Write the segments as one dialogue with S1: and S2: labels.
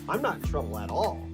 S1: I'm not in trouble at all.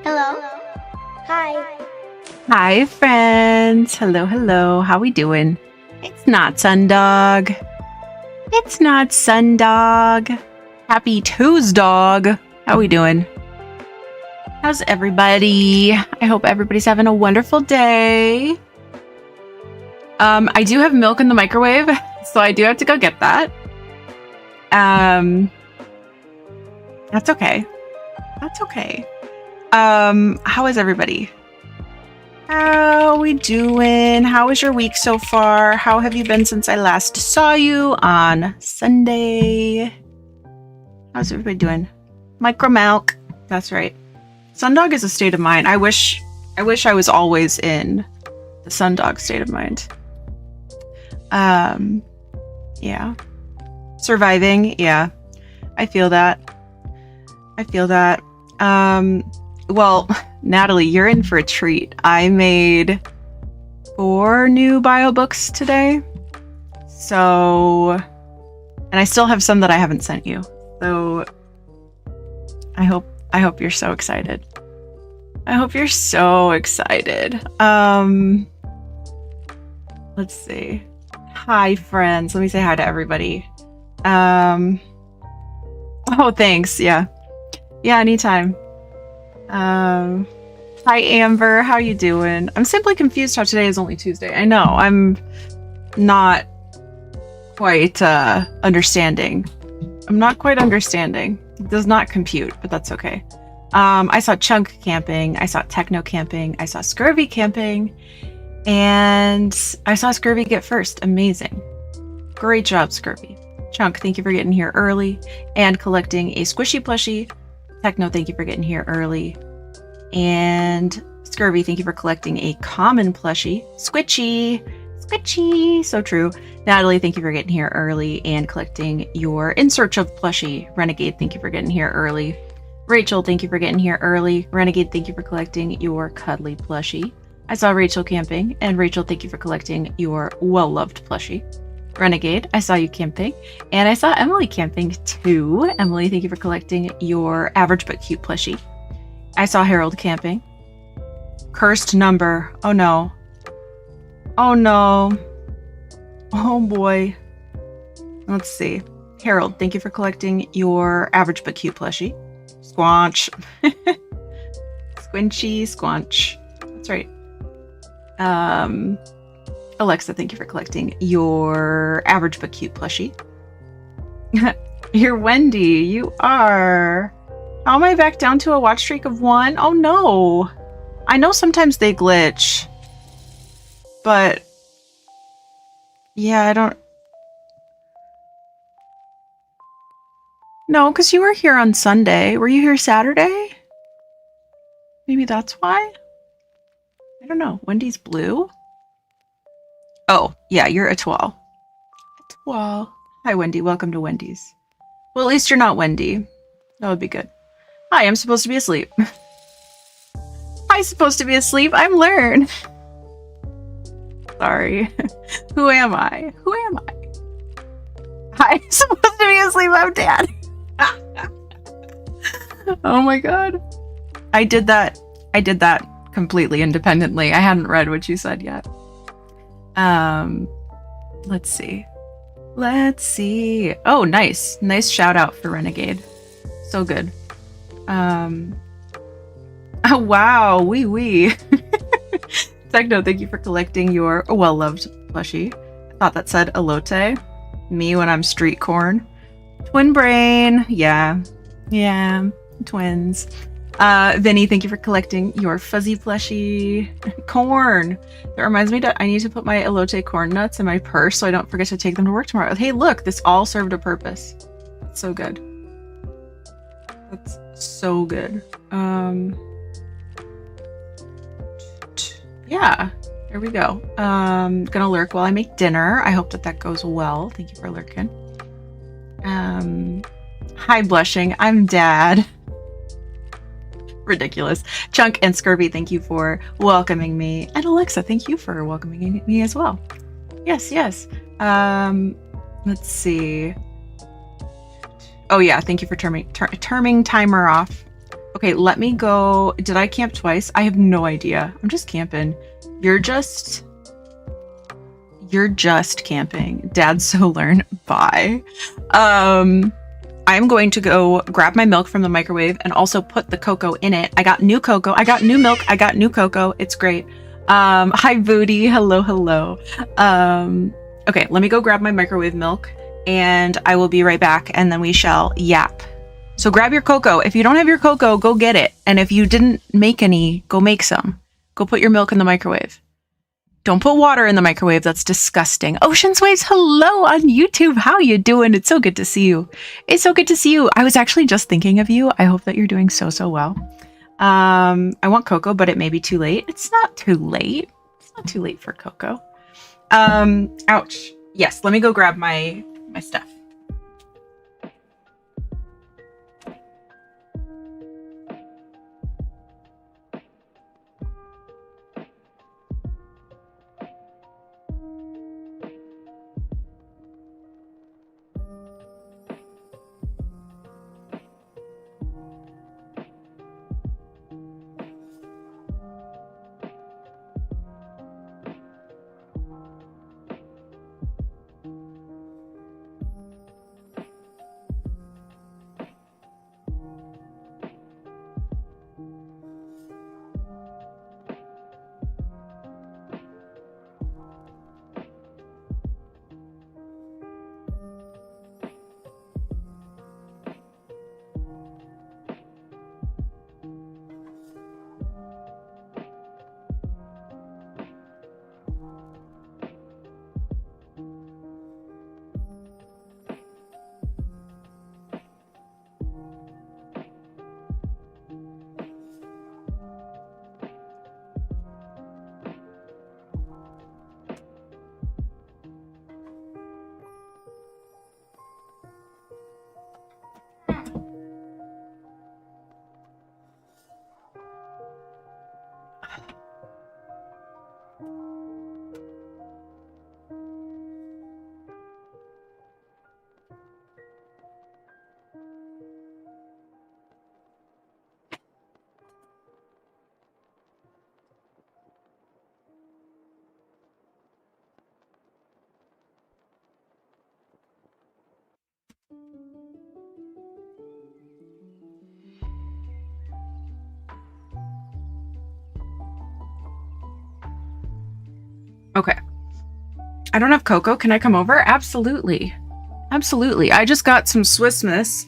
S2: Hello. Hi.
S3: Hi, friends. Hello, hello. How we doing? It's not Sundog. It's not Sundog. Happy Tuesdog. How we doing? How's everybody? I hope everybody's having a wonderful day. I do have milk in the microwave, so I do have to go get that. That's okay. That's okay. How is everybody? How are we doing? How was your week so far? How have you been since I last saw you on Sunday? How's everybody doing? Micro milk. That's right. Sundog is a state of mind. I wish I was always in the Sundog state of mind. Yeah. Surviving, yeah. I feel that. Well, Natalie, you're in for a treat. I made 4 new bio books today. So, and I still have some that I haven't sent you. So I hope you're so excited. I hope you're so excited. Let's see. Hi, friends. Let me say hi to everybody. Oh, thanks. Yeah. Yeah, anytime. Hi, Amber. How you doing? I'm simply confused how today is only Tuesday. I know. I'm not quite understanding. I'm not quite understanding. It does not compute, but that's okay. I saw Chunk camping. I saw Techno camping. I saw Scurvy camping. And I saw Scurvy get first. Amazing. Great job, Scurvy. Chunk, thank you for getting here early and collecting a squishy plushie. Techno, thank you for getting here early. And Scurvy, thank you for collecting a common plushie. Squitchy. Squitchy. So true. Natalie, thank you for getting here early and collecting your In Search of plushie. Renegade, thank you for getting here early. Rachel, thank you for getting here early. Renegade, thank you for collecting your cuddly plushie. I saw Rachel camping, and Rachel, thank you for collecting your well-loved plushie. Renegade, I saw you camping, and I saw Emily camping too. Emily, thank you for collecting your average but cute plushie. I saw Harold camping. Cursed number. Oh no. Oh no. Oh boy. Let's see. Harold, thank you for collecting your average but cute plushie. Squanch. Squinchy Squanch. That's right. Alexa, thank you for collecting your average but cute plushie. You're Wendy. You are. How am I back down to a watch streak of 1? Oh no. I know sometimes they glitch. But yeah, I don't. No, because you were here on Sunday. Were you here Saturday? Maybe that's why? I don't know. Wendy's blue? Oh, yeah, you're Etoile. Etoile. Hi, Wendy. Welcome to Wendy's. Well, at least you're not Wendy. That would be good. Hi, I'm supposed to be asleep. I'm supposed to be asleep. I'm Lurn. Sorry. Who am I? Who am I? I'm supposed to be asleep. I'm Dad. Oh my god. I did that completely independently. I hadn't read what you said yet. Let's see. Oh, nice shout out for Renegade. So good. Oh wow, wee. Techno, thank you for collecting your well-loved plushie. I thought that said elote. Me when I'm street corn. Twin brain. Yeah, twins. Vinny, thank you for collecting your fuzzy plushie. Corn. That reminds me I need to put my elote corn nuts in my purse so I don't forget to take them to work tomorrow. Hey, look, this all served a purpose. That's so good. That's so good. Yeah, there we go. Gonna lurk while I make dinner. I hope that goes well. Thank you for lurking. Hi, blushing. I'm Dad. Ridiculous. Chunk and Scurvy, thank you for welcoming me. And Alexa, thank you for welcoming me as well. Yes. Let's see. Oh yeah, thank you for turning timer off. Okay, let me go. Did I camp twice? I have no idea. I'm just camping. You're just camping. Dad's so Lurn. Bye. I'm going to go grab my milk from the microwave and also put the cocoa in it. I got new cocoa. I got new milk. I got new cocoa. It's great. Hi, Booty. Hello, hello. Okay, let me go grab my microwave milk and I will be right back and then we shall yap. So grab your cocoa. If you don't have your cocoa, go get it. And if you didn't make any, go make some. Go put your milk in the microwave. Don't put water in the microwave. That's disgusting. Ocean's Waves, hello on YouTube. How you doing? It's so good to see you. It's so good to see you. I was actually just thinking of you. I hope that you're doing so well. I want cocoa, but it may be too late. It's not too late. It's not too late for cocoa. Ouch. Yes, let me go grab my stuff. Okay. I don't have cocoa. Can I come over? Absolutely. Absolutely. I just got some Swiss Miss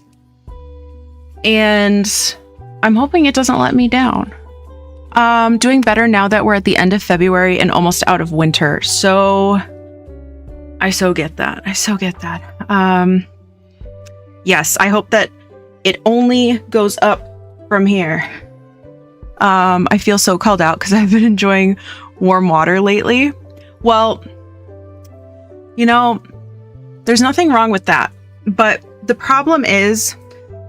S3: and I'm hoping it doesn't let me down. Doing better now that we're at the end of February and almost out of winter. So I so get that. I so get that. Yes, I hope that it only goes up from here. I feel so called out because I've been enjoying warm water lately. Well, you know, there's nothing wrong with that. But the problem is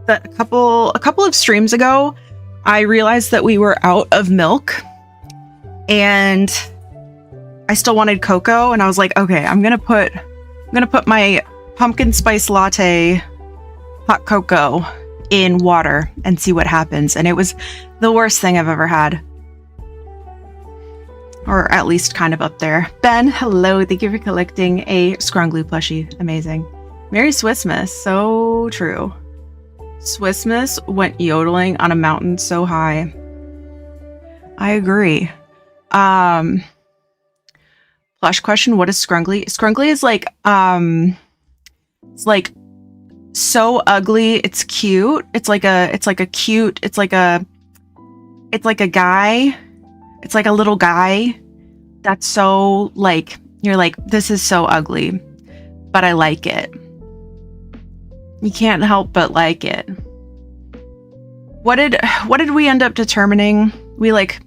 S3: that a couple of streams ago, I realized that we were out of milk and I still wanted cocoa. And I was like, okay, I'm gonna put my pumpkin spice latte hot cocoa in water and see what happens. And it was the worst thing I've ever had. Or at least kind of up there. Ben, hello. Thank you for collecting a Scrungly plushie. Amazing. Merry Swiss Miss. So true. Swiss Miss went yodeling on a mountain so high. I agree. Plush question. What is Scrungly? Scrungly is like, it's like so ugly. It's cute. It's like a guy. It's like a little guy that's so like, you're like, this is so ugly, but I like it. You can't help but like it. What did we end up determining? We like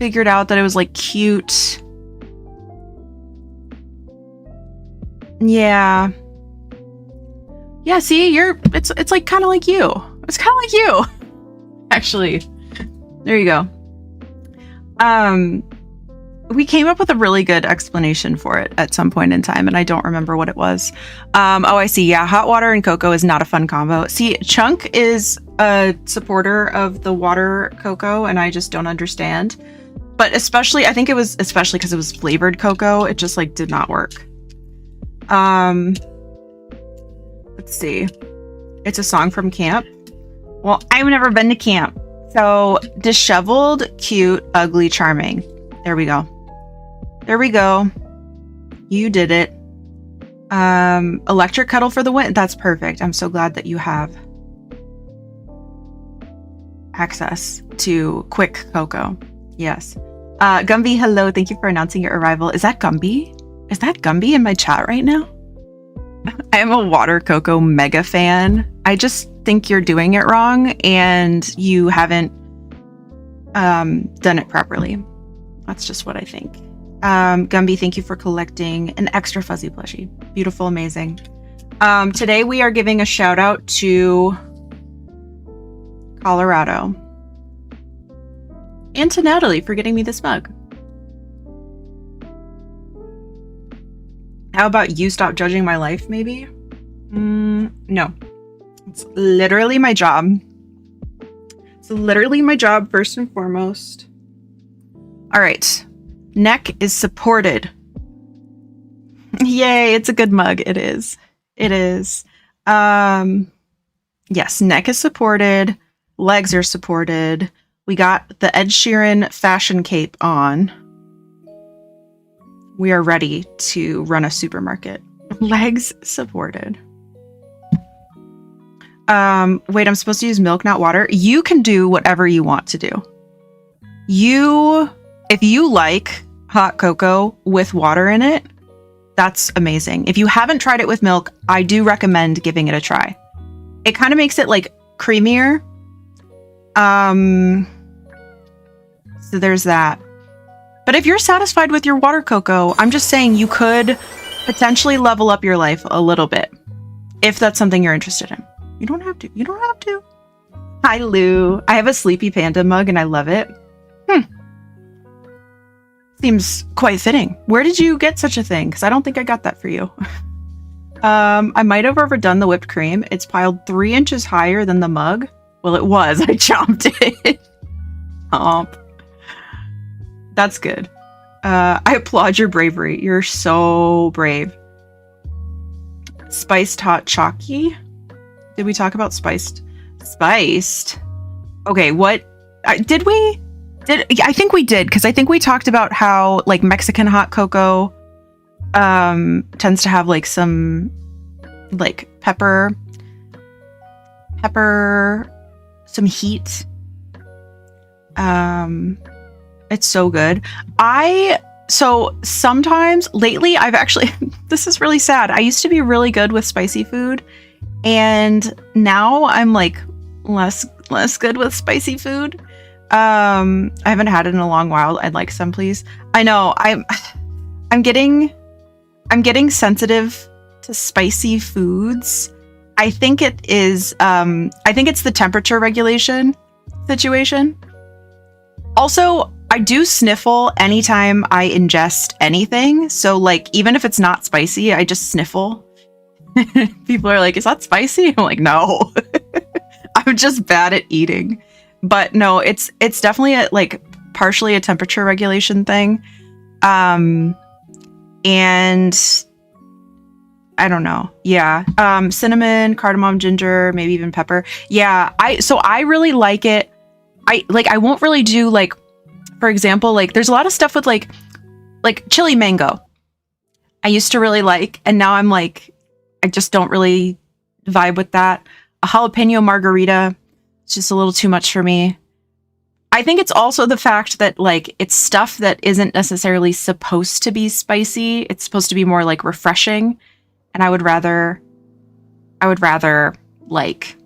S3: figured out that it was like cute. Yeah. Yeah, see, it's like kind of like you. It's kind of like you. Actually. There you go. We came up with a really good explanation for it at some point in time, and I don't remember what it was. Oh, I see. Yeah, hot water and cocoa is not a fun combo. See, Chunk is a supporter of the water cocoa, and I just don't understand. But especially, I think it was especially because it was flavored cocoa. It just like did not work. Let's see. It's a song from camp. Well, I've never been to camp. So, disheveled, cute, ugly, charming. There we go. There we go. You did it. Electric kettle for the win. That's perfect. I'm so glad that you have access to quick cocoa. Yes. Gumby, hello. Thank you for announcing your arrival. Is that Gumby? Is that Gumby in my chat right now? I am a water cocoa mega fan. I just think you're doing it wrong and you haven't done it properly. That's just what I think. Gumby, thank you for collecting an extra fuzzy plushie. Beautiful, amazing. Today we are giving a shout out to Colorado. And to Natalie for getting me this mug. How about you stop judging my life, maybe? No. It's literally my job. It's literally my job, first and foremost. All right. Neck is supported. Yay, it's a good mug. It is. It is. Yes, neck is supported. Legs are supported. We got the Ed Sheeran fashion cape on. We are ready to run a supermarket. Legs supported. Wait, I'm supposed to use milk, not water. You can do whatever you want to do. If you like hot cocoa with water in it, that's amazing. If you haven't tried it with milk, I do recommend giving it a try. It kind of makes it like creamier. So there's that. But if you're satisfied with your water cocoa, I'm just saying you could potentially level up your life a little bit if that's something you're interested in. You don't have to. You don't have to. Hi, Lou. I have a Sleepy Panda mug and I love it. Seems quite fitting. Where did you get such a thing? Because I don't think I got that for you. I might have overdone the whipped cream. It's piled 3 inches higher than the mug. Well, it was. I chomped it. That's good. I applaud your bravery. You're so brave. Spiced hot chalky. Did we talk about spiced? Spiced? Okay, what? Did we? I think we did, because I think we talked about how, like, Mexican hot cocoa tends to have, like, some, like, pepper, some heat. It's so good. So sometimes, lately, I've actually, this is really sad. I used to be really good with spicy food, and now I'm, like, less good with spicy food. I haven't had it in a long while. I'd like some, please. I know I'm getting sensitive to spicy foods. I think it is, I think it's the temperature regulation situation. Also, I do sniffle anytime I ingest anything. So, like, even if it's not spicy, I just sniffle. People are like, is that spicy? I'm like, no. I'm just bad at eating. But no, it's definitely partially a temperature regulation thing. And I don't know. Yeah. Cinnamon, cardamom, ginger, maybe even pepper. Yeah. I really like it. I won't really do, like, for example, like, there's a lot of stuff with like chili mango. I used to really like, and now I'm like, I just don't really vibe with that. A jalapeno margarita, it's just a little too much for me. I think it's also the fact that, like, it's stuff that isn't necessarily supposed to be spicy. It's supposed to be more, like, refreshing. And I would rather, like,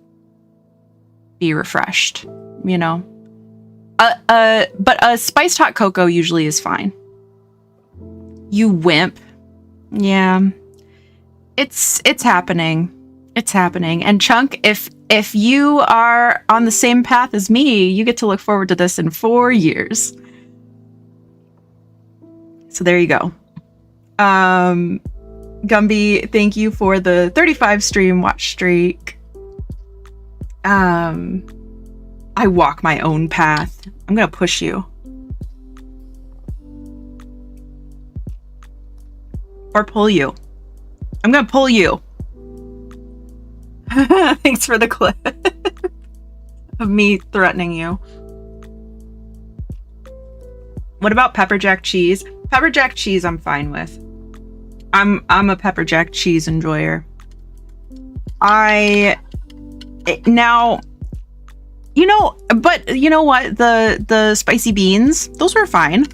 S3: be refreshed, you know? But a spiced hot cocoa usually is fine. You wimp. Yeah. It's happening. It's happening. And Chunk, if you are on the same path as me, you get to look forward to this in 4 years. So there you go. Gumby, thank you for the 35 stream watch streak. I walk my own path. I'm gonna push you. Or pull you. I'm gonna pull you. Thanks for the clip of me threatening you. What about pepper jack cheese? Pepper jack cheese I'm fine with. I'm a pepper jack cheese enjoyer. Now, but you know what? The spicy beans, those were fine.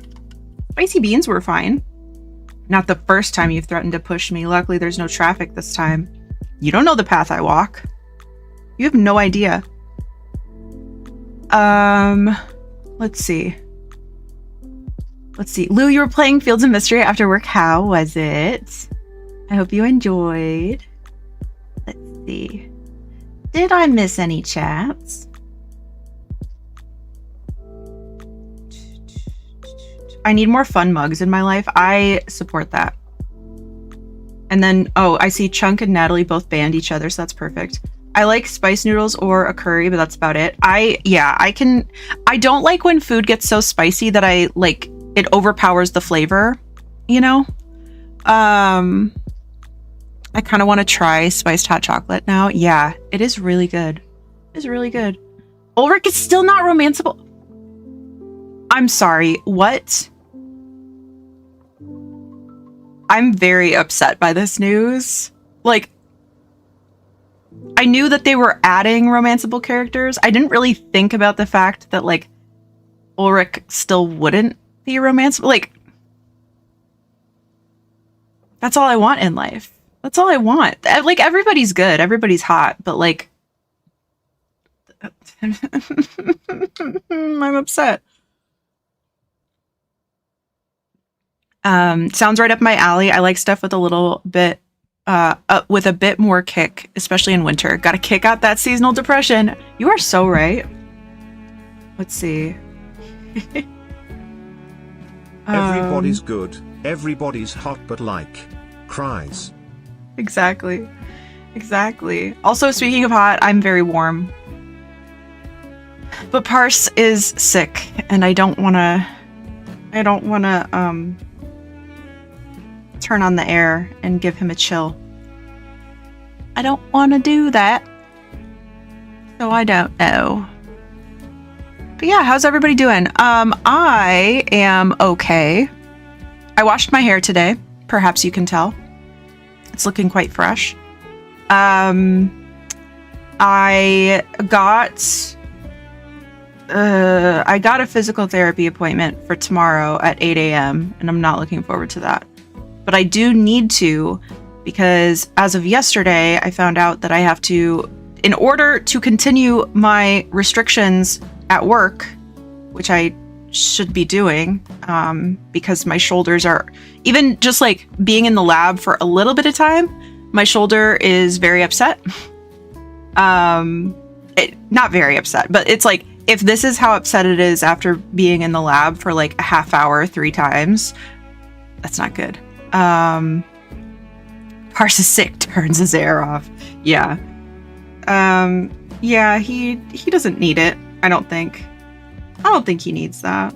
S3: Spicy beans were fine. Not the first time you've threatened to push me. Luckily, there's no traffic this time. You don't know the path I walk. You have no idea. Let's see. Lou, you were playing Fields of Mystery after work. How was it? I hope you enjoyed. Let's see. Did I miss any chats? I need more fun mugs in my life. I support that. And then, oh, I see Chunk and Natalie both banned each other, so that's perfect. I like spice noodles or a curry, but that's about it. I don't like when food gets so spicy that it overpowers the flavor, you know? I kind of want to try spiced hot chocolate now. Yeah, it is really good. It's really good. Ulrich is still not romanceable. I'm sorry, what? I'm very upset by this news. Like, I knew that they were adding romanceable characters. I didn't really think about the fact that, like, Ulrich still wouldn't be romanceable. Like, that's all I want in life. That's all I want. Like, everybody's good. Everybody's hot. But, like, I'm upset. Sounds right up my alley. I like stuff with a little bit, with a bit more kick, especially in winter. Got to kick out that seasonal depression. You are so right. Let's see.
S1: Everybody's good. Everybody's hot, but like, cries.
S3: Exactly. Also, speaking of hot, I'm very warm. But Parse is sick, and I don't want to turn on the air and give him a chill. I don't want to do that. So I don't know. But yeah, how's everybody doing? I am okay. I washed my hair today. Perhaps you can tell. It's looking quite fresh. I got a physical therapy appointment for tomorrow at 8 a.m. and I'm not looking forward to that. But I do need to, because as of yesterday, I found out that I have to, in order to continue my restrictions at work, which I should be doing, because my shoulders are, even just like being in the lab for a little bit of time, my shoulder is very upset. Not very upset, but it's like, if this is how upset it is after being in the lab for like a half hour 3 times, that's not good. Parse is sick, turns his air off. Yeah. Yeah, he doesn't need it, I don't think. I don't think he needs that.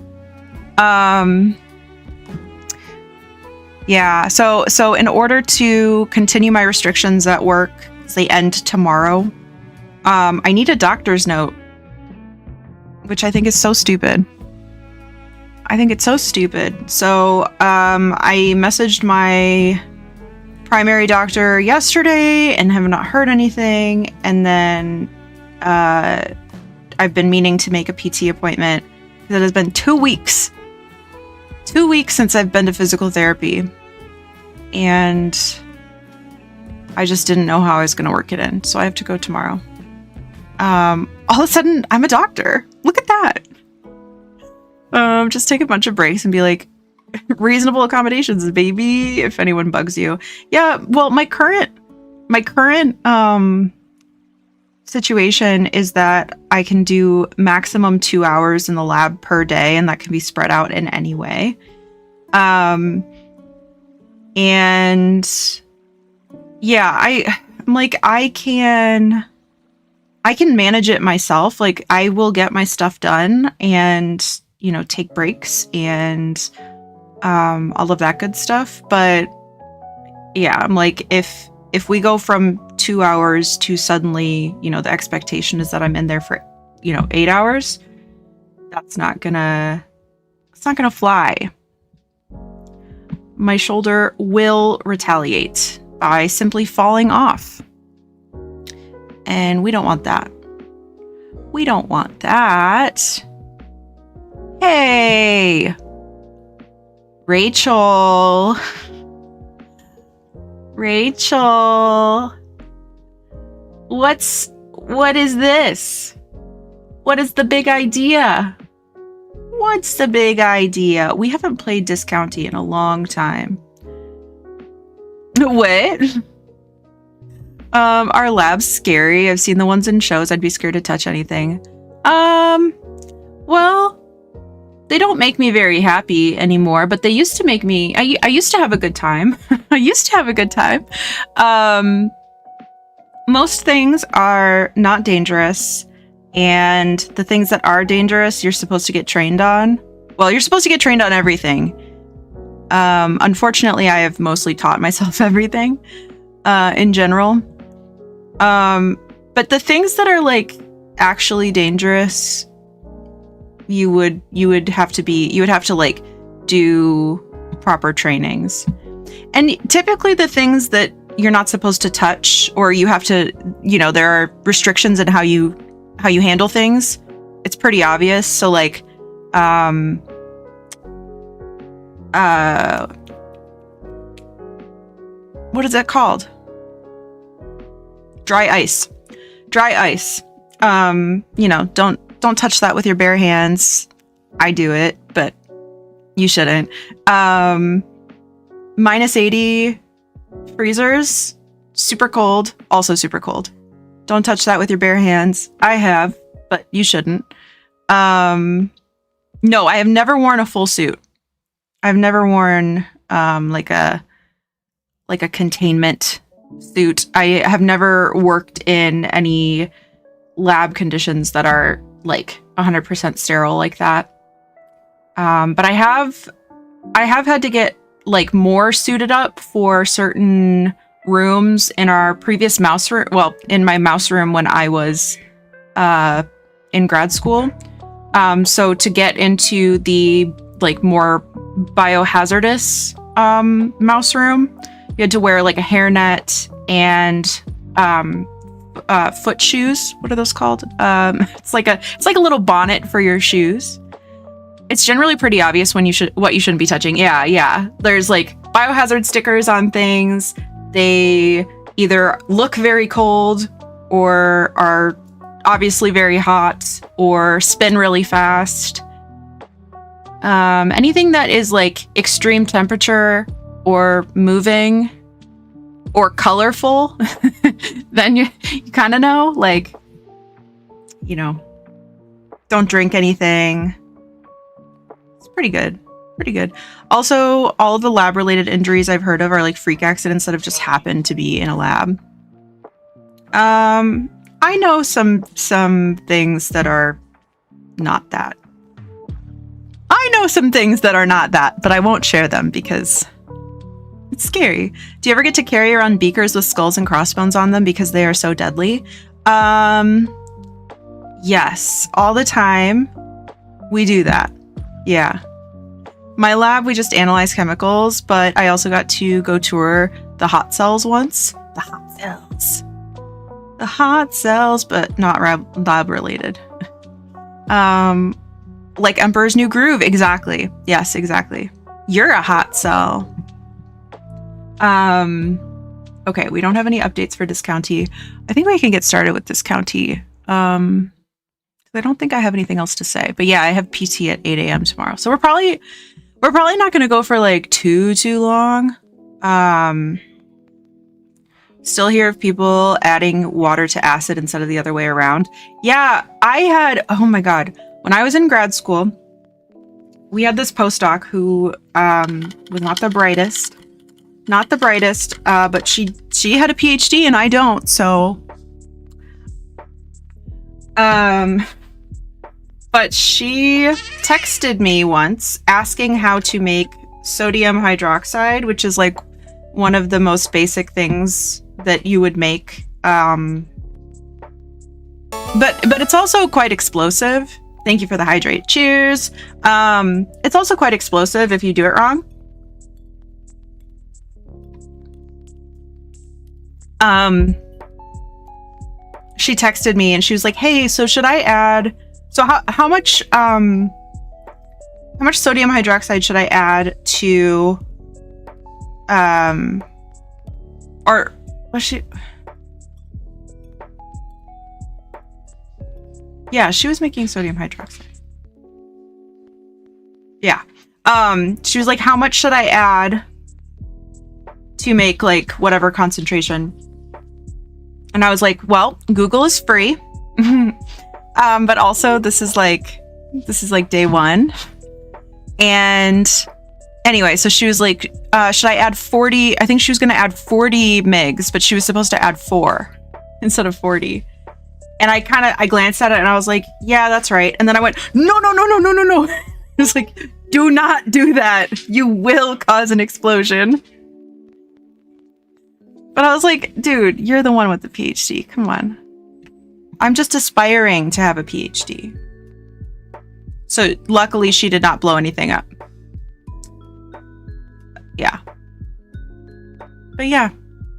S3: Yeah, so in order to continue my restrictions at work, as they end tomorrow, I need a doctor's note, which I think is so stupid. I think it's so stupid. So I messaged my primary doctor yesterday and have not heard anything. And then I've been meaning to make a PT appointment. It has been 2 weeks. 2 weeks since I've been to physical therapy. And I just didn't know how I was going to work it in. So I have to go tomorrow. All of a sudden, I'm a doctor. Look at that. Just take a bunch of breaks and be like, reasonable accommodations, baby, if anyone bugs you. Yeah, well, my current situation is that I can do maximum 2 hours in the lab per day, and that can be spread out in any way. And yeah, I'm like, I can manage it myself. Like, I will get my stuff done and, you know, take breaks and all of that good stuff. But yeah, I'm like, if if we go from 2 hours to suddenly, the expectation is that I'm in there for, 8 hours, it's not gonna fly. My shoulder will retaliate by simply falling off. And we don't want that. We don't want that. Hey, Rachel. Rachel. What is this? What is the big idea? What's the big idea? We haven't played Discounty in a long time. What? Our lab's scary. I've seen the ones in shows. I'd be scared to touch anything. Well, they don't make me very happy anymore, but they used to make me, I used to have a good time. I used to have a good time. Most things are not dangerous, and the things that are dangerous, you're supposed to get trained on. Well, you're supposed to get trained on everything. Unfortunately, I have mostly taught myself everything, in general. But the things that are like actually dangerous, you would have to like do proper trainings. And typically the things that you're not supposed to touch, or you have to, there are restrictions in how you handle things. It's pretty obvious. So like, what is that called? Dry ice. Don't touch that with your bare hands. I do it, but you shouldn't. -80 freezers, super cold, also super cold. Don't touch that with your bare hands. I have, but you shouldn't. No, I have never worn a full suit. I've never worn like a containment suit. I have never worked in any lab conditions that are like 100% sterile like that. But I have had to get like more suited up for certain rooms in our previous mouse room. Well, in my mouse room when I was in grad school. So to get into the like more biohazardous mouse room, you had to wear like a hairnet and foot shoes. What are those called? It's like a little bonnet for your shoes. It's generally pretty obvious what you shouldn't be touching. Yeah. There's like biohazard stickers on things. They either look very cold or are obviously very hot or spin really fast. Anything that is like extreme temperature or moving or colorful, then you kind of know, like, don't drink anything. It's pretty good. Also, all of the lab related injuries I've heard of are like freak accidents that have just happened to be in a lab. I know some things that are not that. But I won't share them because it's scary. Do you ever get to carry around beakers with skulls and crossbones on them because they are so deadly? Yes, all the time. We do that. Yeah. My lab, we just analyze chemicals, but I also got to go tour the hot cells once. The hot cells, but not lab related. Like Emperor's New Groove. Exactly. Yes, exactly. You're a hot cell. Okay, we don't have any updates for Discounty. I think we can get started with Discounty. I don't think I have anything else to say. But yeah, I have PT at 8 a.m. tomorrow. So we're probably not going to go for like too long. Still hear of people adding water to acid instead of the other way around. Yeah, oh my God. When I was in grad school, we had this postdoc who was not the brightest, but she had a PhD and I don't. So, but she texted me once asking how to make sodium hydroxide, which is like one of the most basic things that you would make. But it's also quite explosive. Thank you for the hydrate. Cheers. It's also quite explosive if you do it wrong. She texted me and she was like, "Hey, so should I add? So how much sodium hydroxide should I add to or was she?" Yeah, she was making sodium hydroxide. Yeah. She was like, "How much should I add to make like whatever concentration?" And I was like, "Well, Google is free." But also this is like day one. And anyway, so she was like, should I add 40? I think she was going to add 40 megs, but she was supposed to add 4 instead of 40. And I glanced at it and I was like, yeah, that's right. And then I went, no. It's like, do not do that. You will cause an explosion. But I was like, dude, you're the one with the PhD. Come on. I'm just aspiring to have a PhD. So luckily she did not blow anything up. Yeah. But yeah.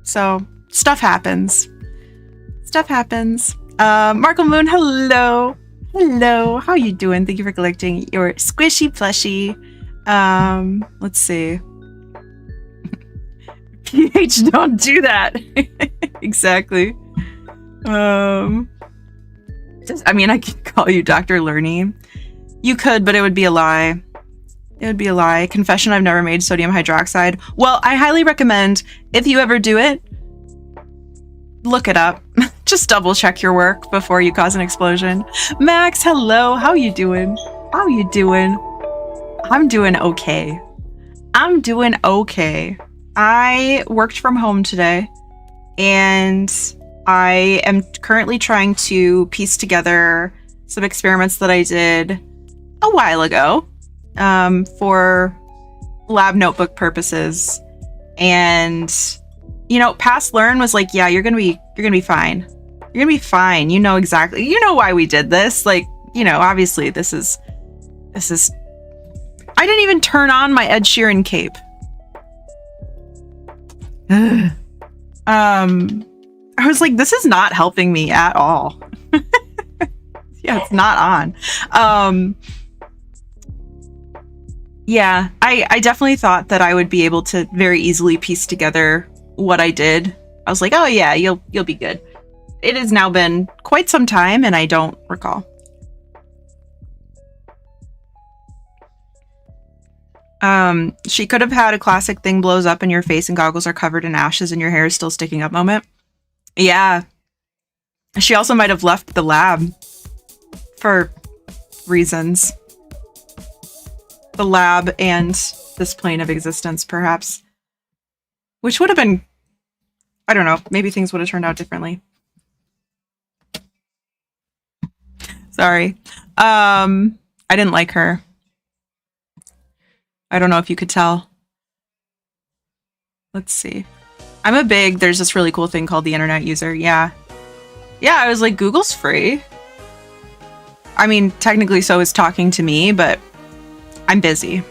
S3: So stuff happens. Markle Moon, hello. Hello. How you doing? Thank you for collecting your squishy plushie. Let's see. PH, don't do that. Exactly. I could call you Dr. Lurny. You could, but it would be a lie. It would be a lie. Confession, I've never made sodium hydroxide. Well, I highly recommend, if you ever do it, look it up. Just double check your work before you cause an explosion. Max, hello. How you doing? I'm doing okay. I worked from home today, and I am currently trying to piece together some experiments that I did a while ago for lab notebook purposes. And past Lurn was like, yeah, you're gonna be fine. You're gonna be fine. You know why we did this. Like, obviously this is I didn't even turn on my Ed Sheeran cape. I was like, this is not helping me at all. Yeah, it's not on. Yeah, I definitely thought that I would be able to very easily piece together what I did. I was like, oh yeah, you'll be good. It has now been quite some time and I don't recall. She could have had a classic thing blows up and your face and goggles are covered in ashes and your hair is still sticking up moment. Yeah. She also might have left the lab for reasons. The lab and this plane of existence, perhaps. Which would have been, I don't know, maybe things would have turned out differently. Sorry. I didn't like her. I don't know if you could tell. Let's see. There's this really cool thing called the internet user. Yeah. Yeah, I was like, Google's free. I mean, technically so is talking to me, but I'm busy.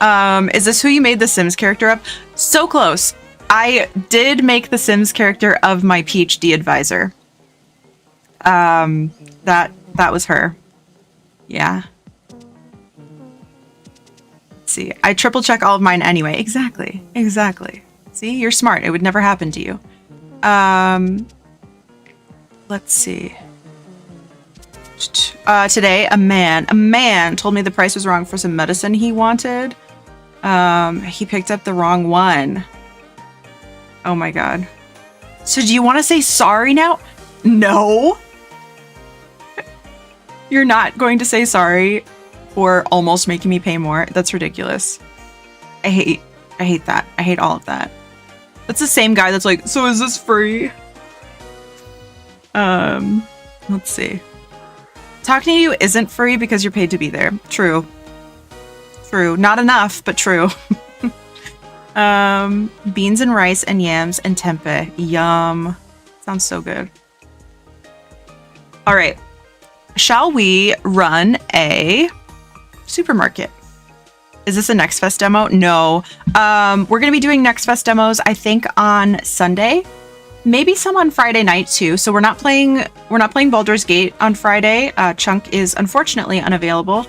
S3: Is this who you made the Sims character of? So close. I did make the Sims character of my PhD advisor. That was her. Yeah. Let's see. I triple check all of mine anyway. Exactly. See, you're smart. It would never happen to you. Let's see. Today, a man told me the price was wrong for some medicine he wanted. He picked up the wrong one. Oh my god. So do you want to say sorry now? No. You're not going to say sorry for almost making me pay more. That's ridiculous. I hate that. I hate all of that. That's the same guy that's like, so is this free? Let's see. Talking to you isn't free because you're paid to be there. True. Not enough, but true. Beans and rice and yams and tempeh. Yum. Sounds so good. All right. Shall we run a supermarket? Is this a Next Fest demo? No. We're going to be doing Next Fest demos, I think, on Sunday. Maybe some on Friday night too. So we're not playing Baldur's Gate on Friday. Chunk is unfortunately unavailable.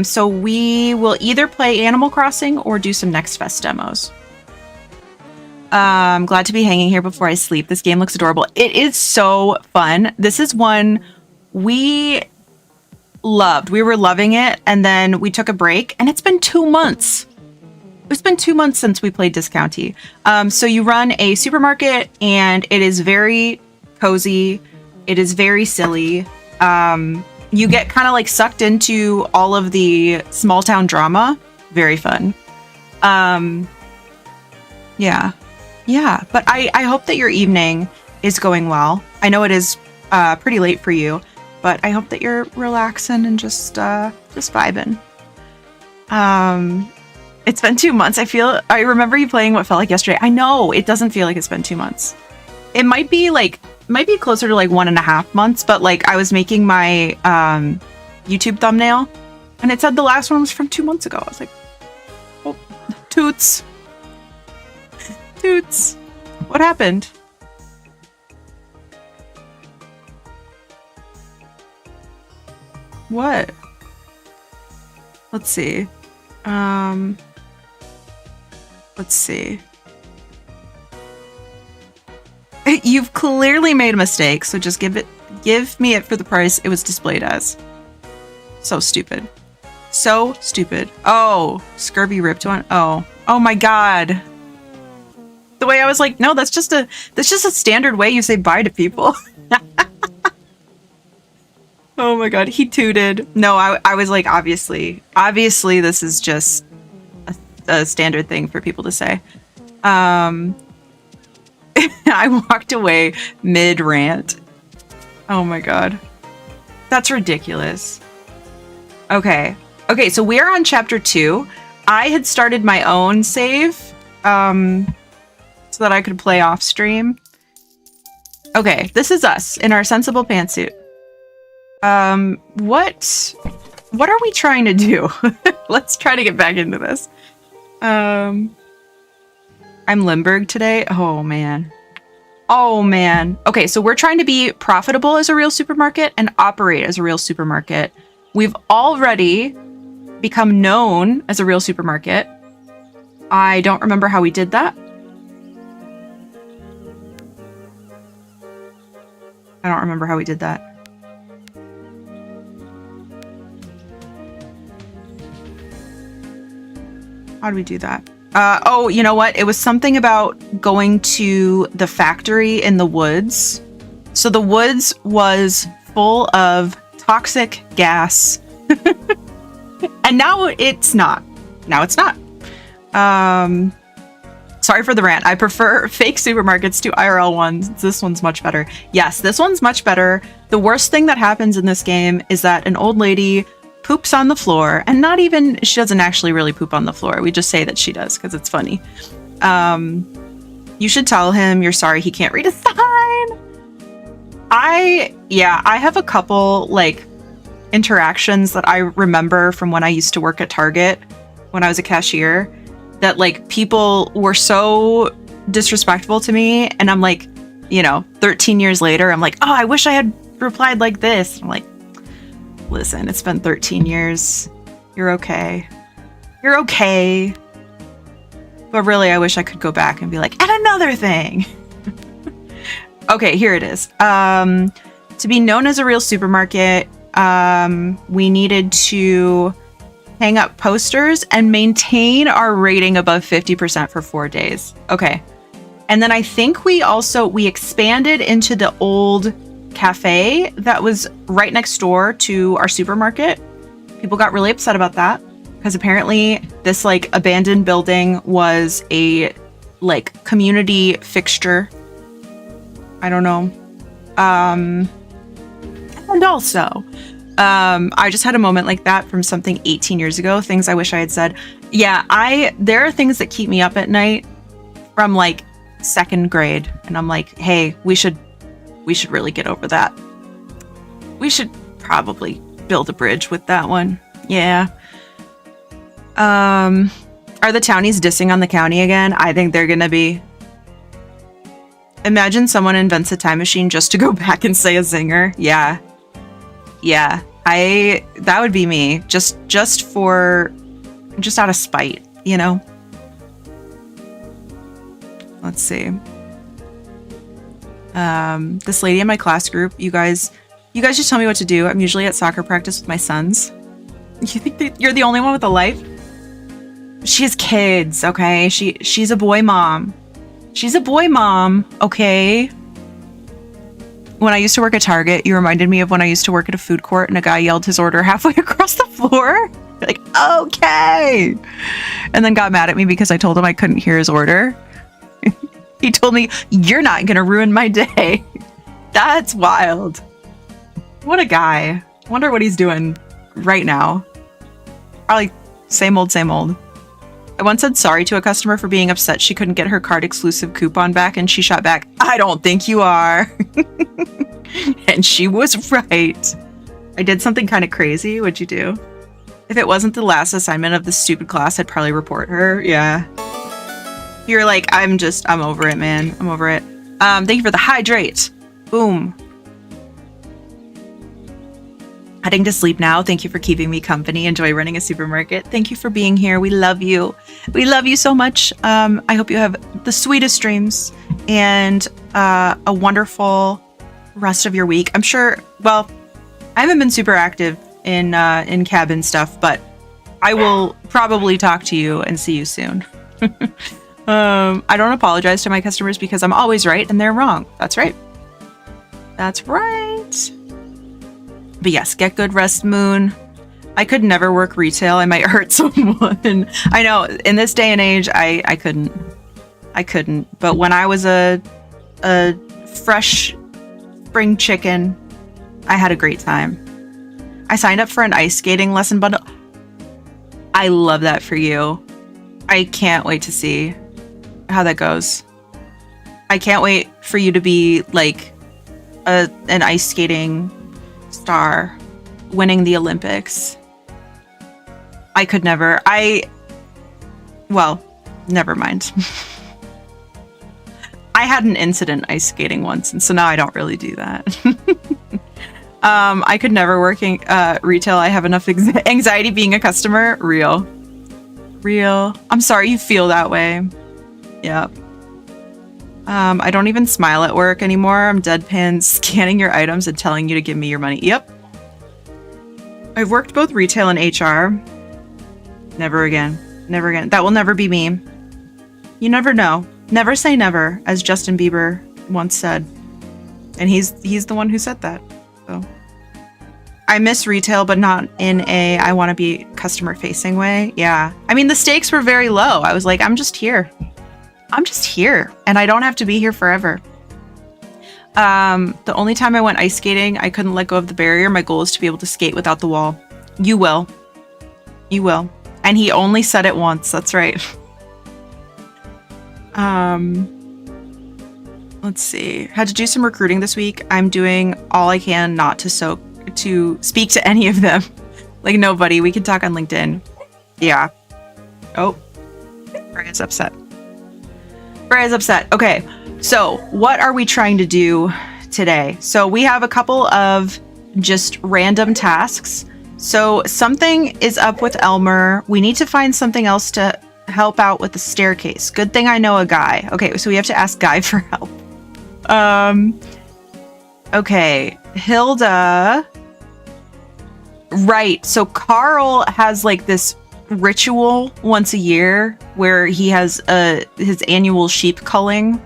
S3: So we will either play Animal Crossing or do some Next Fest demos. I'm glad to be hanging here before I sleep. This game looks adorable. It is so fun. This is one we loved. We were loving it, and then we took a break, and it's been 2 months. It's been 2 months since we played Discounty. So you run a supermarket, and it is very cozy. It is very silly. You get kind of like sucked into all of the small town drama. Very fun. Yeah. But I hope that your evening is going well. I know it is pretty late for you, but I hope that you're relaxing and just vibing. It's been 2 months. I remember you playing what felt like yesterday. I know it doesn't feel like it's been 2 months. It might be closer to like 1.5 months, but like I was making my YouTube thumbnail and it said the last one was from 2 months ago. I was like, oh, toots. What happened? What? Let's see. Let's see. You've clearly made a mistake, so just give me it for the price it was displayed as. So stupid. So stupid. Oh, scurvy ripped one. Oh my god. The way I was like, no, that's just a standard way you say bye to people. Oh my god, he tooted. No, I was like, obviously this is just a standard thing for people to say. I walked away mid-rant. Oh my god. That's ridiculous. Okay, so we are on chapter 2. I had started my own save, so that I could play off stream. Okay, this is us in our sensible pantsuit. What are we trying to do? Let's try to get back into this. I'm Limburg today. Oh man. Okay, so we're trying to be profitable as a real supermarket and operate as a real supermarket. We've already become known as a real supermarket. I don't remember how we did that. I don't remember how we did that. How do we do that? Oh, you know what? It was something about going to the factory in the woods. So the woods was full of toxic gas. And now it's not. Sorry for the rant. I prefer fake supermarkets to IRL ones. This one's much better. Yes, this one's much better. The worst thing that happens in this game is that an old lady poops on the floor, and she doesn't actually really poop on the floor. We just say that she does because it's funny. You should tell him you're sorry he can't read a sign. I have a couple like interactions that I remember from when I used to work at Target when I was a cashier that like people were so disrespectful to me, and I'm like, 13 years later, I'm like, oh, I wish I had replied like this. I'm like, listen, it's been 13 years. You're okay. But really, I wish I could go back and be like, and another thing. Okay, here it is. To be known as a real supermarket, we needed to hang up posters and maintain our rating above 50% for 4 days. Okay. And then I think we expanded into the old cafe that was right next door to our supermarket. People got really upset about that because apparently this like abandoned building was a like community fixture. I don't know. And also, I just had a moment like that from something 18 years ago, things I wish I had said. Yeah, there are things that keep me up at night from like second grade, and I'm like, hey, we should really get over that. We should probably build a bridge with that one. Yeah. Are the townies dissing on the county again? I think they're gonna be. Imagine someone invents a time machine just to go back and say a zinger. Yeah. Yeah. That would be me. Just out of spite, you know? Let's see. This lady in my class group, you guys just tell me what to do. I'm usually at soccer practice with my sons. You think that you're the only one with a life? She has kids, okay? She's a boy mom. She's a boy mom, okay? When I used to work at Target, you reminded me of when I used to work at a food court and a guy yelled his order halfway across the floor. Like, okay. And then got mad at me because I told him I couldn't hear his order. He told me, you're not going to ruin my day. That's wild. What a guy. Wonder what he's doing right now. Probably same old, same old. I once said sorry to a customer for being upset she couldn't get her card exclusive coupon back, and she shot back, I don't think you are. And she was right. I did something kind of crazy. What'd you do? If it wasn't the last assignment of this stupid class, I'd probably report her. Yeah. You're like, I'm over it, man. I'm over it. Thank you for the hydrate. Boom. Heading to sleep now. Thank you for keeping me company. Enjoy running a supermarket. Thank you for being here. We love you. We love you so much. I hope you have the sweetest dreams and a wonderful rest of your week. I'm sure, well, I haven't been super active in cabin stuff, but I will probably talk to you and see you soon. I don't apologize to my customers because I'm always right and they're wrong. That's right. That's right. But yes, get good rest, Moon. I could never work retail. I might hurt someone. I know, in this day and age, I couldn't. I couldn't. But when I was a fresh spring chicken, I had a great time. I signed up for an ice skating lesson bundle. I love that for you. I can't wait to see how that goes. I can't wait for you to be like an ice skating star winning the Olympics. I could never. Well, never mind. I had an incident ice skating once, and so now I don't really do that. I could never work in retail. I have enough anxiety being a customer. Real. I'm sorry you feel that way. Yep. I don't even smile at work anymore. I'm deadpan scanning your items and telling you to give me your money. Yep. I've worked both retail and HR. Never again. Never again. That will never be me. You never know. Never say never, as Justin Bieber once said. And he's the one who said that. So I miss retail, but not in a I want to be customer facing way. Yeah. I mean, the stakes were very low. I was like, I'm just here. And I don't have to be here forever. The only time I went ice skating, I couldn't let go of the barrier. My goal is to be able to skate without the wall. You will. And he only said it once. That's right. Let's see. Had to do some recruiting this week. I'm doing all I can not to speak to any of them. Like nobody. We can talk on LinkedIn. Yeah. Oh. Freya's upset. Okay. So what are we trying to do today? So we have a couple of just random tasks. So something is up with Elmer. We need to find something else to help out with the staircase. Good thing I know a guy. Okay, so we have to ask Guy for help. Okay, Hilda. Right, so Carl has like this ritual once a year where he has his annual sheep culling,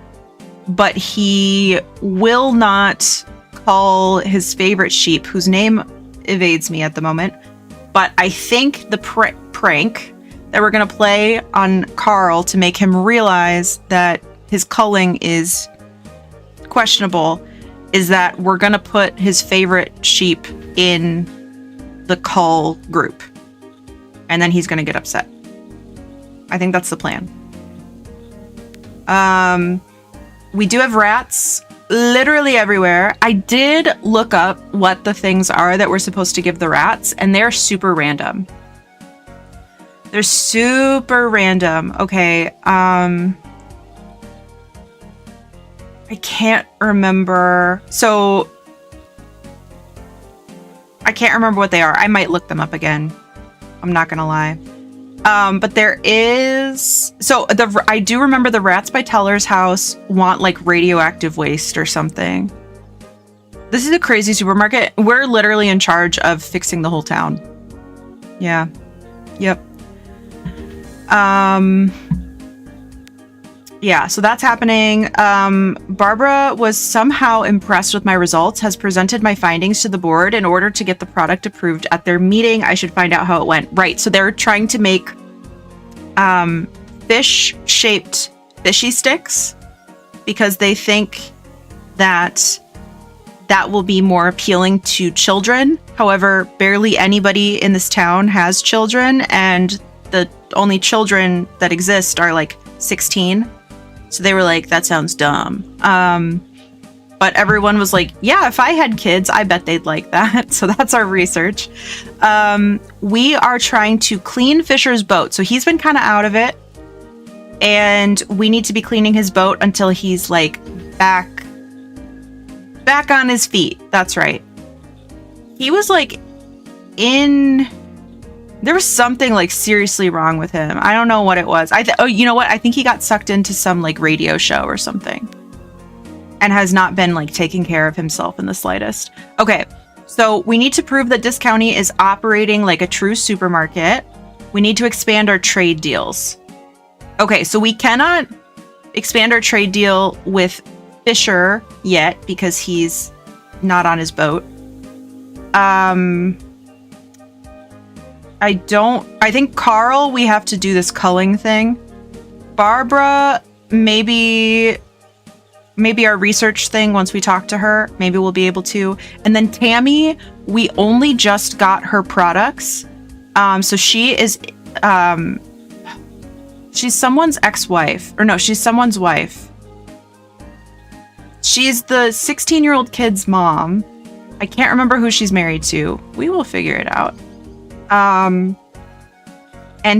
S3: but he will not cull his favorite sheep, whose name evades me at the moment. But I think the prank that we're going to play on Carl to make him realize that his culling is questionable is that we're going to put his favorite sheep in the cull group. And then he's going to get upset. I think that's the plan. We do have rats literally everywhere. I did look up what the things are that we're supposed to give the rats, and they're super random. They're super random. Okay. I can't remember. So I can't remember what they are. I might look them up again. I'm not gonna lie. But there is, so I do remember the rats by Teller's house want like radioactive waste or something. This is a crazy supermarket. We're literally in charge of fixing the whole town. Yeah. Yep. Yeah, so that's happening. Barbara was somehow impressed with my results, has presented my findings to the board in order to get the product approved at their meeting. I should find out how it went. Right, so they're trying to make fish-shaped fishy sticks because they think that that will be more appealing to children. However, barely anybody in this town has children, and the only children that exist are like 16. So they were like, that sounds dumb. But everyone was like, yeah, if I had kids, I bet they'd like that. So that's our research. We are trying to clean Fisher's boat. So he's been kind of out of it. And we need to be cleaning his boat until he's like back on his feet. That's right. He was like there was something like seriously wrong with him. I don't know what it was. Oh, you know what? I think he got sucked into some like radio show or something and has not been like taking care of himself in the slightest. Okay, so we need to prove that this county is operating like a true supermarket. We need to expand our trade deals. Okay, so we cannot expand our trade deal with Fisher yet because he's not on his boat. I think Carl, we have to do this culling thing. Barbara, maybe our research thing, once we talk to her, maybe we'll be able to. And then Tammy, we only just got her products. So she is, she's someone's ex-wife. Or no, she's someone's wife. She's the 16-year-old kid's mom. I can't remember who she's married to. We will figure it out. And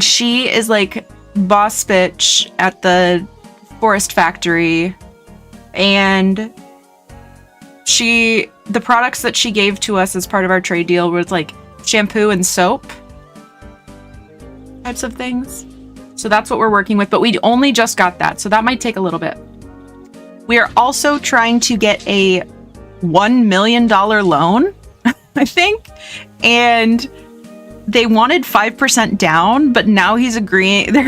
S3: she is like boss bitch at the forest factory, and the products that she gave to us as part of our trade deal was like shampoo and soap types of things. So that's what we're working with, but we only just got that, so that might take a little bit. We are also trying to get a $1 million loan, I think, and they wanted 5% down, but now they're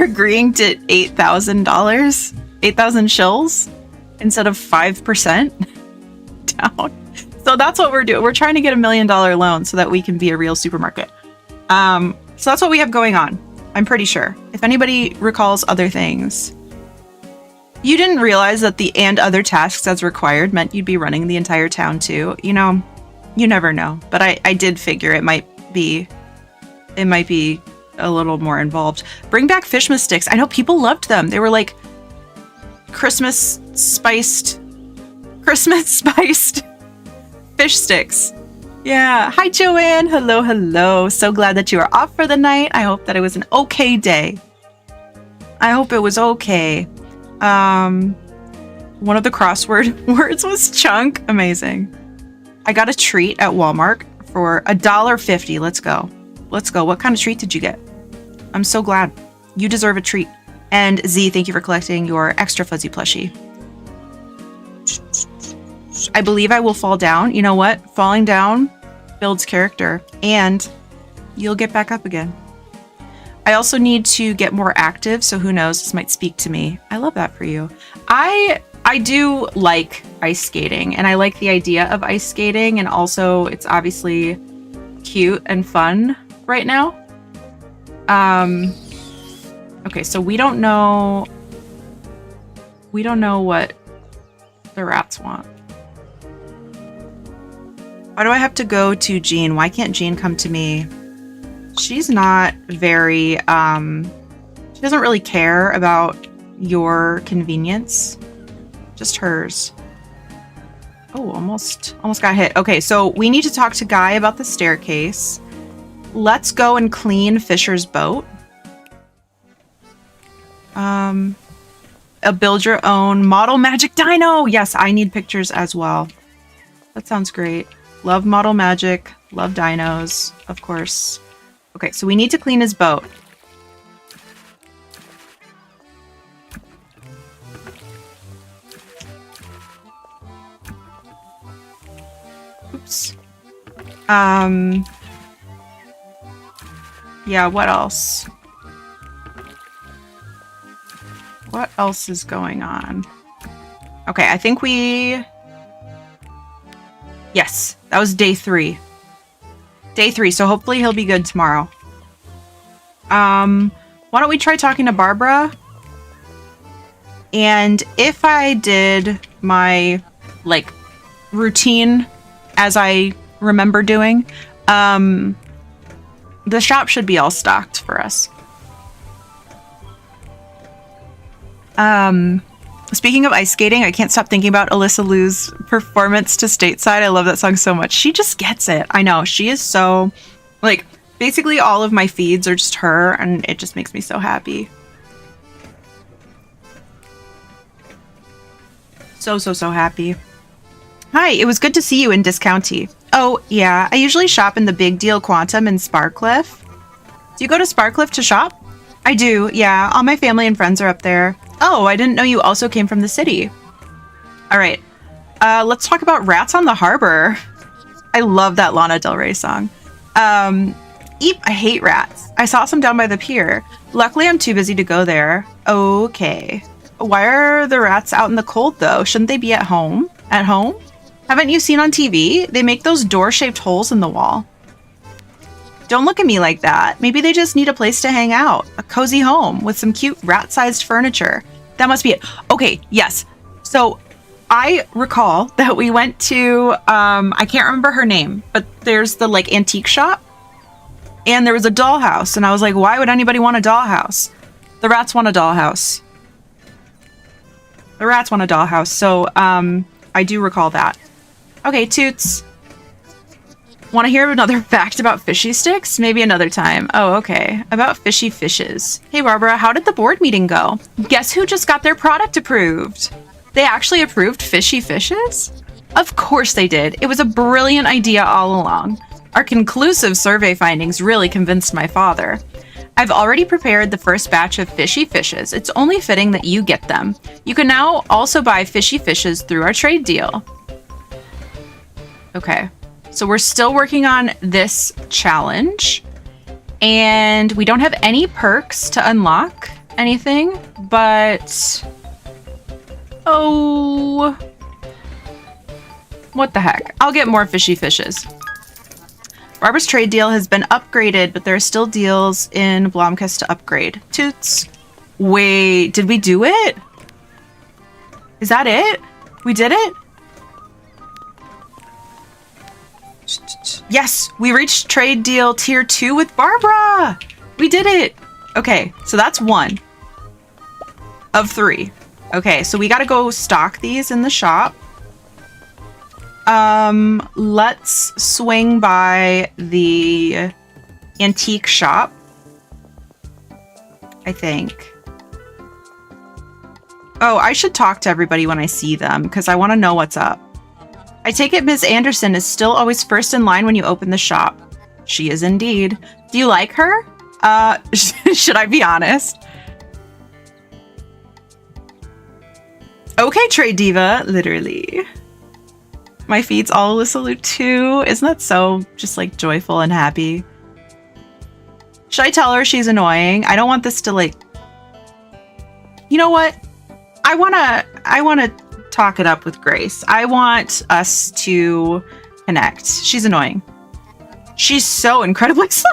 S3: agreeing to $8,000, 8,000 shills instead of 5% down. So that's what we're doing. We're trying to get $1 million loan so that we can be a real supermarket. So that's what we have going on. I'm pretty sure. If anybody recalls other things. You didn't realize that the and other tasks as required meant you'd be running the entire town too. You know, you never know. But I did figure it might be a little more involved. Bring back Fishmas sticks. I know people loved them. They were like Christmas spiced fish sticks. Yeah. Hi, Joanne. Hello, hello. So glad that you are off for the night. I hope that it was an okay day. I hope it was okay. One of the crossword words was chunk. Amazing. I got a treat at Walmart for $1.50. Let's go. Let's go. What kind of treat did you get? I'm so glad. You deserve a treat. And Z, thank you for collecting your extra fuzzy plushie. I believe I will fall down. You know what? Falling down builds character, and you'll get back up again. I also need to get more active, so who knows, this might speak to me. I love that for you. I do like ice skating, and I like the idea of ice skating, and also it's obviously cute and fun right now. Okay, so we don't know what the rats want. Why do I have to go to Jean? Why can't Jean come to me? She's not very She doesn't really care about your convenience, just hers. Oh, almost got hit. Okay, so we need to talk to Guy about the staircase. Let's go and clean Fisher's boat. A build your own model magic dino. Yes, I need pictures as well. That sounds great. Love model magic, love dinos, of course. Okay, so we need to clean his boat. Oops. Yeah, what else? What else is going on? Okay, I think yes, that was day 3. Day 3, so hopefully he'll be good tomorrow. Why don't we try talking to Barbara? And if I did my, like, routine as I remember doing, the shop should be all stocked for us. Speaking of ice skating, I can't stop thinking about Alyssa Liu's performance to Stateside. I love that song so much. She just gets it. I know. She is so, like, basically all of my feeds are just her, and it just makes me so happy. So happy. Hi, it was good to see you in Discounty. Oh, yeah, I usually shop in the Big Deal Quantum in Sparcliffe. Do you go to Sparcliffe to shop? I do, yeah. All my family and friends are up there. Oh, I didn't know you also came from the city. All right. Let's talk about Rats on the Harbor. I love that Lana Del Rey song. Eep, I hate rats. I saw some down by the pier. Luckily, I'm too busy to go there. Okay. Why are the rats out in the cold, though? Shouldn't they be at home? At home? Haven't you seen on TV? They make those door-shaped holes in the wall. Don't look at me like that. Maybe they just need a place to hang out. A cozy home with some cute rat-sized furniture. That must be it. Okay, yes. So I recall that we went to, I can't remember her name, but there's the like antique shop. And there was a dollhouse. And I was like, why would anybody want a dollhouse? The rats want a dollhouse. The rats want a dollhouse. So I do recall that. Okay, Toots. Want to hear another fact about fishy sticks? Maybe another time. Oh, okay. About fishy fishes. Hey, Barbara, how did the board meeting go? Guess who just got their product approved? They actually approved fishy fishes? Of course they did. It was a brilliant idea all along. Our conclusive survey findings really convinced my father. I've already prepared the first batch of fishy fishes. It's only fitting that you get them. You can now also buy fishy fishes through our trade deal. Okay. So we're still working on this challenge, and we don't have any perks to unlock anything, but oh, what the heck. I'll get more fishy fishes. Barbara's trade deal has been upgraded, but there are still deals in Blomkist to upgrade. Toots. Wait, did we do it? Is that it? We did it? Yes, we reached trade deal tier 2 with Barbara. We did it. Okay, so that's 1 of 3. Okay, so we got to go stock these in the shop. Let's swing by the antique shop, I think. Oh, I should talk to everybody when I see them because I want to know what's up. I take it Ms. Anderson is still always first in line when you open the shop. She is indeed. Do you like her? Should I be honest? Okay, Trade Diva, literally. My feed's all Alyssa Liu too. Isn't that so just like joyful and happy? Should I tell her she's annoying? I don't want this to like... You know what? I wanna talk it up with Grace. I want us to connect. She's annoying. She's so incredibly slow.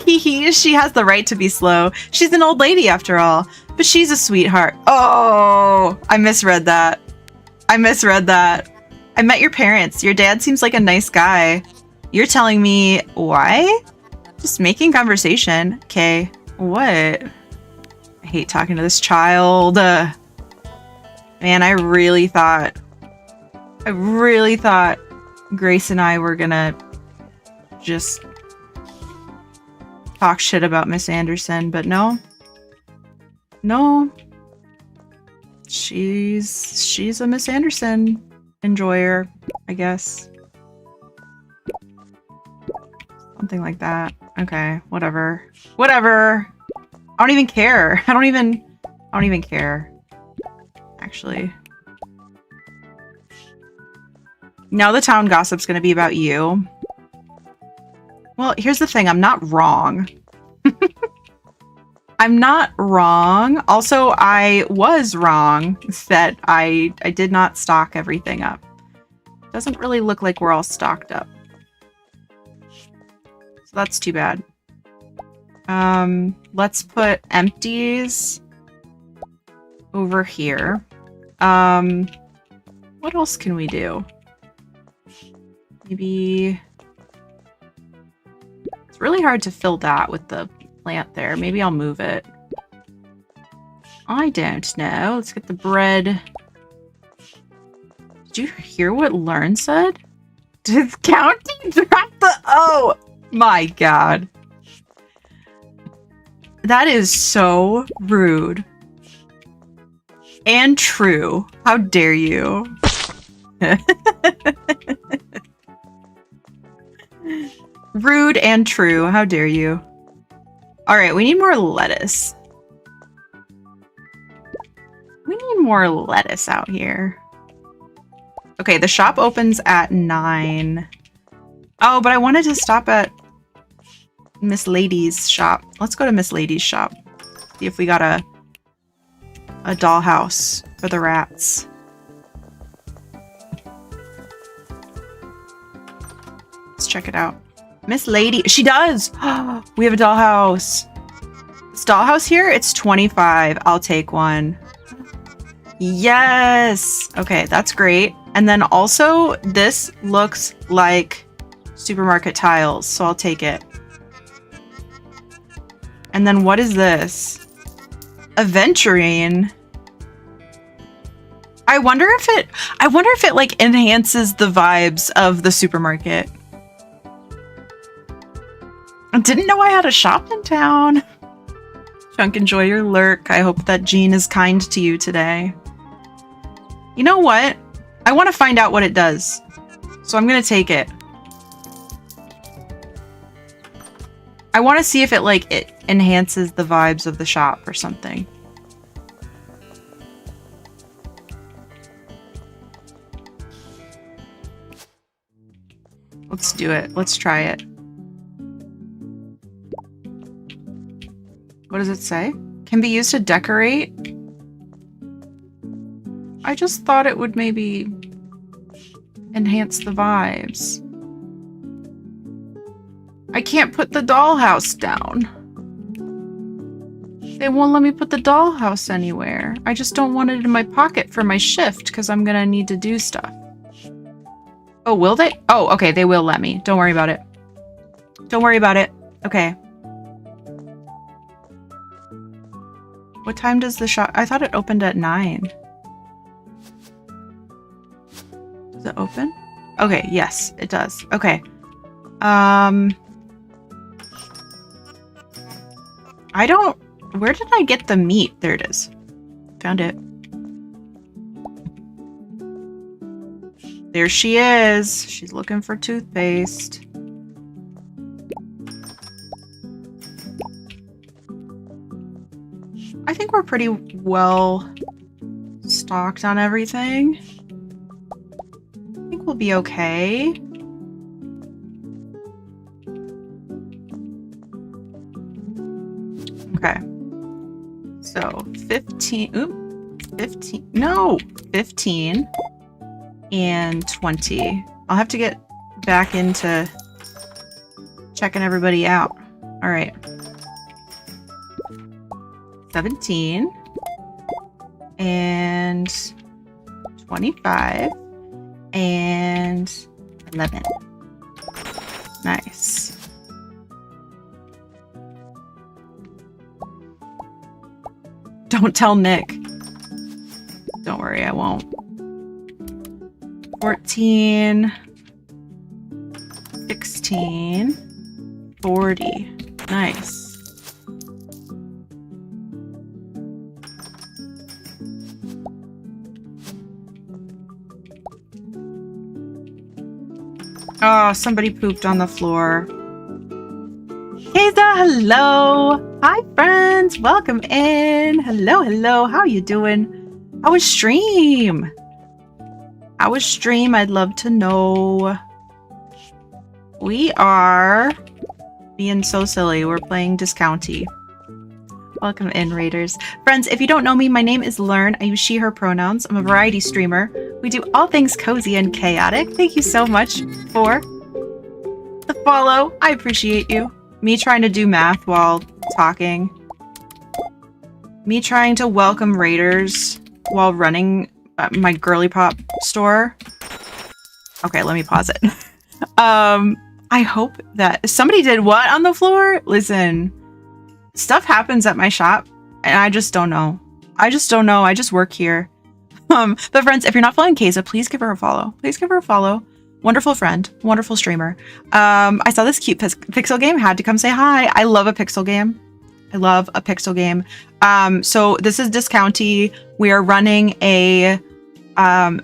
S3: She has the right to be slow. She's an old lady after all, but she's a sweetheart. Oh, I misread that. I met your parents. Your dad seems like a nice guy. You're telling me why? Just making conversation. Okay. What? I hate talking to this child. Man, I really thought Grace and I were gonna just talk shit about Miss Anderson, but no. No. She's a Miss Anderson enjoyer, I guess. Something like that. Okay, whatever. Whatever. I don't even care. I don't even care. Actually. Now the town gossip's gonna be about you. Well, here's the thing. I'm not wrong. I'm not wrong. Also, I was wrong that I did not stock everything up. Doesn't really look like we're all stocked up. So that's too bad. Let's put empties over here. What else can we do? Maybe... It's really hard to fill that with the plant there. Maybe I'll move it. I don't know. Let's get the bread. Did you hear what Lurn said? Did County drop the... Oh my god. That is so rude. And true. How dare you? Rude and true. How dare you? Alright, we need more lettuce. We need more lettuce out here. Okay, the shop opens at 9. Oh, but I wanted to stop at Miss Lady's shop. Let's go to Miss Lady's shop. See if we got a dollhouse for the rats. Let's check it out. Miss Lady, she does! We have a dollhouse. This dollhouse here, it's 25. I'll take one. Yes! Okay, that's great. And then also, this looks like supermarket tiles, so I'll take it. And then what is this? Aventurine. I wonder if it like enhances the vibes of the supermarket. I didn't know I had a shop in town. Chunk, enjoy your lurk. I hope that Jean is kind to you today. You know what? I want to find out what it does. So I'm going to take it. I want to see if it enhances the vibes of the shop or something. Let's do it. Let's try it. What does it say? Can be used to decorate? I just thought it would maybe enhance the vibes. I can't put the dollhouse down. They won't let me put the dollhouse anywhere. I just don't want it in my pocket for my shift because I'm gonna need to do stuff. Oh, will they? Oh, okay, they will let me. Don't worry about it. Don't worry about it. Okay. What time does the shop... I thought it opened at 9. Does it open? Okay, yes, it does. Okay. I don't... Where did I get the meat? There it is. Found it. There she is. She's looking for toothpaste. I think we're pretty well stocked on everything. I think we'll be okay. Okay. So 15, oop, 15, no, 15 and 20. I'll have to get back into checking everybody out. All right. 17 and 25 and 11. Nice. Don't tell Nick. Don't worry, I won't. 14. 16. 40. Nice. Oh, somebody pooped on the floor. Keza, hello. Hi, friends. Welcome in. Hello, hello. How you doing? How was stream? How was stream? I'd love to know. We are being so silly. We're playing Discounty. Welcome in, Raiders. Friends, if you don't know me, my name is Lurn. I use she, her pronouns. I'm a variety streamer. We do all things cozy and chaotic. Thank you so much for the follow. I appreciate you. Me trying to do math while talking. Me trying to welcome Raiders while running my girly pop store. Okay, let me pause it. I hope that somebody did what on the floor? Listen, stuff happens at my shop and I just don't know. I just don't know. I just work here. But friends, if you're not following Keza, please give her a follow. Please give her a follow. Wonderful friend, wonderful streamer. I saw this cute pixel game, had to come say hi. I love a pixel game. I love a pixel game. So this is Discounty. We are running a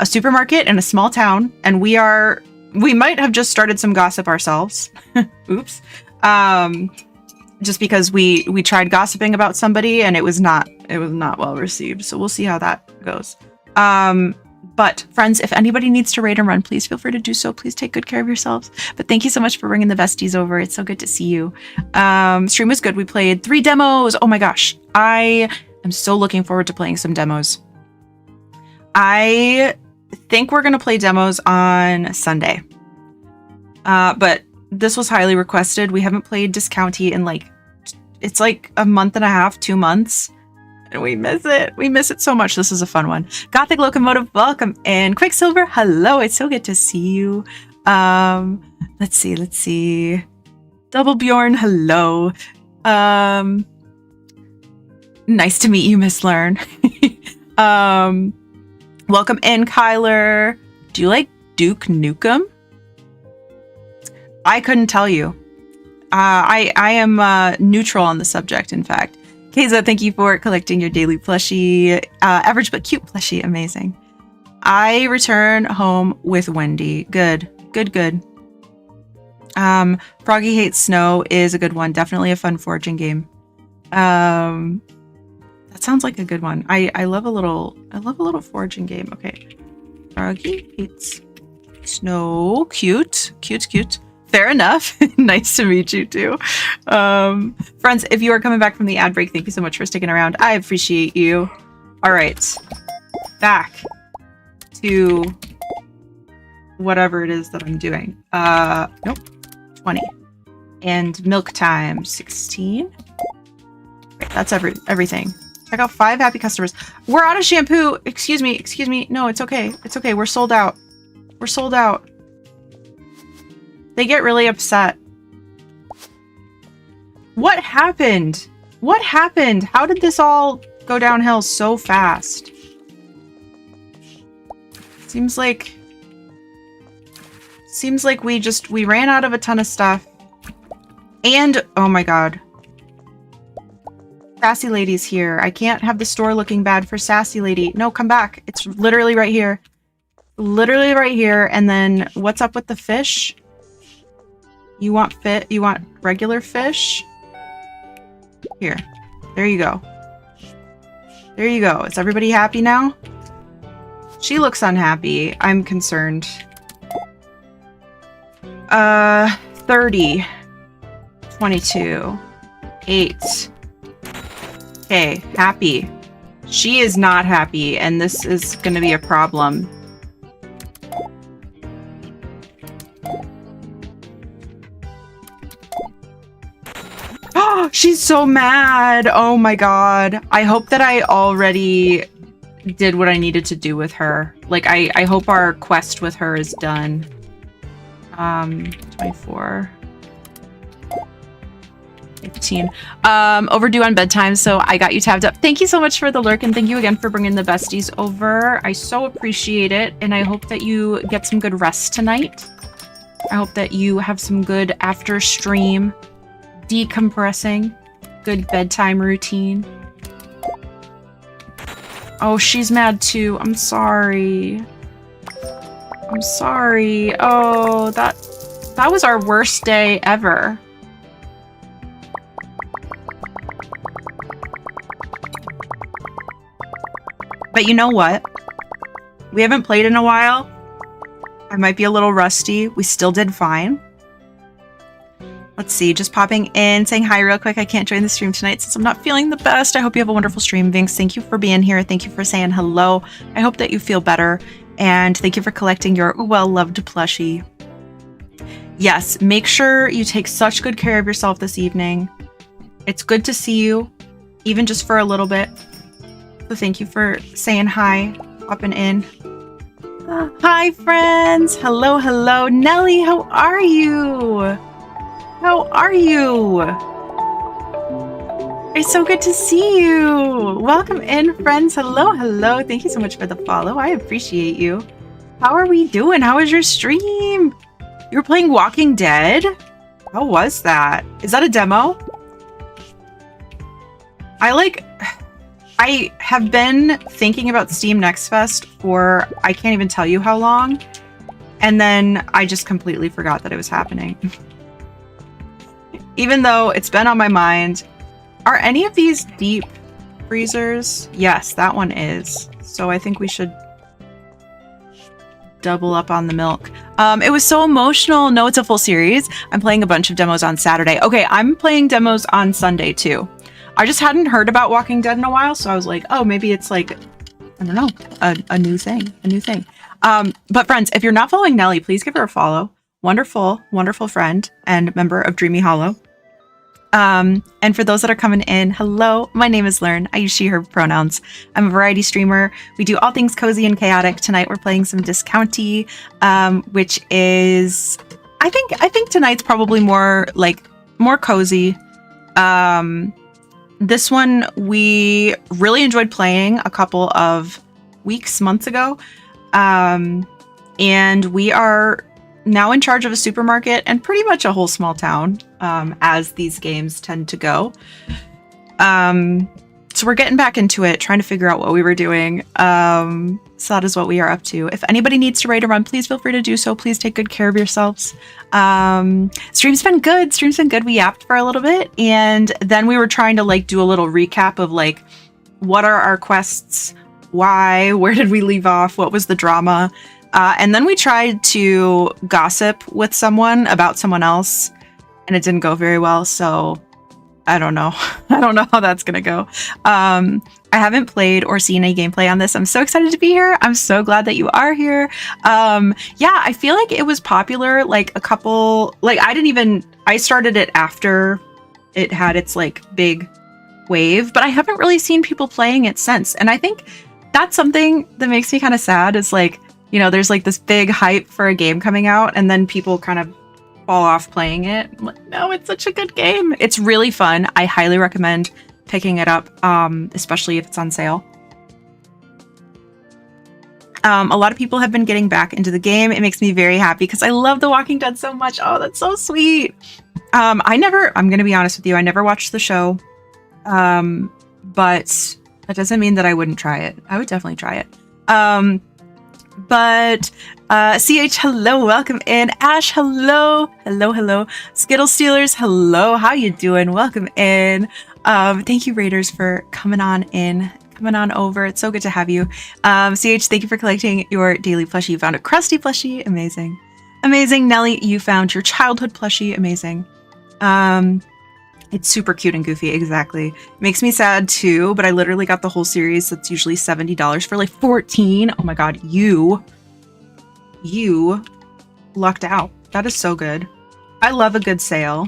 S3: supermarket in a small town, and we might have just started some gossip ourselves. Oops. Just because we tried gossiping about somebody and it was not well received. So we'll see how that goes. But friends, if anybody needs to raid and run, please feel free to do so. Please take good care of yourselves. But thank you so much for bringing the besties over. It's so good to see you. Stream was good. We played 3 demos. Oh my gosh. I am so looking forward to playing some demos. I think we're going to play demos on Sunday. But this was highly requested. We haven't played Discounty in it's like a month and a half, 2 months. And we miss it. We miss it so much. This is a fun one. Gothic Locomotive, welcome in. Quicksilver, hello. It's so good to see you. Let's see. Double Bjorn, hello. Nice to meet you, Miss Lurn. Welcome in, Kyler. Do you like Duke Nukem? I couldn't tell you. I am neutral on the subject, in fact. Keza, thank you for collecting your daily plushie. Average but cute plushie, amazing. I return home with Wendy. Good. Froggy Hates Snow is a good one. Definitely a fun foraging game. That sounds like a good one. I love a little foraging game. Okay. Froggy Hates Snow. Cute. Fair enough. Nice to meet you too. Friends, if you are coming back from the ad break, thank you so much for sticking around. I appreciate you. All right. Back to whatever it is that I'm doing. Nope. 20. And milk time. 16. Right, that's everything. I got 5 happy customers. We're out of shampoo. Excuse me. No, it's okay. We're sold out. They get really upset. What happened? How did this all go downhill so fast? Seems like we ran out of a ton of stuff. And oh my god. Sassy Lady's here. I can't have the store looking bad for Sassy Lady. No, come back. It's literally right here. And then what's up with the fish? You want regular fish? Here. There you go. Is everybody happy now? She looks unhappy. I'm concerned. 30. 22. 8. Okay, happy. She is not happy, and this is gonna be a problem. She's so mad. Oh my god. I hope that I already did what I needed to do with her. Like, I hope our quest with her is done. 24. 15. Overdue on bedtime, so I got you tabbed up. Thank you so much for the lurk, and thank you again for bringing the besties over. I so appreciate it, and I hope that you get some good rest tonight. I hope that you have some good after stream decompressing, good bedtime routine. Oh, she's mad too. I'm sorry. I'm sorry. Oh, that was our worst day ever. But you know what? We haven't played in a while. I might be a little rusty. We still did fine. Let's see, just popping in, saying hi real quick. I can't join the stream tonight since I'm not feeling the best. I hope you have a wonderful stream, Vinx. Thank you for being here. Thank you for saying hello. I hope that you feel better. And thank you for collecting your well-loved plushie. Yes, make sure you take such good care of yourself this evening. It's good to see you, even just for a little bit. So thank you for saying hi, popping in. Hi, friends. Hello, hello. Nelly, how are you? How are you? It's so good to see you. Welcome in, friends. Hello, hello. Thank you so much for the follow. I appreciate you. How are we doing? How was your stream? You were playing Walking Dead? How was that? Is that a demo? I have been thinking about Steam Next Fest for I can't even tell you how long. And then I just completely forgot that it was happening. Even though it's been on my mind. Are any of these deep freezers? Yes, that one is. So I think we should double up on the milk. It was so emotional. No, it's a full series. I'm playing a bunch of demos on Saturday. Okay, I'm playing demos on Sunday too. I just hadn't heard about Walking Dead in a while, so I was like, oh, maybe it's like, I don't know, a new thing. But friends, if you're not following Nelly, please give her a follow. Wonderful, wonderful friend and member of Dreamy Hollow. And for those that are coming in, hello, my name is Lurn. I use she, her pronouns. I'm a variety streamer. We do all things cozy and chaotic. Tonight we're playing some Discounty, which is, I think tonight's probably more cozy. This one we really enjoyed playing a couple of months ago. And we are now in charge of a supermarket and pretty much a whole small town, as these games tend to go. So we're getting back into it, trying to figure out what we were doing. So that is what we are up to. If anybody needs to raid a run, please feel free to do so. Please take good care of yourselves. Stream's been good. We yapped for a little bit, and then we were trying to do a little recap of what are our quests, why, where did we leave off, what was the drama, and then we tried to gossip with someone about someone else, and it didn't go very well. So I don't know. I don't know how that's gonna go. I haven't played or seen any gameplay on this. I'm so excited to be here. I'm so glad that you are here. Yeah, I feel like it was popular a couple, I started it after it had its big wave, but I haven't really seen people playing it since. And I think that's something that makes me kind of sad is there's this big hype for a game coming out and then people kind of fall off playing it. No, it's such a good game. It's really fun. I highly recommend picking it up, especially if it's on sale. A lot of people have been getting back into the game. It makes me very happy because I love The Walking Dead so much. Oh, that's so sweet. I'm going to be honest with you. I never watched the show, but that doesn't mean that I wouldn't try it. I would definitely try it. But CH, hello, welcome in. Ash, hello. Skittle Stealers, hello. How you doing? Welcome in. Thank you, Raiders, for coming on over. It's so good to have you. CH, thank you for collecting your daily plushie. You found a crusty plushie. Amazing. Nelly, you found your childhood plushie. Amazing. It's super cute and goofy. Exactly. Makes me sad too, but I literally got the whole series. That's usually $70 for $14. Oh my God. You lucked out. That is so good. I love a good sale.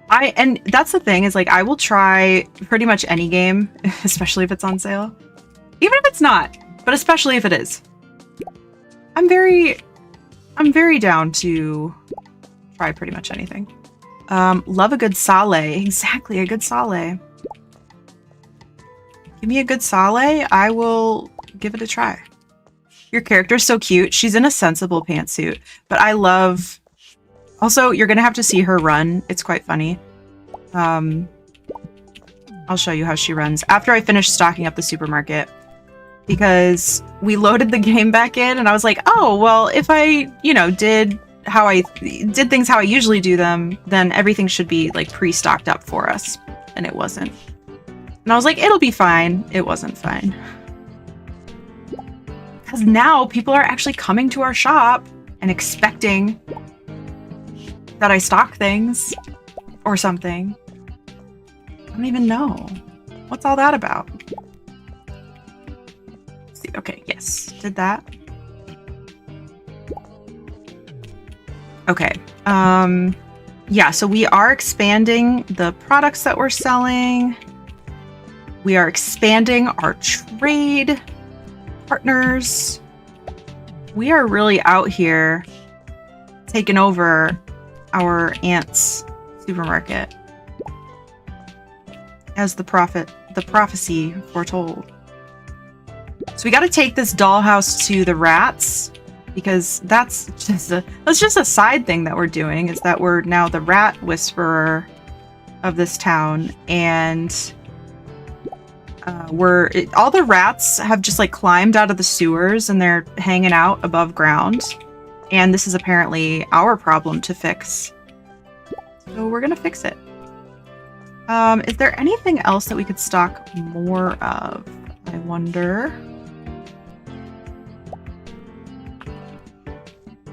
S3: And that's the thing is I will try pretty much any game, especially if it's on sale, even if it's not, but especially if it is. I'm very down to try pretty much anything. Love a good sale. Exactly, a good sale. Give me a good sale. I will give it a try. Your character's so cute. She's in a sensible pantsuit, but I love... Also, you're gonna have to see her run. It's quite funny. I'll show you how she runs after I finish stocking up the supermarket, because we loaded the game back in and I was like, oh, well, if I, you know, did things how I usually do them, then everything should be like pre-stocked up for us. And it wasn't. And I was like, it'll be fine. It wasn't fine. Because now people are actually coming to our shop and expecting that I stock things or something. I don't even know. What's all that about? Let's see. Okay, yes. Did that. Okay. Yeah, so we are expanding the products that we're selling. We are expanding our trade partners. We are really out here taking over our aunt's supermarket, as the prophecy foretold. So we got to take this dollhouse to the rats, because that's just a side thing that we're doing, is that we're now the rat whisperer of this town, and all the rats have just like climbed out of the sewers and they're hanging out above ground, and this is apparently our problem to fix. So we're gonna fix it. Is there anything else that we could stock more of? I wonder.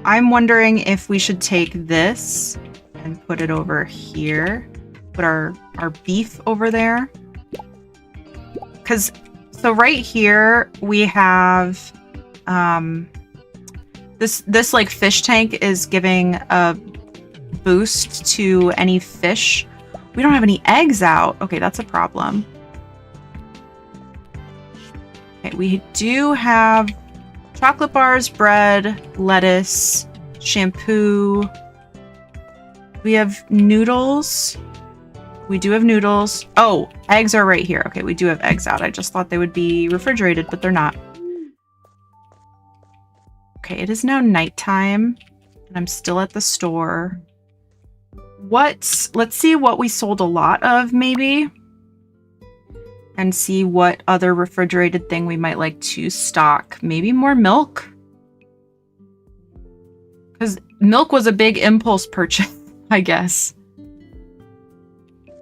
S3: I'm wondering if we should take this and put it over here. Put our beef over there. So right here we have this like fish tank is giving a boost to any fish. We don't have any eggs out. Okay, that's a problem. Okay, we do have chocolate bars, bread, lettuce, shampoo. We have noodles. We do have noodles. Oh, eggs are right here. Okay, we do have eggs out. I just thought they would be refrigerated, but they're not. Okay, it is now nighttime, and I'm still at the store. Let's see what we sold a lot of, maybe. And see what other refrigerated thing we might like to stock. Maybe more milk? Because milk was a big impulse purchase, I guess.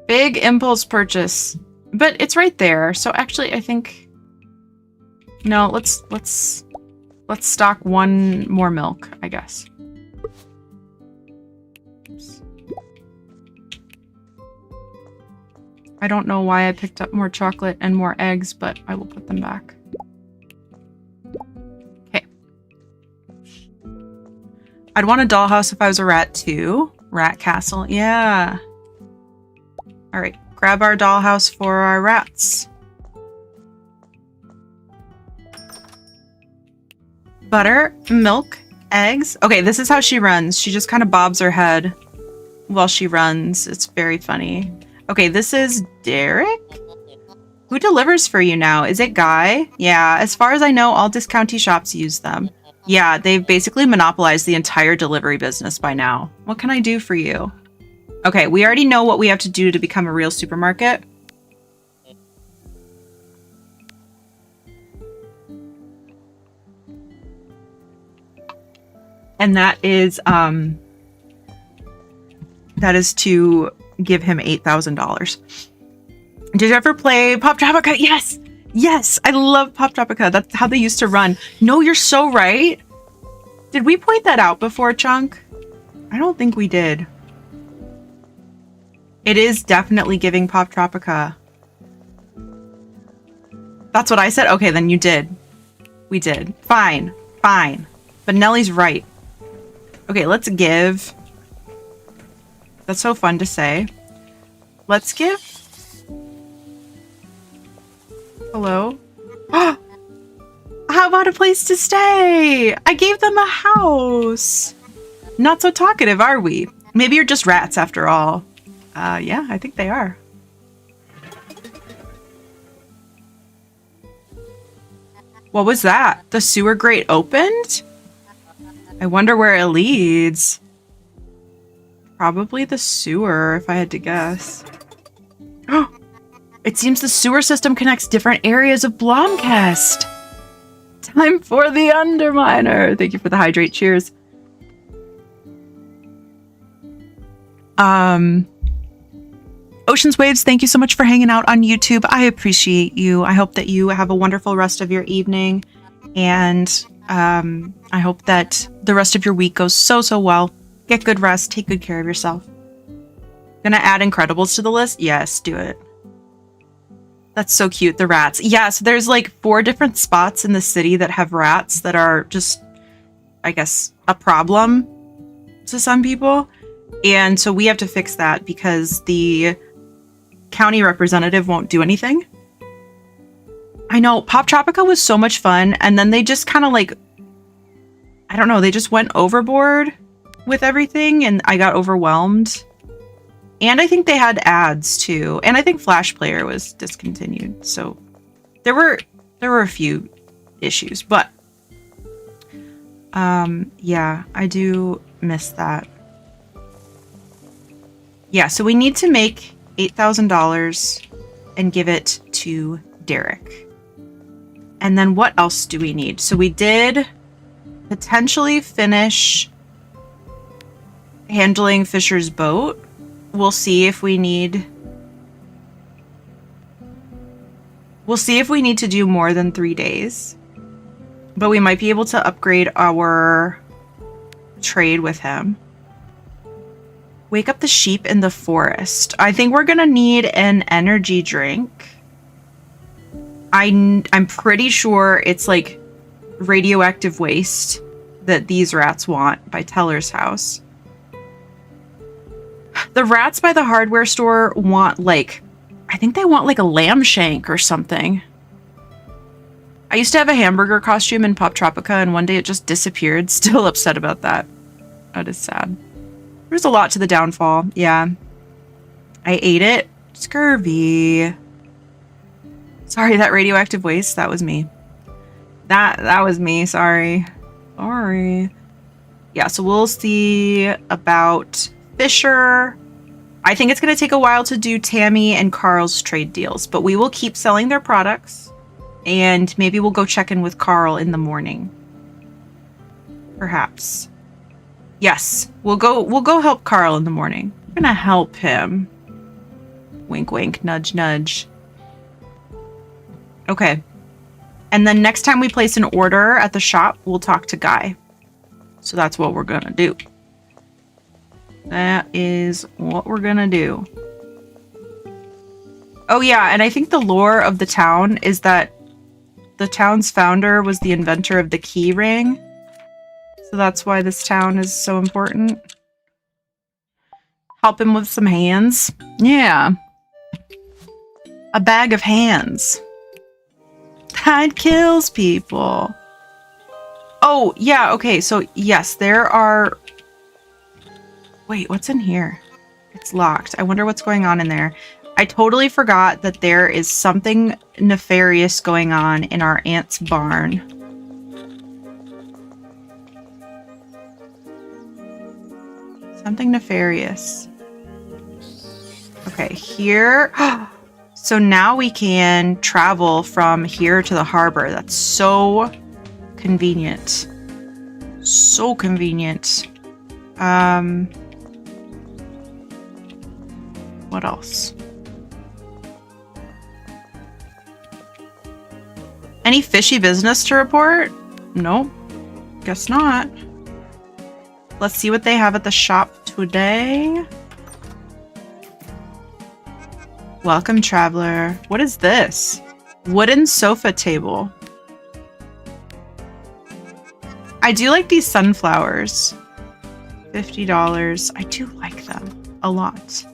S3: Big impulse purchase. But it's right there. So actually, I think... No, let's stock one more milk, I guess. Oops. I don't know why I picked up more chocolate and more eggs, but I will put them back. Okay. I'd want a dollhouse if I was a rat too. Rat castle, yeah. All right, grab our dollhouse for our rats. Butter, milk, eggs. Okay, this is how she runs. She just kind of bobs her head while she runs. It's very funny. Okay, this is Derek? Who delivers for you now? Is it Guy? Yeah, as far as I know, all discounty shops use them. Yeah, they've basically monopolized the entire delivery business by now. What can I do for you? Okay, we already know what we have to do to become a real supermarket. And that is to give him $8,000. Did you ever play Pop Tropica? Yes! Yes! I love Pop Tropica. That's how they used to run. No, you're so right. Did we point that out before, Chunk? I don't think we did. It is definitely giving Pop Tropica. That's what I said? Okay, then you did. We did. Fine. Fine. But Nellie's right. Okay, let's give... That's so fun to say. Let's give... Hello? How about a place to stay? I gave them a house. Not so talkative, are we? Maybe you're just rats after all. Yeah, I think they are. What was that? The sewer grate opened? I wonder where it leads. Probably the sewer, if I had to guess. It seems the sewer system connects different areas of Blomcast. Time for the Underminer. Thank you for the hydrate. Cheers. Oceans Waves, thank you so much for hanging out on YouTube. I appreciate you. I hope that you have a wonderful rest of your evening. And I hope that the rest of your week goes so well. Get good rest. Take good care of yourself. Gonna add Incredibles to the list? Yes, do it. That's so cute, the rats. Yeah, so there's like 4 different spots in the city that have rats that are just, I guess, a problem to some people. And so we have to fix that because the county representative won't do anything. I know, Pop Tropica was so much fun, and then they just kind of like, I don't know, they just went overboard with everything, and I got overwhelmed. And I think they had ads too, and I think Flash Player was discontinued. So there were a few issues, but yeah, I do miss that. Yeah, so we need to make $8,000 and give it to Derek. And then what else do we need? So we did potentially finish handling Fisher's boat. We'll see if we need to do more than 3 days. But we might be able to upgrade our trade with him. Wake up the sheep in the forest. I think we're gonna need an energy drink. I'm pretty sure it's like radioactive waste that these rats want by Teller's house. The rats by the hardware store want like, I think they want like a lamb shank or something. I used to have a hamburger costume in Pop Tropica and one day it just disappeared. Still upset about that. That is sad. There's a lot to the downfall. Yeah. I ate it. Scurvy. Sorry, that radioactive waste, that was me. That was me, sorry. Sorry. Yeah, so we'll see about Fisher. I think it's going to take a while to do Tammy and Carl's trade deals, but we will keep selling their products, and maybe we'll go check in with Carl in the morning. Perhaps. Yes, we'll go help Carl in the morning. We're going to help him. Wink, wink, nudge, nudge. Okay. And then next time we place an order at the shop, we'll talk to Guy. So that's what we're going to do. That is what we're going to do. Oh yeah, and I think the lore of the town is that the town's founder was the inventor of the key ring. So that's why this town is so important. Help him with some hands. Yeah. A bag of hands. Tide kills people. Oh, yeah, okay, so yes, there are... Wait, what's in here? It's locked. I wonder what's going on in there. I totally forgot that there is something nefarious going on in our aunt's barn. Something nefarious. Okay, here... So now we can travel from here to the harbor. That's so convenient. So convenient. What else? Any fishy business to report? Nope. Guess not. Let's see what they have at the shop today. Welcome, traveler. What is this? Wooden sofa table. I do like these sunflowers. $50. I do like them a lot.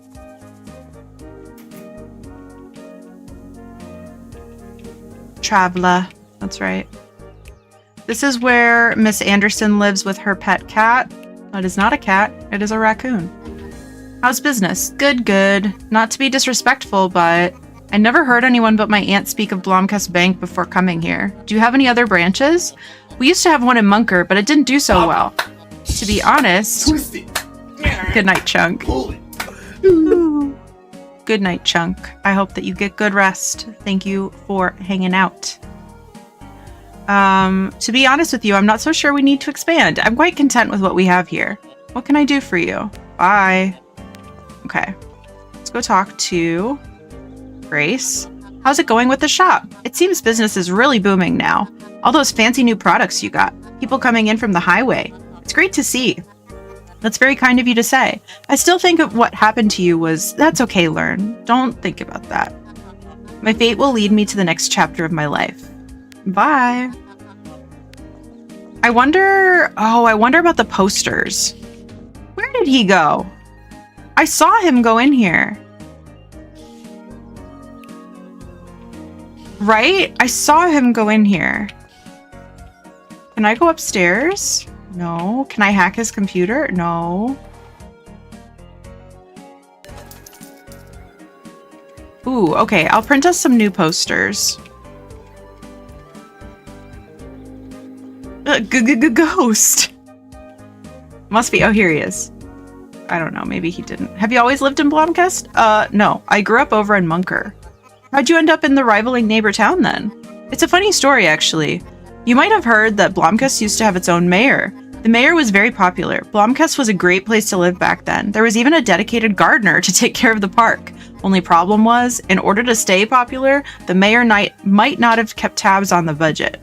S3: Traveler. That's right. This is where Miss Anderson lives with her pet cat. It is not a cat. It is a raccoon. How's business? Good, good. Not to be disrespectful, but I never heard anyone but my aunt speak of Blomkest Bank before coming here. Do you have any other branches? We used to have one in Munker, but it didn't do so well. To be honest... Good night, Chunk. Ooh. Good night, Chunk. I hope that you get good rest. Thank you for hanging out. To be honest with you, I'm not so sure we need to expand. I'm quite content with what we have here. What can I do for you? Bye. Okay. Let's go talk to Grace. How's it going with the shop? It seems business is really booming now. All those fancy new products you got. People coming in from the highway. It's great to see. That's very kind of you to say. I still think of what happened to you was... That's okay, Lurn. Don't think about that. My fate will lead me to the next chapter of my life. Bye. I wonder... Oh, I wonder about the posters. Where did he go? I saw him go in here. Right? I saw him go in here. Can I go upstairs? No. Can I hack his computer? No. Ooh, okay. I'll print us some new posters. Ghost. Must be. Oh, here he is. I don't know. Maybe he didn't. Have you always lived in Blomkest? No. I grew up over in Munker. How'd you end up in the rivaling neighbor town then? It's a funny story, actually. You might have heard that Blomkest used to have its own mayor. The mayor was very popular. Blomkest was a great place to live back then. There was even a dedicated gardener to take care of the park. Only problem was, in order to stay popular, the mayor might not have kept tabs on the budget.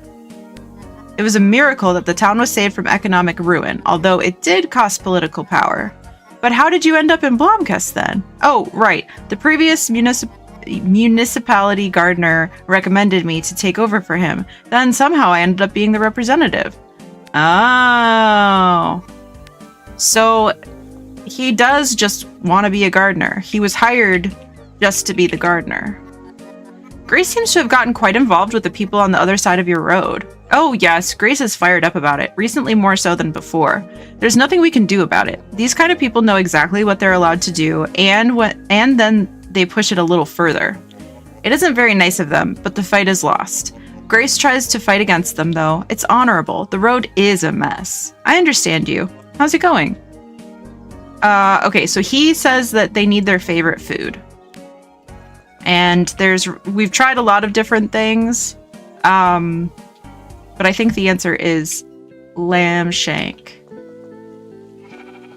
S3: It was a miracle that the town was saved from economic ruin, although it did cost political power. But how did you end up in Blomkest then? Oh, right. The previous municipality gardener recommended me to take over for him. Then somehow I ended up being the representative. Oh. So he does just want to be a gardener. He was hired just to be the gardener. Grace seems to have gotten quite involved with the people on the other side of your road. Oh yes, Grace is fired up about it, recently more so than before. There's nothing we can do about it. These kind of people know exactly what they're allowed to do, and then they push it a little further. It isn't very nice of them, but the fight is lost. Grace tries to fight against them, though. It's honorable. The road is a mess. I understand you. How's it going? Okay, so he says that they need their favorite food. And we've tried a lot of different things. But I think the answer is lamb shank.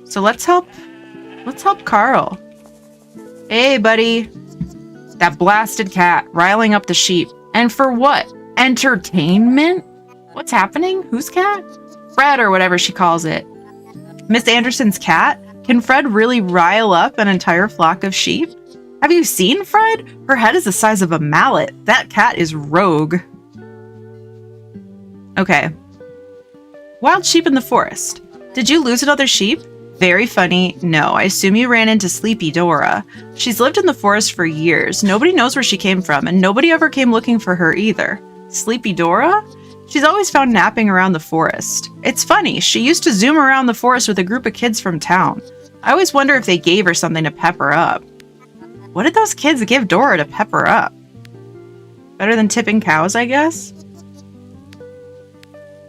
S3: So let's help Carl. Hey, buddy. That blasted cat riling up the sheep. And for what? Entertainment? What's happening? Whose cat? Fred, or whatever she calls it. Miss Anderson's cat? Can Fred really rile up an entire flock of sheep? Have you seen Fred? Her head is the size of a mallet. That cat is rogue. Okay. Wild sheep in the forest. Did you lose another sheep? Very funny. No, I assume you ran into Sleepy Dora. She's lived in the forest for years. Nobody knows where she came from, and nobody ever came looking for her either. Sleepy Dora? She's always found napping around the forest. It's funny, she used to zoom around the forest with a group of kids from town. I always wonder if they gave her something to pep her up. What did those kids give Dora to pep her up? Better than tipping cows, I guess?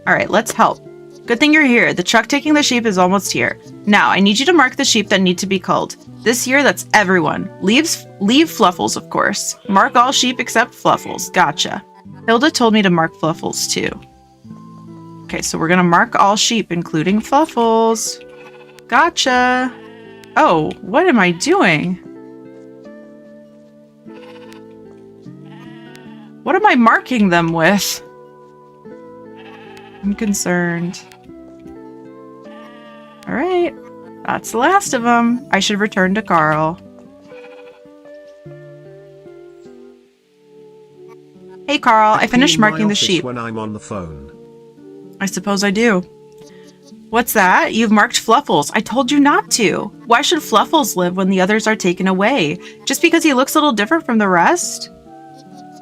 S3: Alright, let's help. Good thing you're here. The truck taking the sheep is almost here. Now, I need you to mark the sheep that need to be culled. This year, that's everyone. Leave Fluffles, of course. Mark all sheep except Fluffles. Gotcha. Hilda told me to mark Fluffles, too. Okay, so we're gonna mark all sheep, including Fluffles. Gotcha. Oh, what am I doing? What am I marking them with? I'm concerned. Alright, that's the last of them. I should return to Carl. Hey Carl, I finished marking the sheep.
S1: When I'm on the phone.
S3: I suppose I do. What's that? You've marked Fluffles. I told you not to. Why should Fluffles live when the others are taken away? Just because he looks a little different from the rest?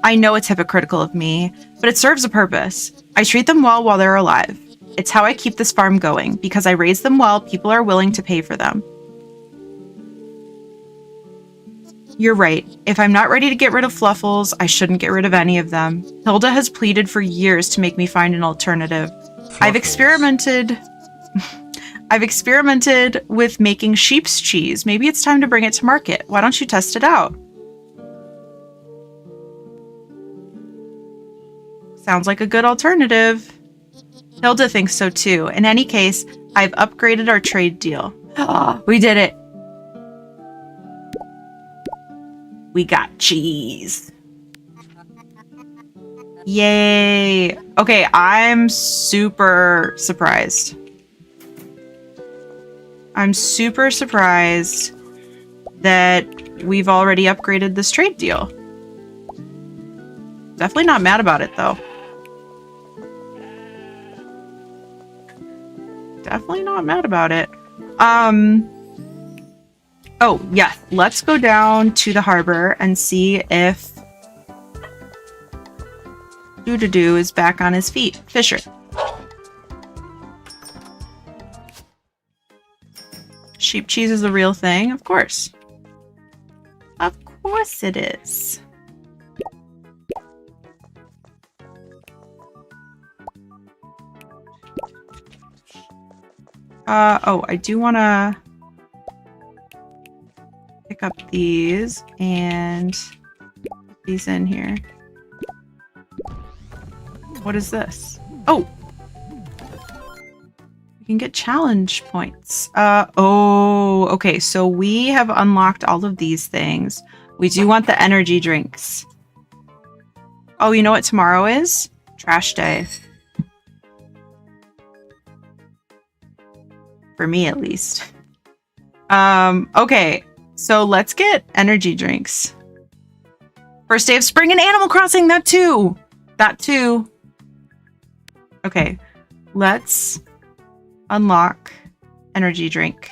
S3: I know it's hypocritical of me, but it serves a purpose. I treat them well while they're alive. It's how I keep this farm going. Because I raise them well, people are willing to pay for them. You're right. If I'm not ready to get rid of Fluffles, I shouldn't get rid of any of them. Hilda has pleaded for years to make me find an alternative. I've experimented with making sheep's cheese. Maybe it's time to bring it to market. Why don't you test it out? Sounds like a good alternative. Hilda thinks so too. In any case, I've upgraded our trade deal. We did it. We got cheese. Yay. Okay, I'm super surprised. I'm super surprised that we've already upgraded this trade deal. Definitely not mad about it, though. Definitely not mad about it. Oh, yeah. Let's go down to the harbor and see if Doo-Doo-Doo is back on his feet. Fisher. Sheep cheese is a real thing? Of course. Of course it is. Oh, I do want to pick up these and put these in here. What is this? Oh! We can get challenge points. Oh, okay. So we have unlocked all of these things. We do want the energy drinks. Oh, you know what tomorrow is? Trash day. For me, at least. Okay. So let's get energy drinks. First day of spring and Animal Crossing, that too. That too. Okay. Let's unlock energy drink.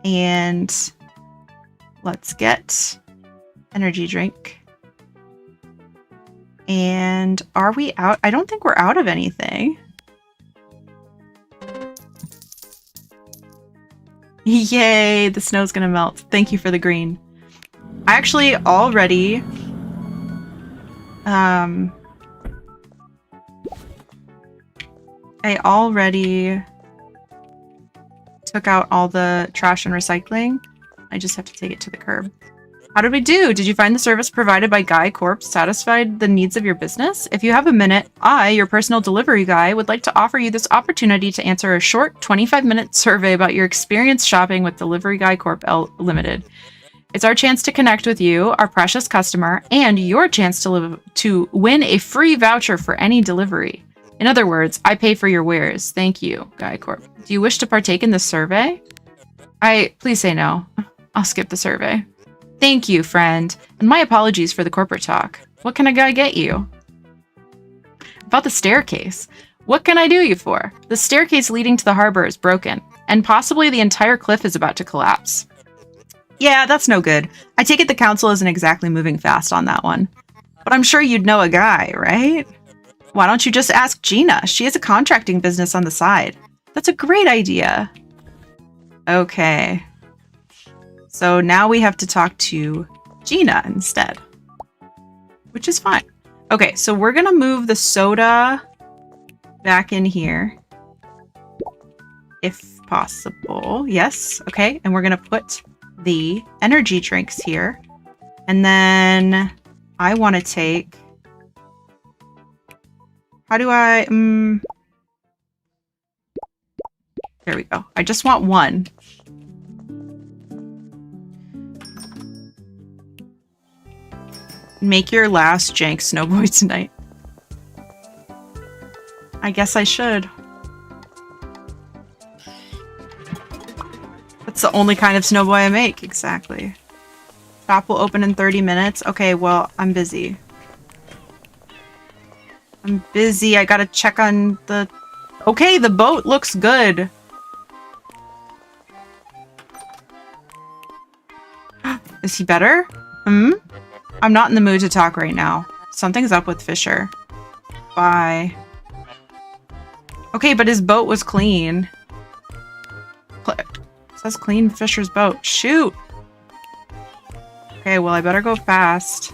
S3: And let's get energy drink. And are we out? I don't think we're out of anything. Yay, the snow's gonna melt. Thank you for the green. I actually already took out all the trash and recycling. I just have to take it to the curb. How did we do? Did you find the service provided by Guy Corp satisfied the needs of your business? If you have a minute, I, your personal delivery guy, would like to offer you this opportunity to answer a short 25-minute survey about your experience shopping with Delivery Guy Corp Limited. It's our chance to connect with you, our precious customer, and your chance to win a free voucher for any delivery. In other words, I pay for your wares. Thank you, Guy Corp. Do you wish to partake in this survey? Please say no. I'll skip the survey. Thank you, friend. And my apologies for the corporate talk. What can a guy get you? About the staircase. What can I do you for? The staircase leading to the harbor is broken, and possibly the entire cliff is about to collapse. Yeah, that's no good. I take it the council isn't exactly moving fast on that one. But I'm sure you'd know a guy, right? Why don't you just ask Gina? She has a contracting business on the side. That's a great idea. Okay. So now we have to talk to Gina instead, which is fine. Okay, so we're going to move the soda back in here, if possible. Yes, okay. And we're going to put the energy drinks here. And then I want to take... How do I... There we go. I just want one. Make your last jank snowboy tonight. I guess I should. That's the only kind of snowboy I make. Exactly. Shop will open in 30 minutes. Okay, well, I'm busy. I'm busy. I gotta check on the... Okay, the boat looks good. Is he better? Hmm? I'm not in the mood to talk right now. Something's up with Fisher. Bye. Okay, but his boat was clean. It says clean Fisher's boat. Shoot! Okay, well, I better go fast.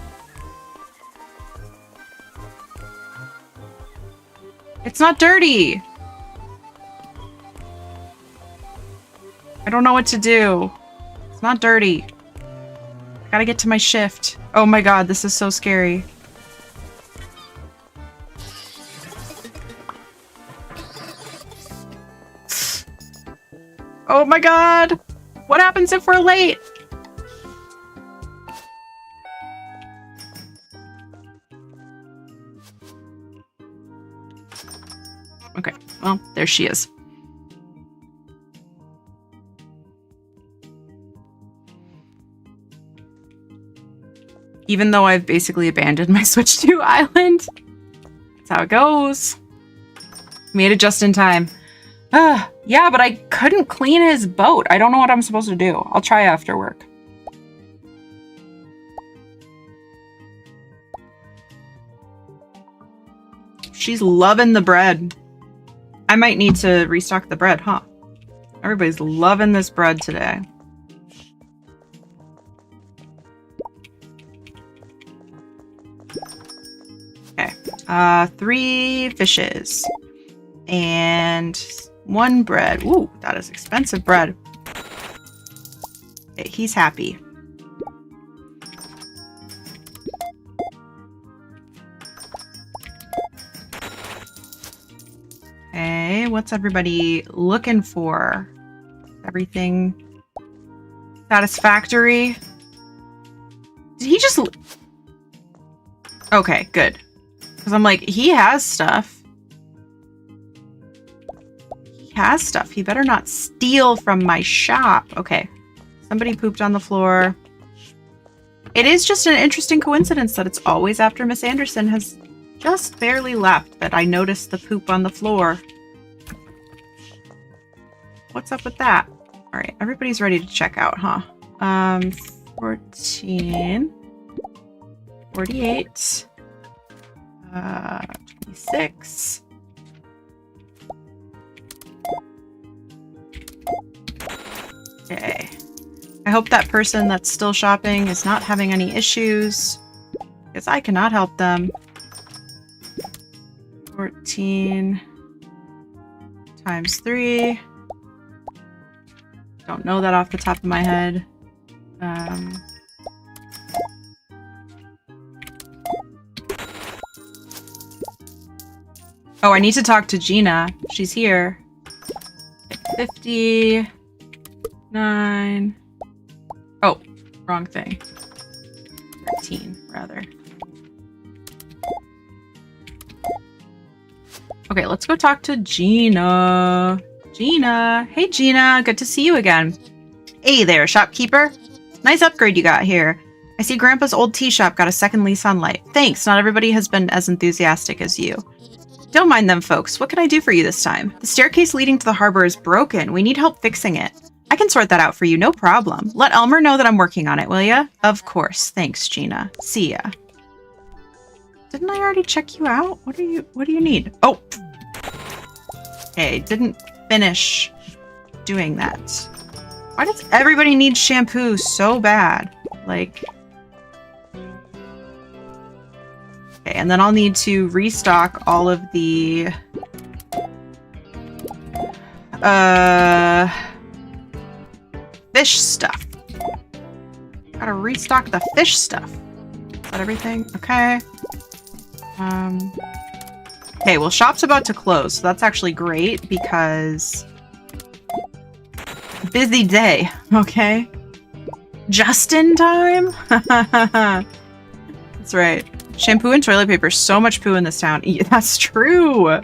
S3: It's not dirty! I don't know what to do. It's not dirty. I gotta get to my shift. Oh my god, this is so scary. Oh my god! What happens if we're late? Okay, well, there she is. Even though I've basically abandoned my Switch 2 island. That's how it goes. Made it just in time. Yeah, but I couldn't clean his boat. I don't know what I'm supposed to do. I'll try after work. She's loving the bread. I might need to restock the bread, huh? Everybody's loving this bread today. Okay. 3 fishes. And 1 bread. Ooh, that is expensive bread. Okay, he's happy. Okay, what's everybody looking for? Everything satisfactory? Did he just... Okay, good. Because I'm like, he has stuff. He has stuff. He better not steal from my shop. Okay. Somebody pooped on the floor. It is just an interesting coincidence that it's always after Miss Anderson has just barely left that I noticed the poop on the floor. What's up with that? All right, everybody's ready to check out, huh? 14, 48, 26. Okay. I hope that person that's still shopping is not having any issues, because I cannot help them. 14 times 3. Don't know that off the top of my head. Oh, I need to talk to Gina. She's here. 59. Oh, wrong thing. 13, rather. Okay, let's go talk to Gina. Gina. Hey, Gina. Good to see you again. Hey there, shopkeeper. Nice upgrade you got here. I see Grandpa's old tea shop got a second lease on life. Thanks, not everybody has been as enthusiastic as you. Don't mind them, folks. What can I do for you this time? The staircase leading to the harbor is broken. We need help fixing it. I can sort that out for you, no problem. Let Elmer know that I'm working on it, will ya? Of course. Thanks, Gina. See ya. Didn't I already check you out? What do you need? Oh! Okay, didn't finish doing that. Why does everybody need shampoo so bad? Like... Okay, and then I'll need to restock all of the... fish stuff. Gotta restock the fish stuff. Is that everything? Okay. Okay, well, shop's about to close, so that's actually great because... Busy day, okay? Just in time? That's right. Shampoo and toilet paper. So much poo in this town. Yeah, that's true.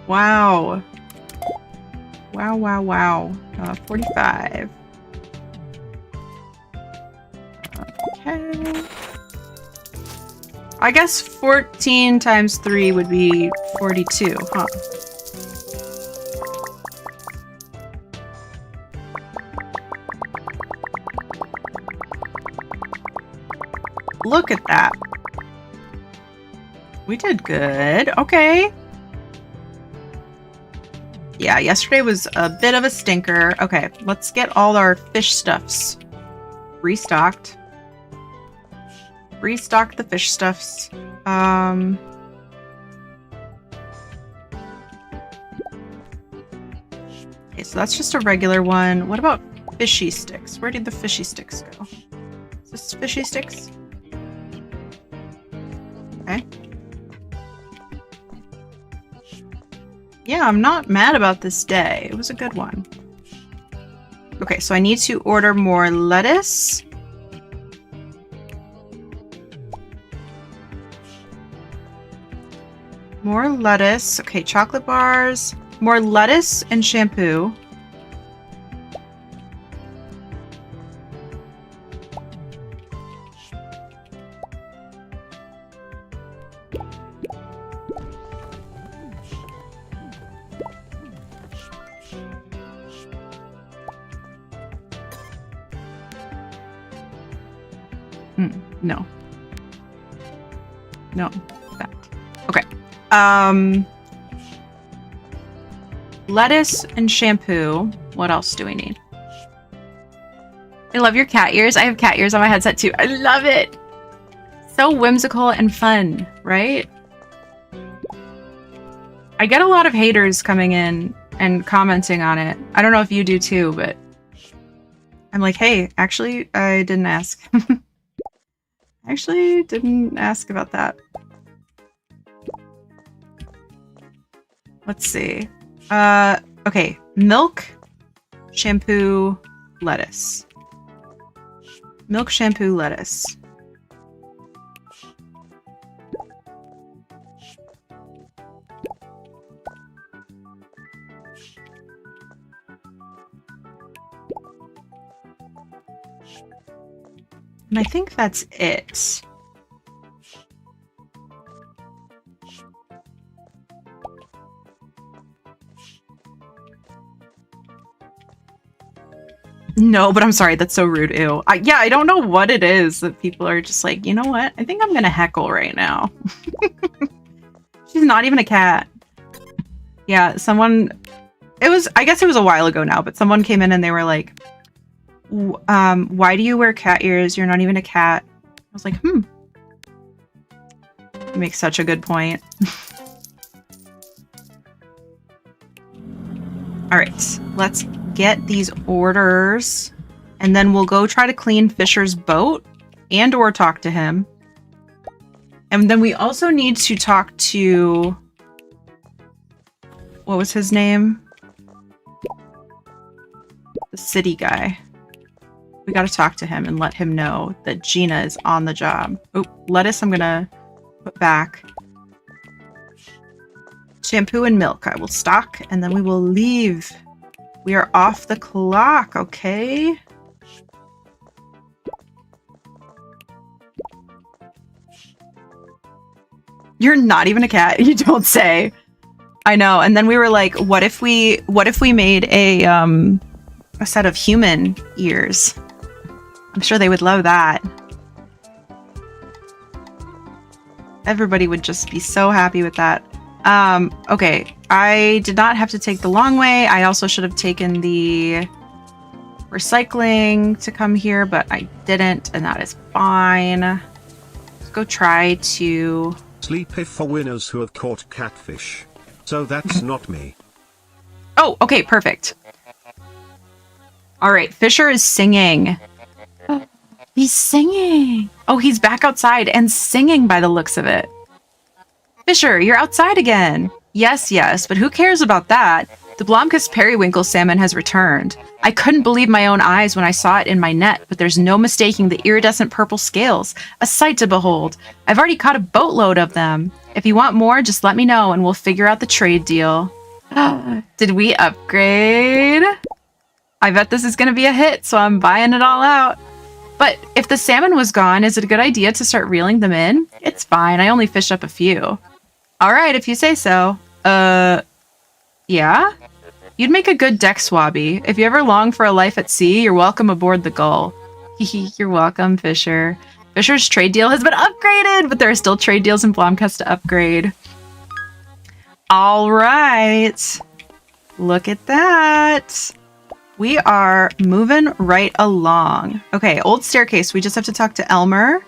S3: Wow. Wow, wow, wow. 45. Okay. I guess 14 times 3 would be 42, huh? Look at that. We did good. Okay. Yeah, yesterday was a bit of a stinker. Okay, let's get all our fish stuffs restocked. Restock the fish stuffs. Okay, so that's just a regular one. What about fishy sticks? Where did the fishy sticks go? Is this fishy sticks? Okay. Yeah, I'm not mad about this day. It was a good one. Okay, so I need to order more lettuce. More lettuce. Okay, chocolate bars. More lettuce and shampoo. No. No. That. Okay. Lettuce and shampoo. What else do we need? I love your cat ears. I have cat ears on my headset too. I love it. So whimsical and fun, right? I get a lot of haters coming in and commenting on it. I don't know if you do too, but I'm like, hey, actually, I didn't ask. Actually, didn't ask about that. Let's see. Okay. Milk, shampoo, lettuce. Milk, shampoo, lettuce. And I think that's it. No, but I'm sorry. That's so rude. Ew. Yeah, I don't know what it is that people are just like, you know what? I think I'm going to heckle right now. She's not even a cat. Yeah, someone... I guess it was a while ago now, but someone came in and they were like, why do you wear cat ears? You're not even a cat. I was like, You make such a good point. All right, let's get these orders and then we'll go try to clean Fisher's boat and or talk to him. And then we also need to talk to... What was his name? The city guy. We gotta talk to him and let him know that Gina is on the job. Oh, lettuce I'm gonna put back. Shampoo and milk I will stock, and then we will leave. We are off the clock, okay? You're not even a cat, you don't say. I know, and then we were like, what if we made a set of human ears? I'm sure they would love that. Everybody would just be so happy with that. Okay, I did not have to take the long way. I also should have taken the recycling to come here, but I didn't, and that is fine. Let's go try to...
S1: Sleep if for winners who have caught catfish. So that's not me.
S3: Oh, okay, perfect. All right, Fisher is singing. He's singing. Oh, he's back outside and singing by the looks of it. Fisher, you're outside again. Yes, yes, but who cares about that? The Blomkist periwinkle salmon has returned. I couldn't believe my own eyes when I saw it in my net, but there's no mistaking the iridescent purple scales. A sight to behold. I've already caught a boatload of them. If you want more, just let me know and we'll figure out the trade deal. Did we upgrade? I bet this is going to be a hit, so I'm buying it all out. But if the salmon was gone, is it a good idea to start reeling them in? It's fine. I only fished up a few. All right, if you say so. Yeah? You'd make a good deck swabby. If you ever long for a life at sea, you're welcome aboard the Gull. You're welcome, Fisher. Fisher's trade deal has been upgraded, but there are still trade deals in Blomkist to upgrade. All right. Look at that. We are moving right along. Okay, old staircase. We just have to talk to Elmer.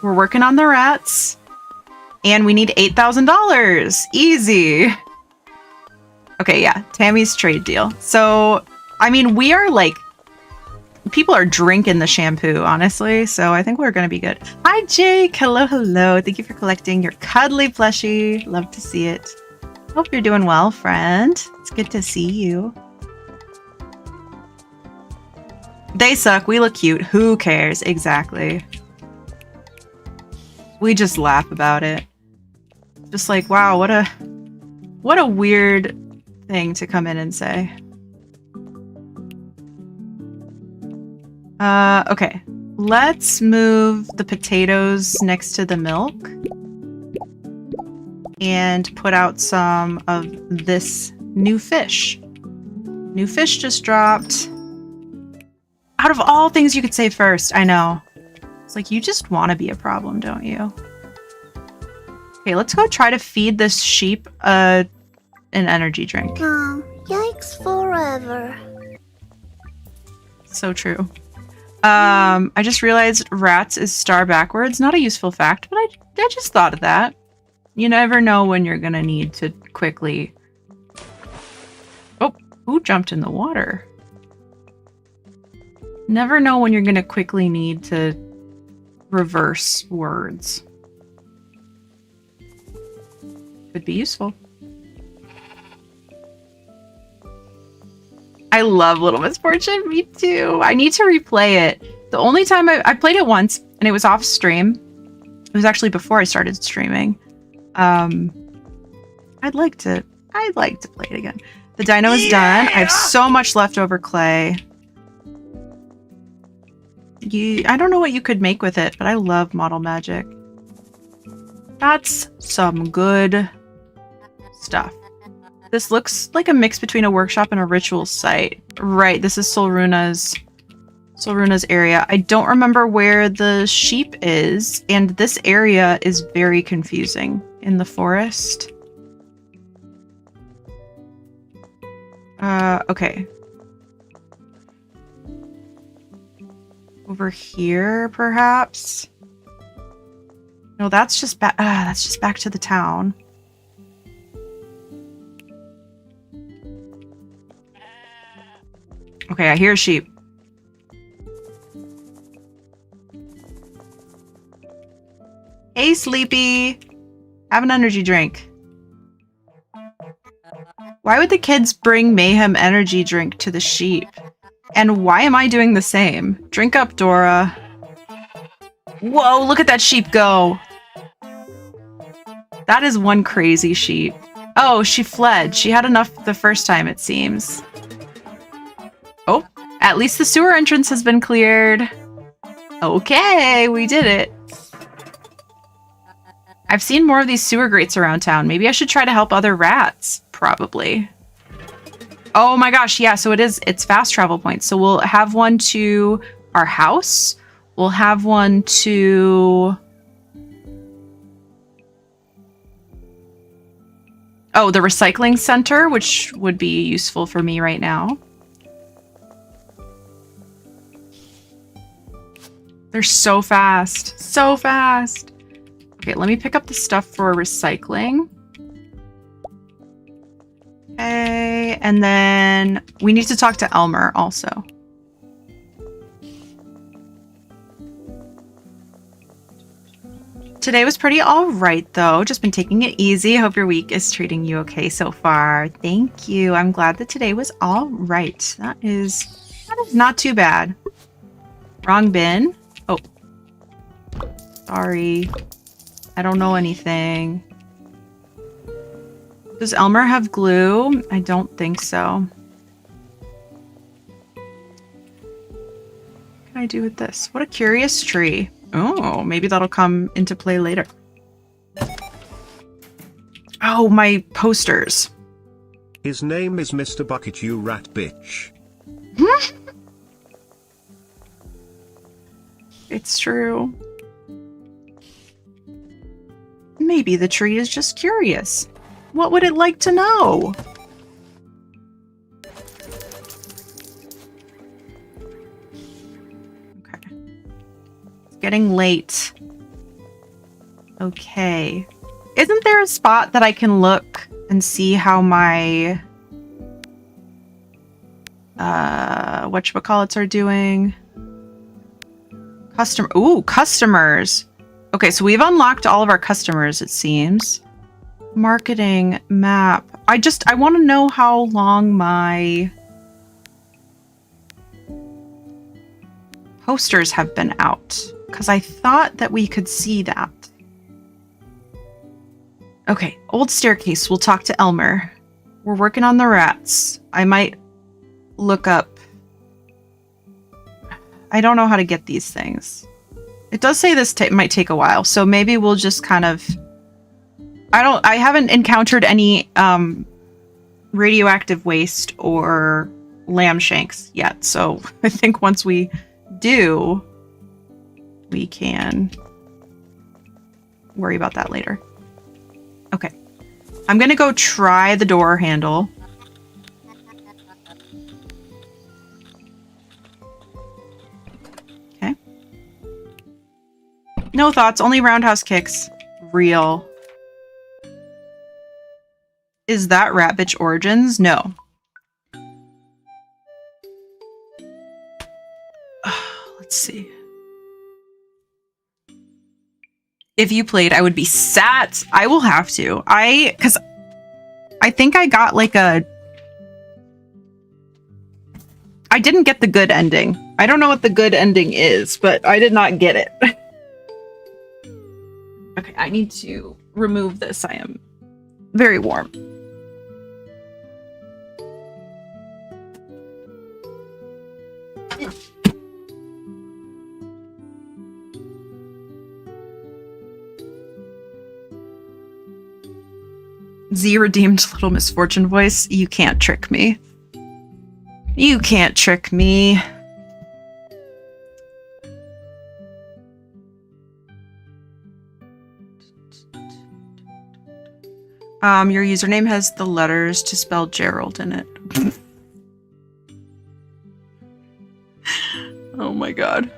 S3: We're working on the rats. And we need $8,000. Easy. Okay, yeah. Tammy's trade deal. So, I mean, we are like... People are drinking the shampoo, honestly. So I think we're going to be good. Hi, Jake. Hello, hello. Thank you for collecting your cuddly plushie. Love to see it. Hope you're doing well, friend. It's good to see you. They suck. We look cute. Who cares? Exactly. We just laugh about it. Just like, wow, what a weird thing to come in and say. Okay. Let's move the potatoes next to the milk. And put out some of this new fish. New fish just dropped. Out of all things you could say first, I know. It's like, you just want to be a problem, don't you? Okay, let's go try to feed this sheep an energy drink.
S2: Oh, yikes forever.
S3: So true. I just realized rats is star backwards. Not a useful fact, but I just thought of that. You never know when you're gonna need to quickly... Oh, who jumped in the water? Never know when you're gonna quickly need to reverse words. Could be useful. I love Little Misfortune. Me too. I need to replay it. The only time I played it once, and it was off stream. It was actually before I started streaming. I'd like to play it again. The dino is done. I have so much leftover clay. I don't know what you could make with it, but I love model magic. That's some good stuff. This looks like a mix between a workshop and a ritual site. Right, this is Solruna's area. I don't remember where the sheep is, and this area is very confusing in the forest. Okay. Over here, perhaps? No, that's just back to the town. Okay, I hear sheep. Hey, Sleepy. Have an energy drink. Why would the kids bring Mayhem energy drink to the sheep? And why am I doing the same? Drink up, Dora. Whoa, look at that sheep go. That is one crazy sheep. Oh, she fled. She had enough the first time, it seems. Oh, at least the sewer entrance has been cleared. Okay, we did it. I've seen more of these sewer grates around town. Maybe I should try to help other rats. Probably. Oh my gosh, yeah, so it's fast travel points. So we'll have one to our house. We'll have one to... Oh, the recycling center, which would be useful for me right now. They're so fast. So fast. Okay, let me pick up the stuff for recycling. Okay, and then we need to talk to Elmer also. Today was pretty all right, though. Just been taking it easy. Hope your week is treating you okay so far. Thank you. I'm glad that today was all right. That is not too bad. Wrong bin. Oh. Sorry. I don't know anything. Does Elmer have glue? I don't think so. What can I do with this? What a curious tree. Oh, maybe that'll come into play later. Oh, my posters.
S1: His name is Mr. Bucket, you rat bitch.
S3: It's true. Maybe the tree is just curious. What would it like to know? getting late. Okay. Isn't there a spot that I can look and see how my whatchamacallits are doing? Customers. Okay, so we've unlocked all of our customers, it seems. Marketing map. I want to know how long my posters have been out, because I thought that we could see that. Okay, old staircase. We'll talk to Elmer. We're working on the rats. I might look up. I don't know how to get these things. It does say this might take a while, so maybe we'll just kind of... I haven't encountered any radioactive waste or lamb shanks yet, so I think once we do, we can worry about that later. Okay. I'm gonna go try the door handle. Okay. No thoughts, only roundhouse kicks. Real. Is that Rat Bitch Origins? No. Let's see. If you played, I would be sat. I will have to. Because I think I got like a... I didn't get the good ending. I don't know what the good ending is, but I did not get it. Okay, I need to remove this. I am very warm. Z redeemed Little Misfortune voice. You can't trick me. You can't trick me. Your username has the letters to spell Gerald in it. Oh my god.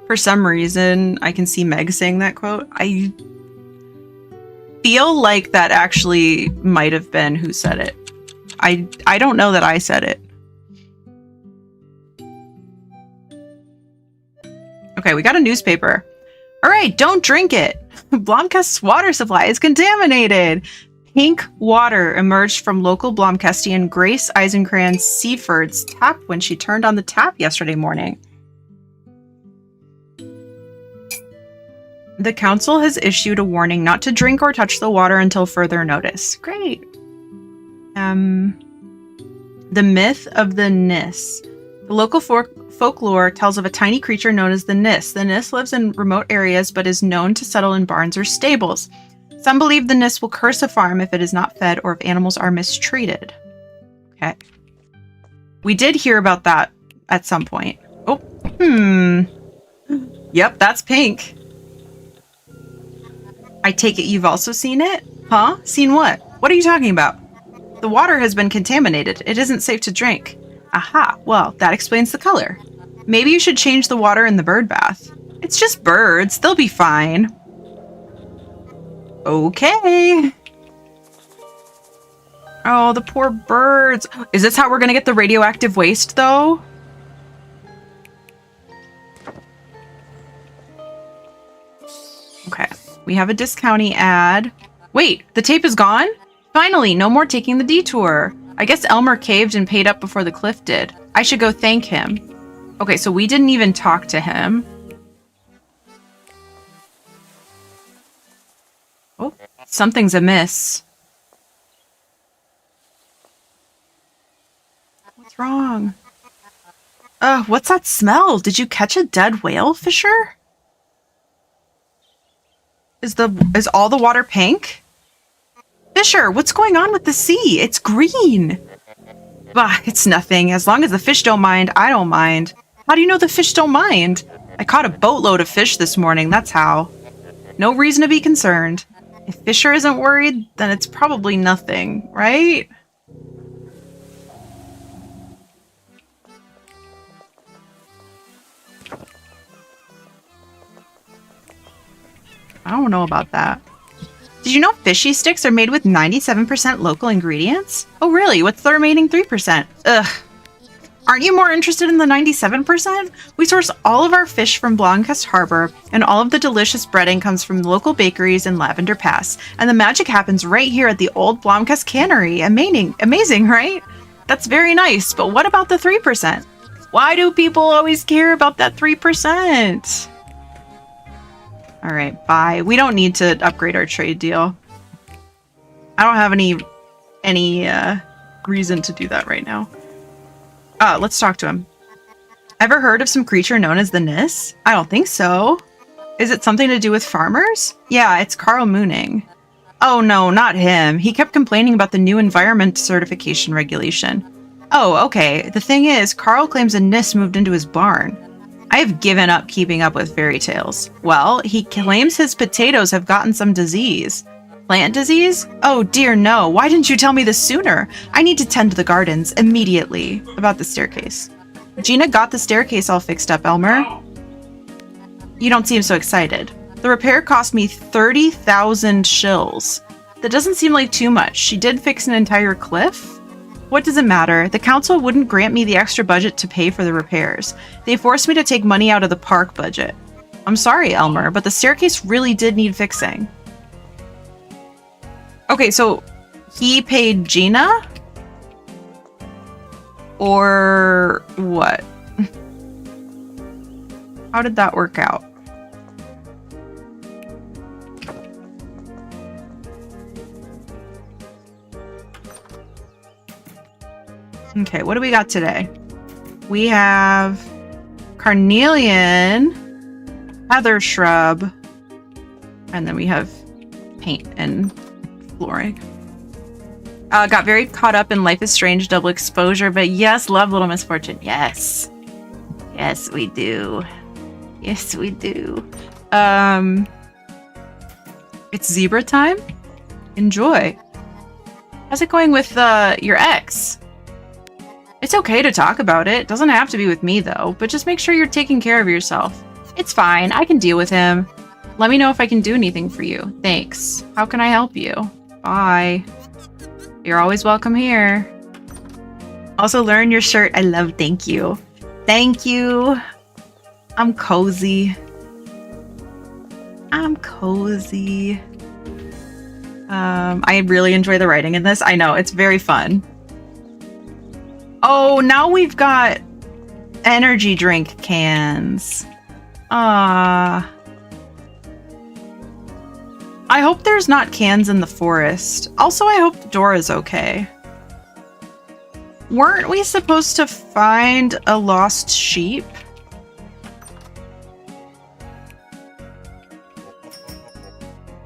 S3: For some reason, I can see Meg saying that quote. I feel like that actually might have been who said it. I don't know that I said it. Okay, we got a newspaper. All right, don't drink it. Blomkest's water supply is contaminated. Pink water emerged from local Blomkestian Grace Eisenkranz Seaford's tap when she turned on the tap yesterday morning. The council has issued a warning not to drink or touch the water until further notice. Great. The myth of the Nis. The local folklore tells of a tiny creature known as the Nis. The Nis lives in remote areas but is known to settle in barns or stables. Some believe the Nis will curse a farm if it is not fed or if animals are mistreated. Okay. We did hear about that at some point. Oh, Yep, that's pink. I take it you've also seen it? Huh? Seen what? What are you talking about? The water has been contaminated. It isn't safe to drink. Aha, well, that explains the color. Maybe you should change the water in the bird bath. It's just birds. They'll be fine. Okay. Oh, the poor birds. Is this how we're gonna get the radioactive waste, though? Okay. We have a discounty ad. Wait, the tape is gone? Finally, no more taking the detour. I guess Elmer caved and paid up before the cliff did. I should go thank him. Okay, so we didn't even talk to him. Oh, something's amiss. What's wrong? What's that smell? Did you catch a dead whale, Fisher? Is all the water pink? Fisher, what's going on with the sea? It's green. Bah, it's nothing. As long as the fish don't mind, I don't mind. How do you know the fish don't mind? I caught a boatload of fish this morning, that's how. No reason to be concerned. If Fisher isn't worried, then it's probably nothing, right? I don't know about that. Did you know fishy sticks are made with 97% local ingredients? Oh really? What's the remaining 3%? Ugh. Aren't you more interested in the 97%? We source all of our fish from Blomkast Harbor, and all of the delicious breading comes from local bakeries in Lavender Pass. And the magic happens right here at the old Blomkast Cannery. Amazing, right? That's very nice, but what about the 3%? Why do people always care about that 3%? Alright, bye. We don't need to upgrade our trade deal. I don't have any reason to do that right now. Let's talk to him. Ever heard of some creature known as the Nis? I don't think so. Is it something to do with farmers? Yeah, it's Carl Mooning. Oh no, not him. He kept complaining about the new environment certification regulation. Oh, okay. The thing is, Carl claims a Nis moved into his barn. I have given up keeping up with fairy tales. Well, he claims his potatoes have gotten some disease. Plant disease? Oh dear no, why didn't you tell me this sooner? I need to tend to the gardens immediately. About the staircase. Gina got the staircase all fixed up, Elmer. You don't seem so excited. The repair cost me 30,000 shills. That doesn't seem like too much. She did fix an entire cliff? What does it matter? The council wouldn't grant me the extra budget to pay for the repairs. They forced me to take money out of the park budget. I'm sorry, Elmer, but the staircase really did need fixing. Okay, so he paid Gina? Or what? How did that work out? Okay, what do we got today? We have carnelian, heather shrub, and then we have paint and flooring. Got very caught up in Life is Strange double exposure, but yes, love Little Misfortune. Yes. Yes, we do. Yes, we do. It's zebra time? Enjoy. How's it going with your ex? It's okay to talk about it. Doesn't have to be with me though, but just make sure you're taking care of yourself. It's fine. I can deal with him. Let me know if I can do anything for you. Thanks. How can I help you? Bye. You're always welcome here. Also, Lurn your shirt. I love. Thank you. Thank you. I'm cozy. I'm cozy. I really enjoy the writing in this. I know, it's very fun. Oh, now we've got energy drink cans. I hope there's not cans in the forest. Also, I hope the door is okay. Weren't we supposed to find a lost sheep?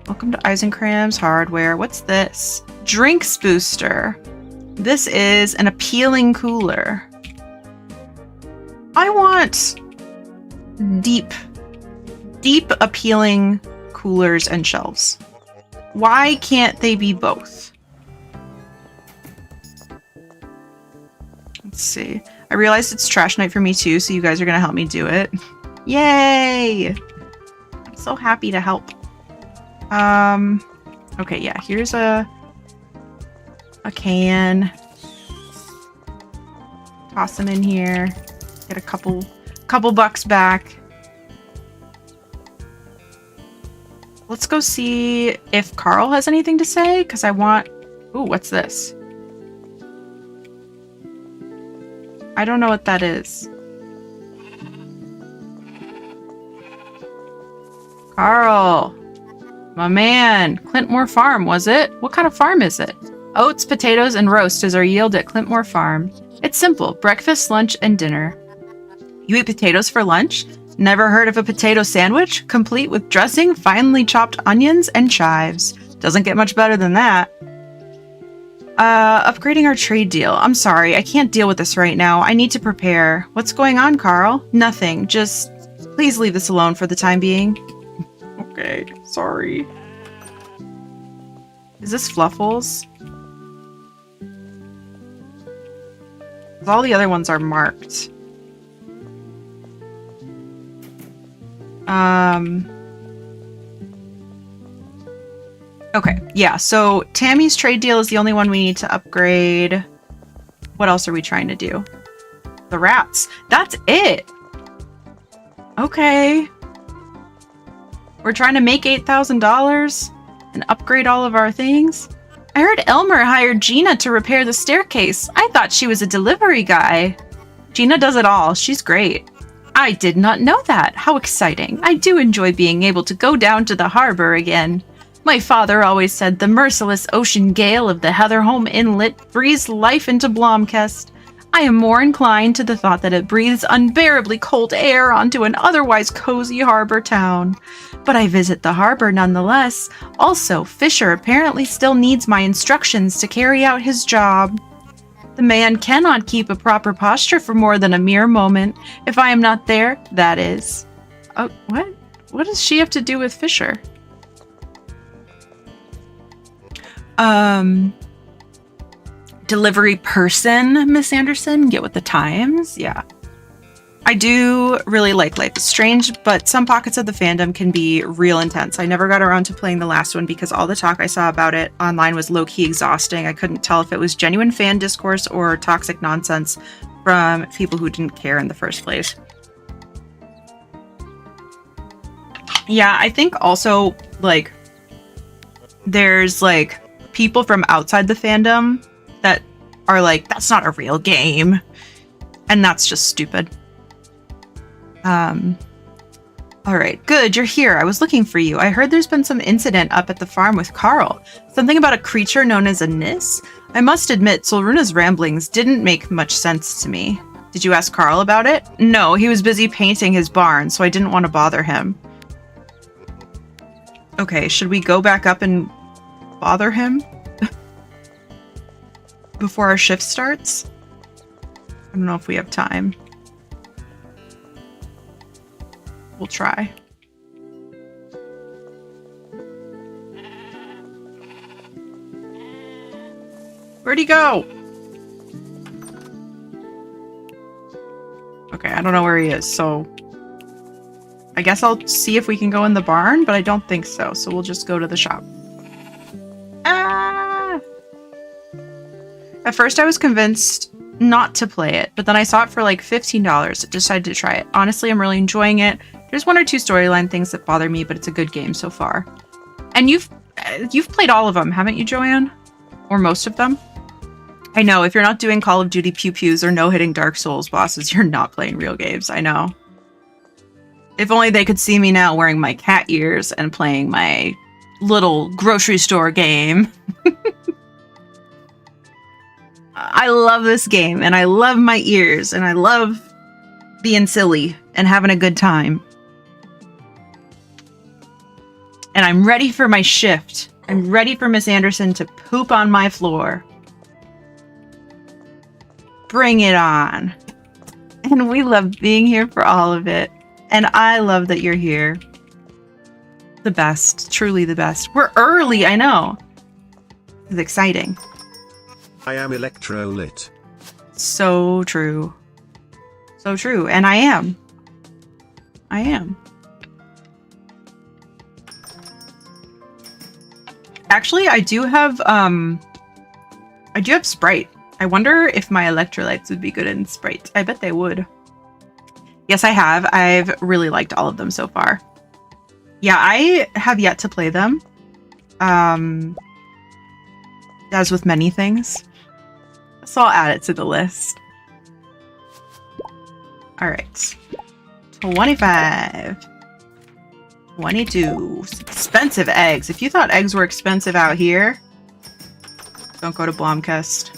S3: Welcome to Eisenkram's Hardware. What's this? Drinks booster. This is an appealing cooler. I want deep appealing coolers and shelves. Why can't they be both? Let's see. I realized it's trash night for me too, so you guys are gonna help me do it. Yay! I'm so happy to help. Okay, yeah, here's a can. Toss them in here. Get a couple bucks back. Let's go see if Carl has anything to say, because I want... Ooh, what's this? I don't know what that is. Carl! My man! Clintmore Farm, was it? What kind of farm is it? Oats, potatoes, and roast is our yield at Clintmore Farm. It's simple. Breakfast, lunch, and dinner. You eat potatoes for lunch? Never heard of a potato sandwich? Complete with dressing, finely chopped onions, and chives. Doesn't get much better than that. Upgrading our trade deal. I'm sorry, I can't deal with this right now. I need to prepare. What's going on, Carl? Nothing. Just please leave this alone for the time being. Okay, sorry. Is this Fluffles? All the other ones are marked. Okay, yeah, so Tammy's trade deal is the only one we need to upgrade. What else are we trying to do? The rats. That's it! Okay. We're trying to make $8,000 and upgrade all of our things. I heard Elmer hired Gina to repair the staircase. I thought she was a delivery guy. Gina does it all. She's great. I did not know that. How exciting. I do enjoy being able to go down to the harbor again. My father always said the merciless ocean gale of the Heatherholm Inlet breathes life into Blomkest. I am more inclined to the thought that it breathes unbearably cold air onto an otherwise cozy harbor town. But I visit the harbor nonetheless. Also, Fisher apparently still needs my instructions to carry out his job. The man cannot keep a proper posture for more than a mere moment. If I am not there, that is. Oh, what? What does she have to do with Fisher? Delivery person, Miss Anderson? Get with the times? Yeah. I do really like Life is Strange, but some pockets of the fandom can be real intense. I never got around to playing the last one because all the talk I saw about it online was low-key exhausting. I couldn't tell if it was genuine fan discourse or toxic nonsense from people who didn't care in the first place. Yeah, I think also, like, there's, like, people from outside the fandom that are like, that's not a real game. And that's just stupid. All right, good, you're here. I was looking for you. I heard there's been some incident up at the farm with Carl. Something about a creature known as a Nis? I must admit, Solruna's ramblings didn't make much sense to me. Did you ask Carl about it? No, he was busy painting his barn, so I didn't want to bother him. Okay, should we go back up and bother him? Before our shift starts? I don't know if we have time. We'll try. Where'd he go? Okay, I don't know where he is, so I guess I'll see if we can go in the barn, but I don't think so, so we'll just go to the shop. Ah! At first I was convinced not to play it, but then I saw it for like $15. I decided to try it. Honestly, I'm really enjoying it. There's one or two storyline things that bother me, but it's a good game so far. And you've played all of them, haven't you, Joanne? Or most of them? I know, if you're not doing Call of Duty pew-pews or no-hitting Dark Souls bosses, you're not playing real games, I know. If only they could see me now wearing my cat ears and playing my little grocery store game. I love this game, and I love my ears, and I love being silly and having a good time. And I'm ready for my shift. I'm ready for Miss Anderson to poop on my floor. Bring it on. And we love being here for all of it. And I love that you're here. The best. Truly the best. We're early, I know. It's exciting.
S1: I am electrolit.
S3: So true. So true. And I am. I am. Actually, I do have Sprite. I wonder if my electrolytes would be good in Sprite. I bet they would. Yes, I have. I've really liked all of them so far. Yeah, I have yet to play them. As with many things. So I'll add it to the list. Alright. 25. 22. Expensive eggs. If you thought eggs were expensive out here, don't go to Blomkest.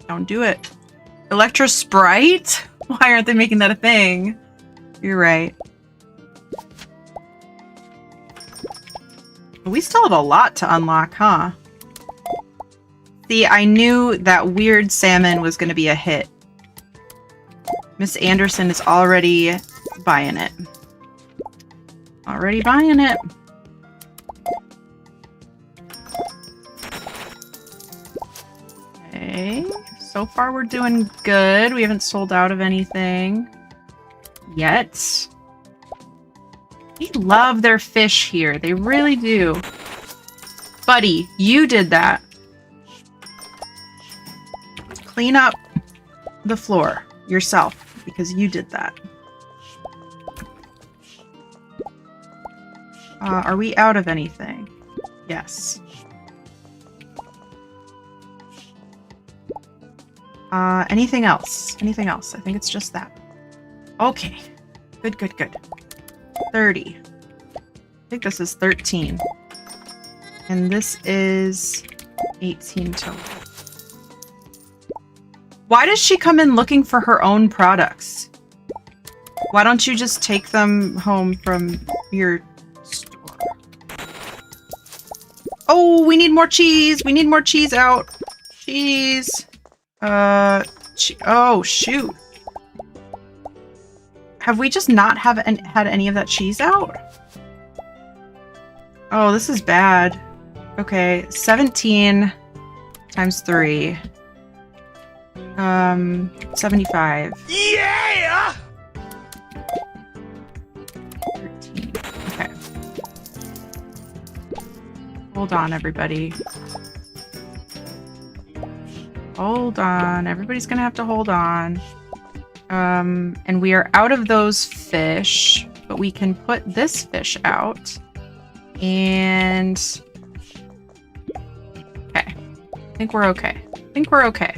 S3: Don't do it. Electro Sprite? Why aren't they making that a thing? You're right. We still have a lot to unlock, huh? See, I knew that weird salmon was going to be a hit. Miss Anderson is already buying it. Already buying it. Okay. So far we're doing good. We haven't sold out of anything yet. They love their fish here. They really do. Buddy, you did that. Clean up the floor yourself because you did that. Are we out of anything? Yes. Anything else? Anything else? I think it's just that. Okay. Good, good, good. 30. I think this is 13. And this is 18 total. Why does she come in looking for her own products? Why don't you just take them home from your store? Oh, we need more cheese. We need more cheese out. Cheese. Oh, shoot. Have we just not had any of that cheese out? Oh, this is bad. Okay, 17 times 3. 75.
S4: Yeah!
S3: 13. Okay. Hold on, everybody. Hold on. Everybody's gonna have to hold on. And we are out of those fish, but we can put this fish out. And... okay. I think we're okay. I think we're okay.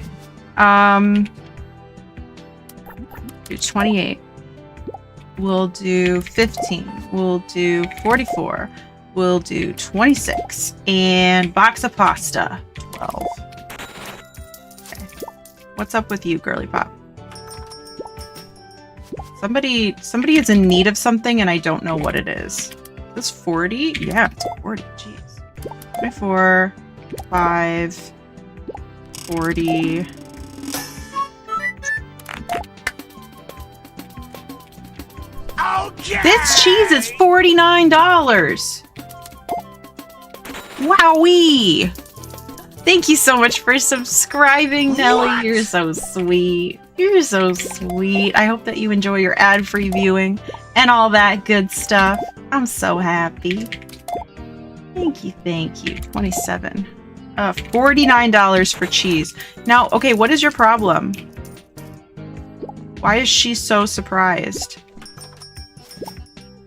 S3: Do 28. We'll do 15. We'll do 44. We'll do 26. And box of pasta. 12. Okay. What's up with you, girly pop? Somebody is in need of something and I don't know what it is. Is this 40? Yeah, it's 40. Jeez. 24, 5, 40.
S4: Okay!
S3: This cheese is $49. Wowee! Thank you so much for subscribing, Nelly.
S4: What?
S3: You're so sweet. You're so sweet. I hope that you enjoy your ad-free viewing and all that good stuff. I'm so happy. Thank you, thank you. 27. $49 for cheese. Now, okay, what is your problem? Why is she so surprised?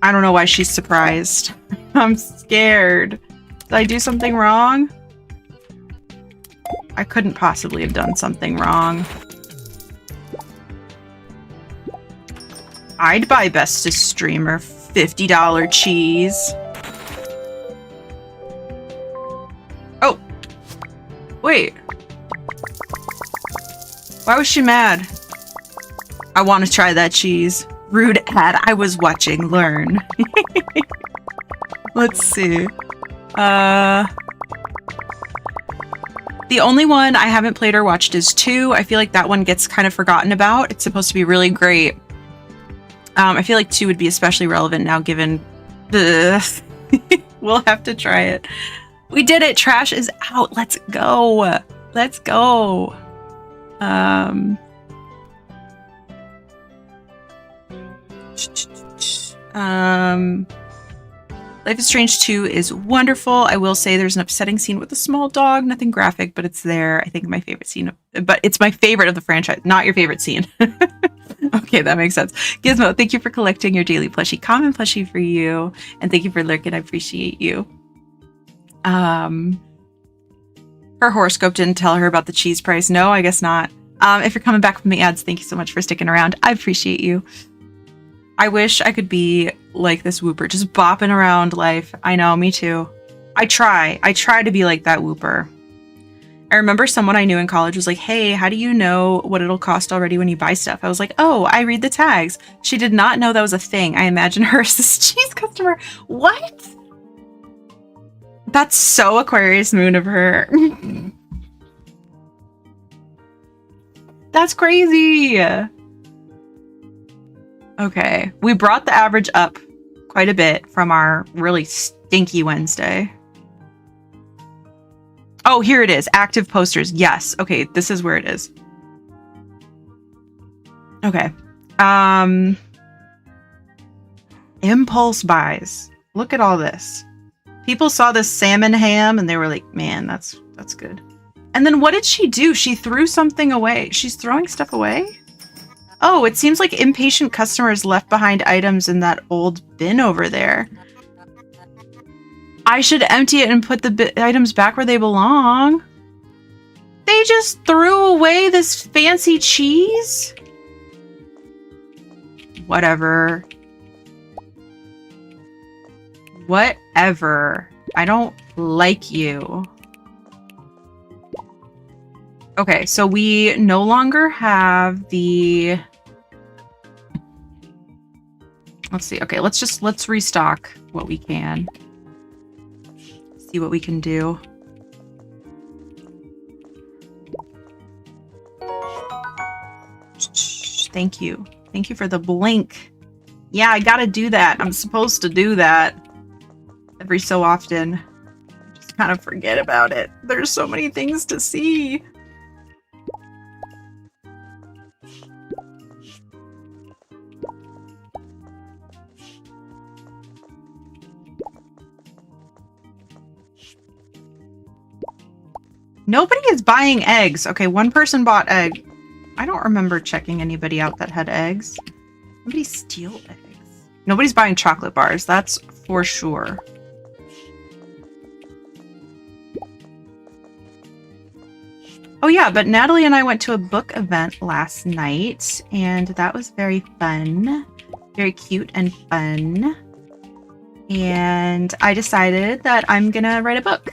S3: I don't know why she's surprised. I'm scared. Did I do something wrong? I couldn't possibly have done something wrong. I'd buy bestest streamer $50 cheese. Oh. Wait. Why was she mad? I want to try that cheese. Rude ad. I was watching Lurn. Let's see. The only one I haven't played or watched is 2. I feel like that one gets kind of forgotten about. It's supposed to be really great. I feel like 2 would be especially relevant now given the... We'll have to try it. We did it! Trash is out! Let's go! Let's go! Life is Strange 2 is wonderful. I will say there's an upsetting scene with a small dog. Nothing graphic, but it's there. I think my favorite scene, but it's my favorite of the franchise, not your favorite scene. Okay, that makes sense. Gizmo, thank you for collecting your daily plushie. Common plushie for you. And thank you for lurking. I appreciate you. Her horoscope didn't tell her about the cheese price. No, I guess not. If you're coming back from the ads, thank you so much for sticking around. I appreciate you. I wish I could be like this Whooper, just bopping around life. I know, me too. I try to be like that Whooper. I remember someone I knew in college was like, hey, how do you know what it'll cost already when you buy stuff? I was like, oh, I read the tags. She did not know that was a thing. I imagine her as this cheese customer. What? That's so Aquarius moon of her. That's crazy. Okay, we brought the average up quite a bit from our really stinky Wednesday. Oh, here it is. Active posters. Yes. Okay, this is where it is. Okay. Impulse buys. Look at all this. People saw this salmon ham and they were like, man, that's good. And then what did she do? She threw something away. She's throwing stuff away? Oh, it seems like impatient customers left behind items in that old bin over there. I should empty it and put the items back where they belong. They just threw away this fancy cheese? Whatever. Whatever. I don't like you. Okay, so we no longer have the... Let's see. Okay, let's restock what we can. See what we can do. Thank you. Thank you for the blink. Yeah, I gotta do that. I'm supposed to do that every so often. Just kind of forget about it. There's so many things to see. Nobody is buying eggs. Okay, one person bought egg. I don't remember checking anybody out that had eggs. Nobody steal eggs. Nobody's buying chocolate bars. That's for sure. Oh yeah, but Natalie and I went to a book event last night, and that was very fun. Very cute and fun. And I decided that I'm gonna write a book.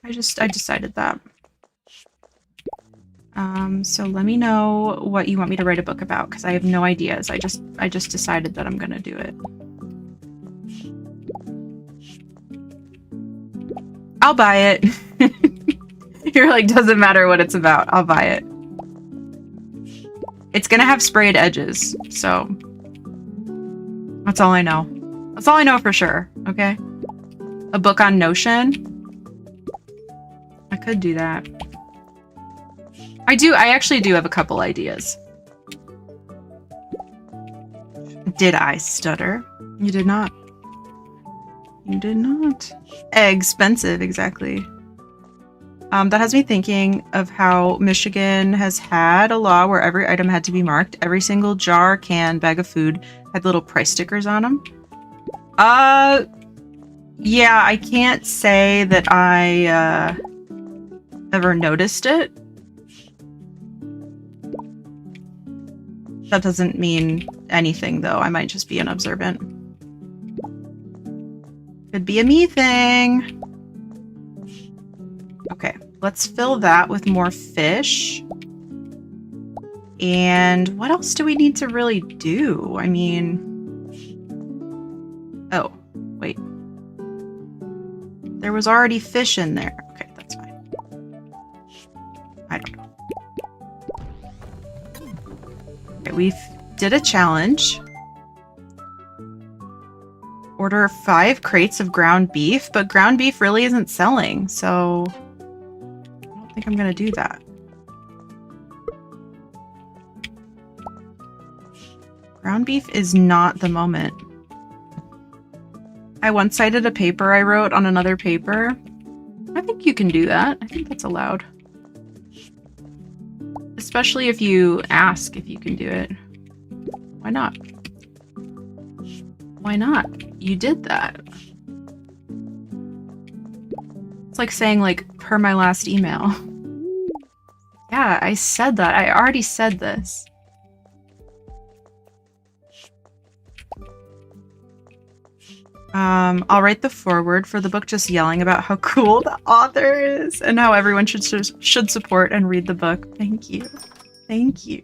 S3: I decided that. So let me know what you want me to write a book about, because I have no ideas. I just decided that I'm gonna do it. I'll buy it. You're like, doesn't matter what it's about. I'll buy it. It's gonna have sprayed edges, so that's all I know. That's all I know for sure, okay? A book on Notion? I could do that. I actually do have a couple ideas. Did I stutter? You did not. You did not. Expensive, exactly. That has me thinking of how Michigan has had a law where every item had to be marked. Every single jar, can, bag of food had little price stickers on them. Yeah, I can't say that I, ever noticed it. That doesn't mean anything, though. I might just be unobservant. Could be a me thing. Okay, let's fill that with more fish. And what else do we need to really do? I mean... Oh, wait. There was already fish in there. Okay, that's fine. I don't know. Okay, we did a challenge. Order 5 crates of ground beef, but ground beef really isn't selling, so I don't think I'm gonna do that. Ground beef is not the moment. I one-sided a paper I wrote on another paper. I think you can do that. I think that's allowed. Especially if you ask if you can do it. Why not? Why not? You did that. It's like saying, like, per my last email. Yeah, I said that. I already said this. I'll write the foreword for the book just yelling about how cool the author is and how everyone should support and read the book. Thank you. Thank you.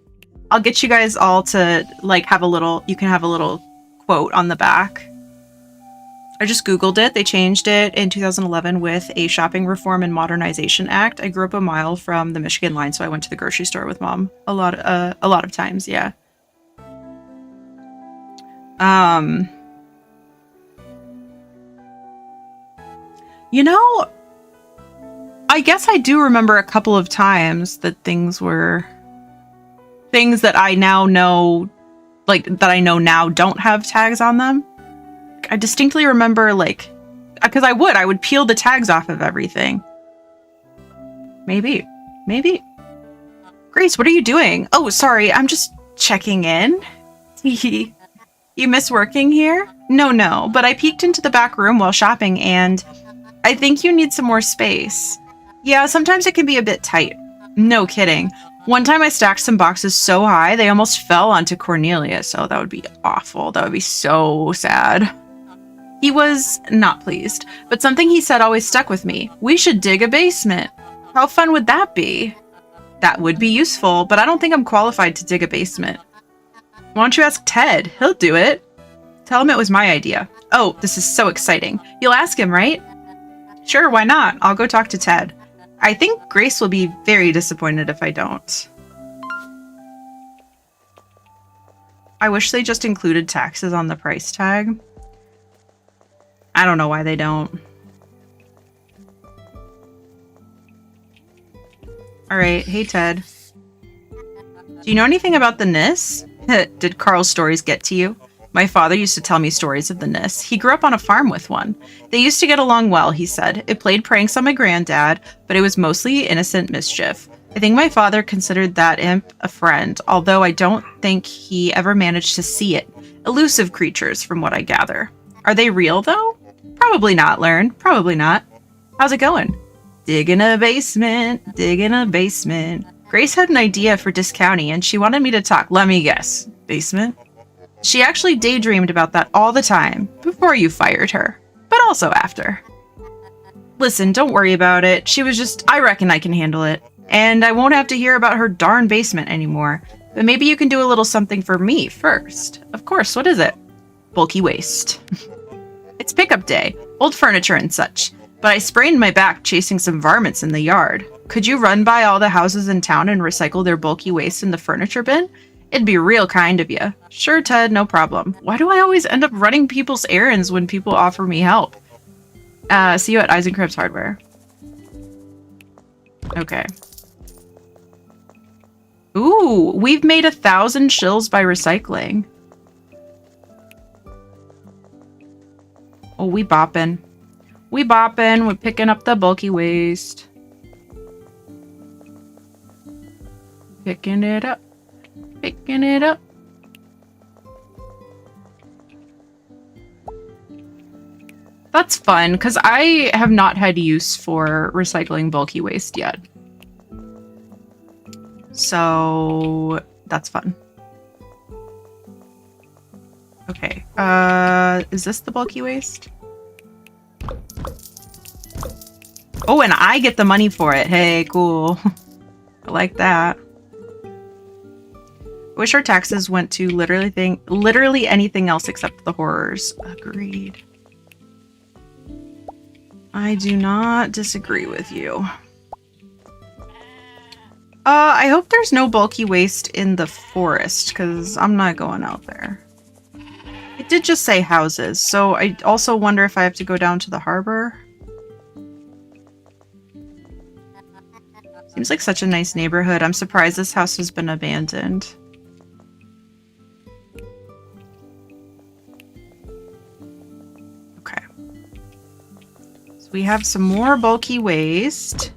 S3: I'll get you guys all to, like, have a little, you can have a little quote on the back. I just Googled it. They changed it in 2011 with a Shopping Reform and Modernization Act. I grew up a mile from the Michigan line, so I went to the grocery store with Mom a lot of times, yeah. You know, I guess I do remember a couple of times that things that I now know, like, that I know now don't have tags on them. I distinctly remember, like, because I would peel the tags off of everything. Maybe. Grace, what are you doing? Oh, sorry, I'm just checking in. You miss working here? No, but I peeked into the back room while shopping and I think you need some more space. Yeah, sometimes it can be a bit tight. No kidding. One time I stacked some boxes so high they almost fell onto Cornelius. Oh, that would be awful. That would be so sad. He was not pleased, but something he said always stuck with me. We should dig a basement. How fun would that be? That would be useful, but I don't think I'm qualified to dig a basement. Why don't you ask Ted? He'll do it. Tell him it was my idea. Oh, this is so exciting. You'll ask him, right? Sure, why not? I'll go talk to Ted. I think Grace will be very disappointed if I don't. I wish they just included taxes on the price tag. I don't know why they don't. Alright, hey Ted. Do you know anything about the Nis? Did Carl's stories get to you? My father used to tell me stories of the Nis. He grew up on a farm with one. They used to get along well, he said. It played pranks on my granddad, but it was mostly innocent mischief. I think my father considered that imp a friend, although I don't think he ever managed to see it. Elusive creatures, from what I gather. Are they real, though? Probably not, Lurn. Probably not. How's it going? Digging a basement. Grace had an idea for discounting, and she wanted me to talk. Let me guess. Basement? She actually daydreamed about that all the time, before you fired her, but also after. Listen, don't worry about it. She was just, I reckon I can handle it. And I won't have to hear about her darn basement anymore. But maybe you can do a little something for me first. Of course, what is it? Bulky waste. It's pickup day, old furniture and such. But I sprained my back chasing some varmints in the yard. Could you run by all the houses in town and recycle their bulky waste in the furniture bin? It'd be real kind of you. Sure, Ted, no problem. Why do I always end up running people's errands when people offer me help? See you at Eisenkrebs Hardware. Okay. Ooh, we've made 1,000 shills by recycling. Oh, we bopping. We're picking up the bulky waste. Picking it up. That's fun, because I have not had use for recycling bulky waste yet. So, that's fun. Okay, is this the bulky waste? Oh, and I get the money for it. Hey, cool. I like that. Wish our taxes went to literally anything else except the horrors. Agreed. I do not disagree with you. I hope there's no bulky waste in the forest, because I'm not going out there. It did just say houses, so I also wonder if I have to go down to the harbor. Seems like such a nice neighborhood. I'm surprised this house has been abandoned. Okay. So we have some more bulky waste.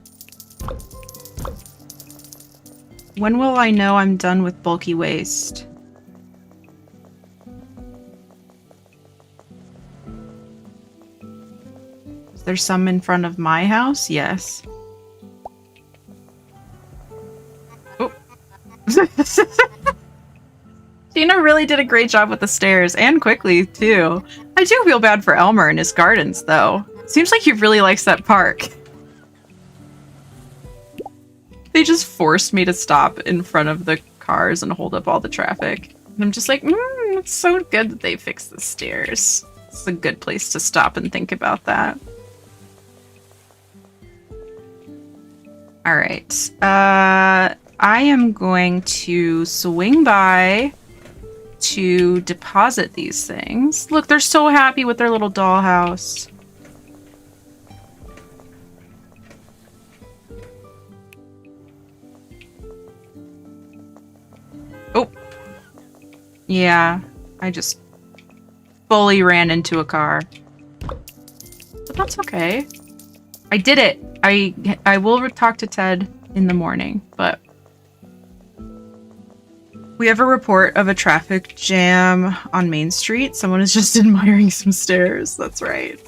S3: When will I know I'm done with bulky waste? Is there some in front of my house? Yes. Oh. Tina really did a great job with the stairs, and quickly, too. I do feel bad for Elmer and his gardens, though. Seems like he really likes that park. They just forced me to stop in front of the cars and hold up all the traffic. And I'm just like, it's so good that they fixed the stairs. It's a good place to stop and think about that. All right. I am going to swing by to deposit these things. Look, they're so happy with their little dollhouse. Oh. Yeah, I just fully ran into a car. But that's okay. I did it. I will talk to Ted in the morning, but we have a report of a traffic jam on Main Street. Someone is just admiring some stairs. That's right.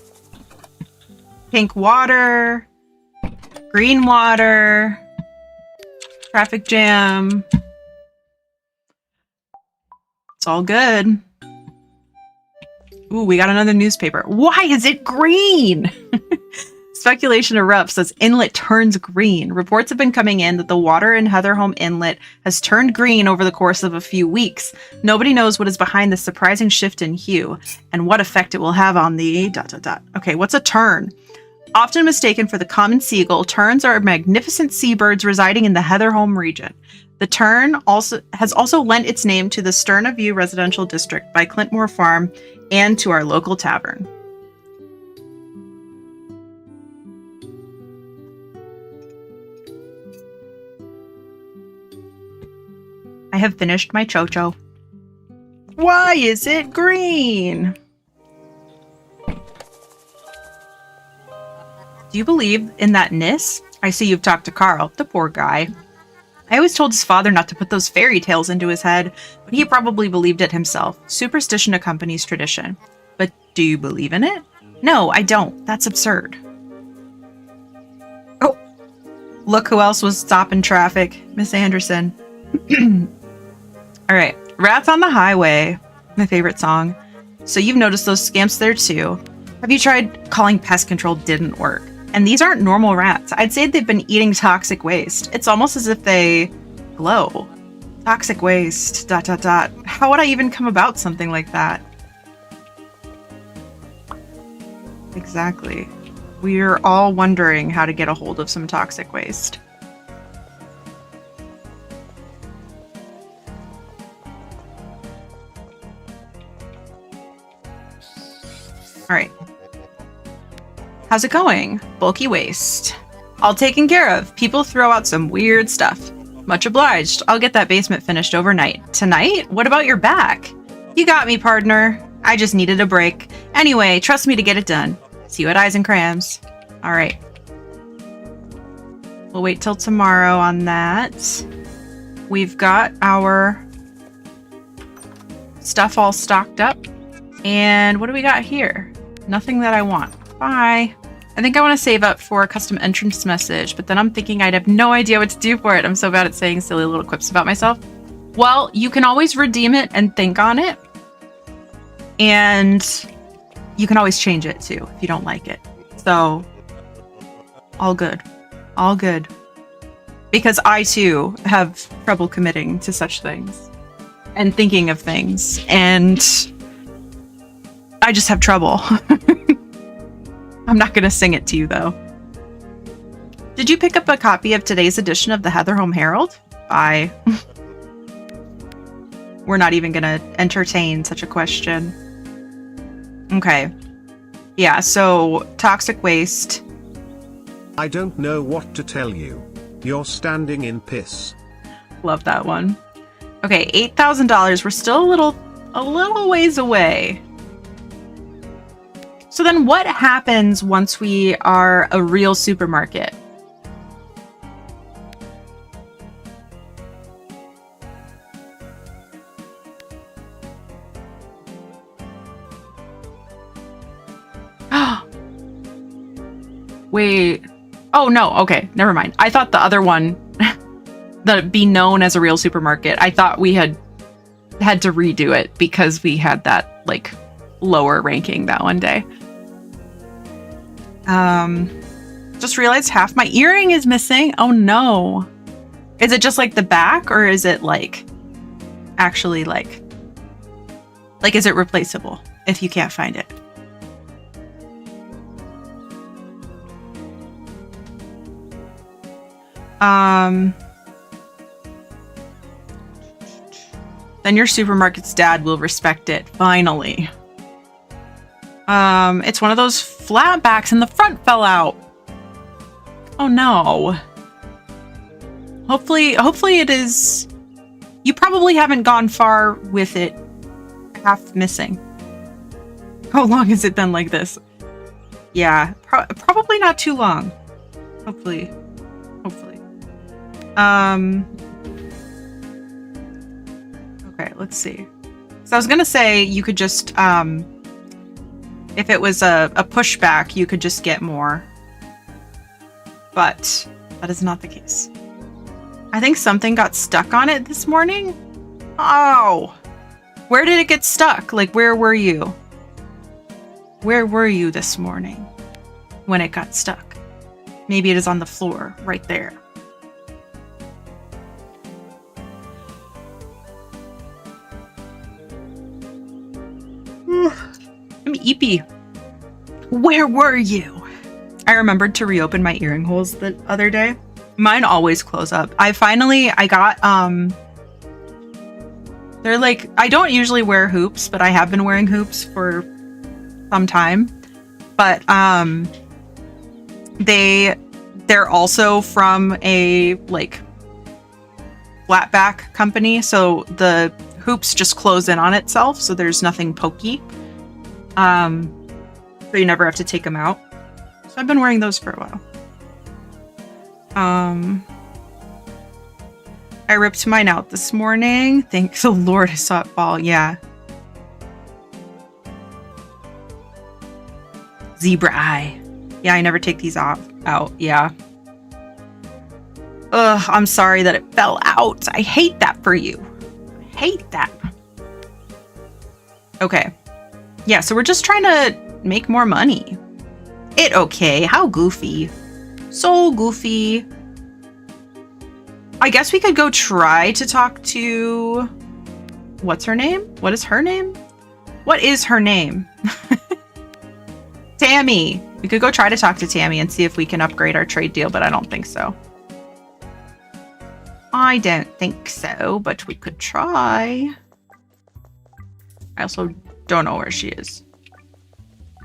S3: Pink water, green water, traffic jam. It's all good. Ooh, we got another newspaper. Why is it green? Speculation erupts as inlet turns green. Reports have been coming in that the water in Heatherholm Inlet has turned green over the course of a few weeks. Nobody knows what is behind this surprising shift in hue and what effect it will have on the ... Okay, what's a tern? Often mistaken for the common seagull, terns are magnificent seabirds residing in the Heatherholm region. The tern has also lent its name to the Sterna View residential district by Clintmore Farm and to our local tavern. I have finished my chocho. Why is it green? Do you believe in that Nis? I see you've talked to Carl, the poor guy. I always told his father not to put those fairy tales into his head, but he probably believed it himself. Superstition accompanies tradition. But do you believe in it? No, I don't. That's absurd. Oh, look who else was stopping traffic. Miss Anderson. All right, Rats on the Highway, my favorite song. So you've noticed those scamps there too. Have you tried calling pest control? Didn't work. And these aren't normal rats. I'd say they've been eating toxic waste. It's almost as if they glow. Toxic waste, ... How would I even come about something like that? Exactly. We're all wondering how to get a hold of some toxic waste. All right. How's it going? Bulky waste. All taken care of. People throw out some weird stuff. Much obliged. I'll get that basement finished overnight. Tonight? What about your back? You got me, partner. I just needed a break. Anyway, trust me to get it done. See you at Eyes and Crams. All right. We'll wait till tomorrow on that. We've got our stuff all stocked up. And what do we got here? Nothing that I want. Bye. I think I want to save up for a custom entrance message, but then I'm thinking I'd have no idea what to do for it. I'm so bad at saying silly little quips about myself. Well, you can always redeem it and think on it. And you can always change it too if you don't like it. So, all good. All good. Because I too have trouble committing to such things and thinking of things. And I just have trouble. I'm not going to sing it to you, though. Did you pick up a copy of today's edition of the Heatherholm Herald? Bye. We're not even going to entertain such a question. Okay. Yeah, so toxic waste.
S1: I don't know what to tell you. You're standing in piss.
S3: Love that one. Okay, $8,000. We're still a little ways away. So then what happens once we are a real supermarket? Wait. Oh, no. Okay. Never mind. I thought the other one, that be known as a real supermarket, I thought we had to redo it because we had that, like, lower ranking that one day. Just realized half my earring is missing. Oh no. Is it just like the back, or is it like actually like is it replaceable if you can't find it? Then your supermarket's dad will respect it, finally. It's one of those flat backs and the front fell out. Oh no. Hopefully it is... You probably haven't gone far with it half missing. How long has it been like this? Yeah, probably not too long. Hopefully. Okay, let's see. So I was gonna say you could just, if it was a pushback, you could just get more. But that is not the case. I think something got stuck on it this morning. Oh! Where did it get stuck? Like, where were you? Where were you this morning when it got stuck? Maybe it is on the floor right there. I'm eepy. Where were you? I remembered to reopen my earring holes the other day. Mine always close up. I got, they're like, I don't usually wear hoops, but I have been wearing hoops for some time. But, they're also from a, like, flat back company. So the hoops just close in on itself. So there's nothing pokey. So you never have to take them out. So I've been wearing those for a while. I ripped mine out this morning. Thank the Lord I saw it fall. Yeah. Zebra eye. Yeah, I never take these out. Yeah. Ugh, I'm sorry that it fell out. I hate that for you. I hate that. Okay. Yeah, so we're just trying to make more money. Okay. How goofy. So goofy. I guess we could go try to talk to... What's her name? What is her name? What is her name? Tammy. We could go try to talk to Tammy and see if we can upgrade our trade deal, but I don't think so. I don't think so, but we could try. I also don't know where she is.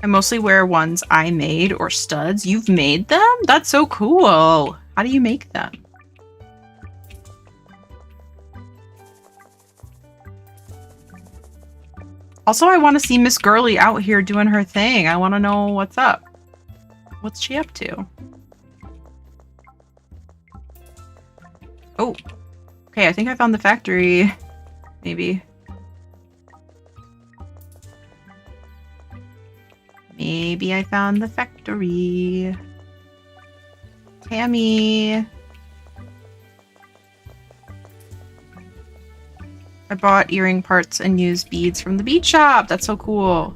S3: I mostly wear ones I made or studs. You've made them? That's so cool. How do you make them? Also, I want to see Miss Girly out here doing her thing. I want to know what's up. What's she up to? Oh. Okay, I think I found the factory. Maybe. Maybe I found the factory. Tammy. I bought earring parts and used beads from the bead shop. That's so cool.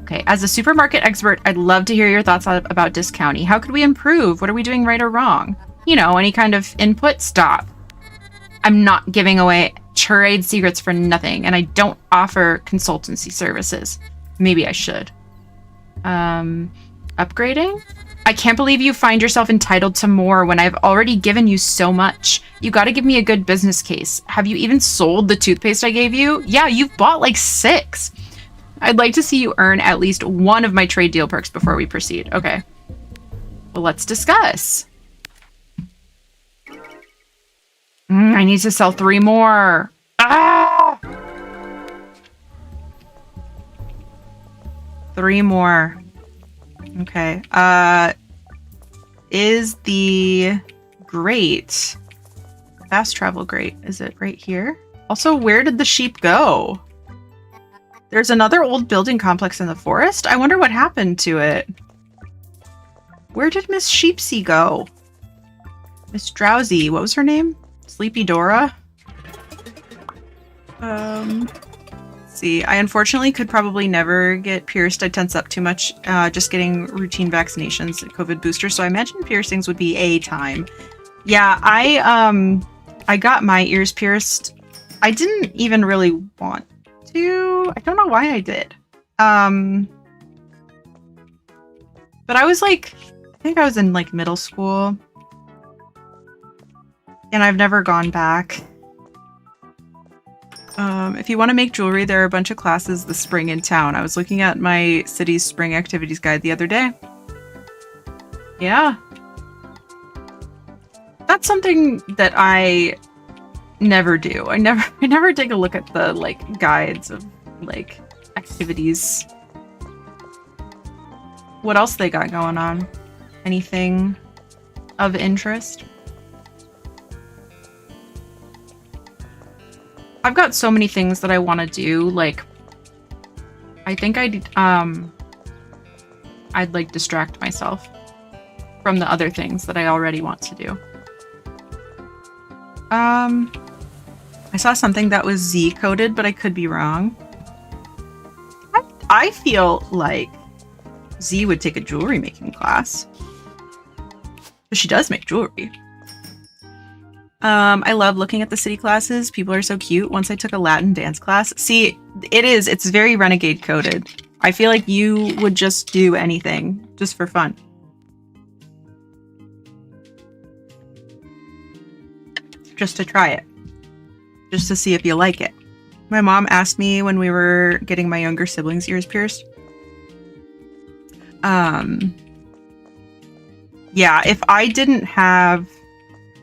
S3: Okay, as a supermarket expert, I'd love to hear your thoughts about discounting. How could we improve? What are we doing right or wrong? You know, any kind of input? Stop. I'm not giving away trade secrets for nothing, and I don't offer consultancy services. Maybe I should. Upgrading? I can't believe you find yourself entitled to more when I've already given you so much. You gotta give me a good business case. Have you even sold the toothpaste I gave you? Yeah, you've bought like 6. I'd like to see you earn at least one of my trade deal perks before we proceed. Okay. Well, let's discuss. I need to sell 3 more. Ah! 3 more. Okay. Is the grate fast travel grate? Is it right here? Also, where did the sheep go? There's another old building complex in the forest. I wonder what happened to it. Where did Miss Sheepsy go? Miss Drowsy. What was her name? Sleepy Dora? Let's see. I unfortunately could probably never get pierced. I tense up too much just getting routine vaccinations, COVID boosters. So I imagine piercings would be a time. Yeah, I got my ears pierced. I didn't even really want to. I don't know why I did. But I was like, I think I was in like middle school. And I've never gone back. If you want to make jewelry, there are a bunch of classes this spring in town. I was looking at my city's spring activities guide the other day. Yeah. That's something that I never do. I never take a look at the like guides of like activities. What else they got going on? Anything of interest? I've got so many things that I want to do. Like, I think I'd like distract myself from the other things that I already want to do. I saw something that was Z coded, but I could be wrong. I feel like Z would take a jewelry making class. But she does make jewelry. I love looking at the city classes. People are so cute. Once I took a Latin dance class. See, it's very renegade coded. I feel like you would just do anything just for fun. Just to try it. Just to see if you like it. My mom asked me when we were getting my younger siblings' ears pierced. Yeah, if I didn't have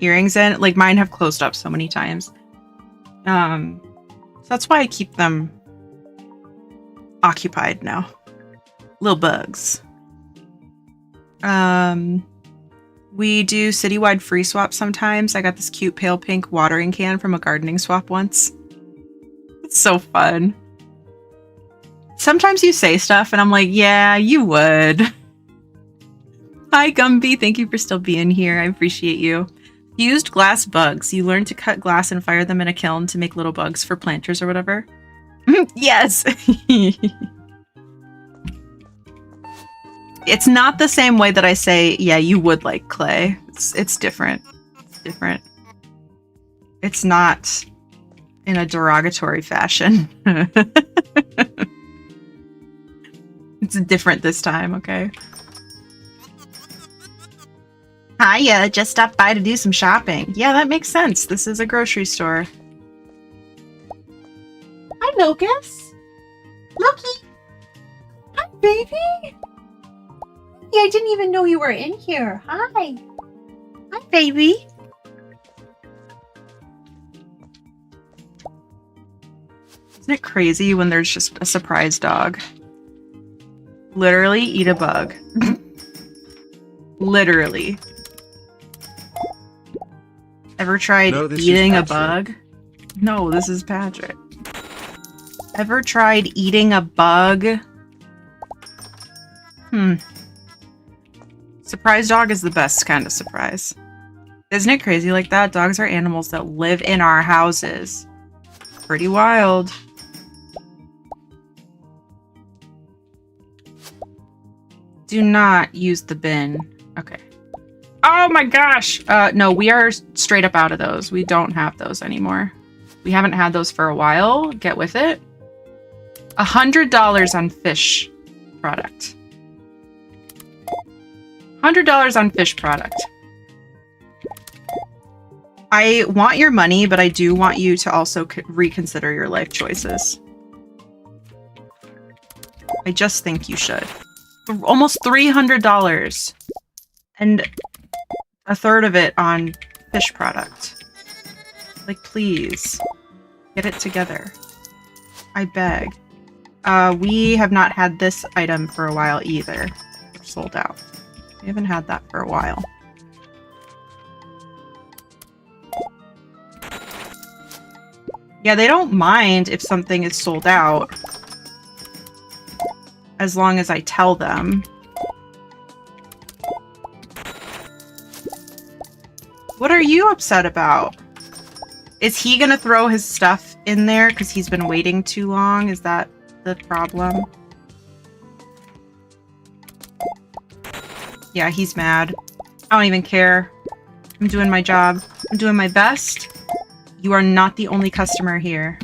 S3: earrings in, like mine have closed up so many times. So that's why I keep them occupied now. Little bugs. We do citywide free swaps sometimes. I got this cute pale pink watering can from a gardening swap once. It's so fun. Sometimes you say stuff and I'm like, yeah, you would. Hi, Gumby. Thank you for still being here. I appreciate you. Used glass bugs. You learn to cut glass and fire them in a kiln to make little bugs for planters or whatever. Yes. It's not the same way that I say, yeah, you would like clay. It's different. It's different. It's not in a derogatory fashion. It's different this time, okay? Hiya, just stopped by to do some shopping. Yeah, that makes sense. This is a grocery store. Hi, Lucas. Loki. Hi, baby. Yeah, I didn't even know you were in here. Hi. Hi, baby. Isn't it crazy when there's just a surprise dog? Literally eat a bug. Literally. Ever tried eating a bug? No, this is Patrick. Ever tried eating a bug? Surprise dog is the best kind of surprise. Isn't it crazy like that? Dogs are animals that live in our houses. Pretty wild. Do not use the bin. Okay. Oh my gosh! No, we are straight up out of those. We don't have those anymore. We haven't had those for a while. Get with it. $100 on fish product. $100 on fish product. I want your money, but I do want you to also reconsider your life choices. I just think you should. Almost $300. And a third of it on fish product. Like, please. Get it together. I beg. We have not had this item for a while either. We're sold out. We haven't had that for a while. Yeah, they don't mind if something is sold out. As long as I tell them. What are you upset about? Is he gonna throw his stuff in there because he's been waiting too long? Is that the problem? Yeah, he's mad. I don't even care. I'm doing my job. I'm doing my best. You are not the only customer here.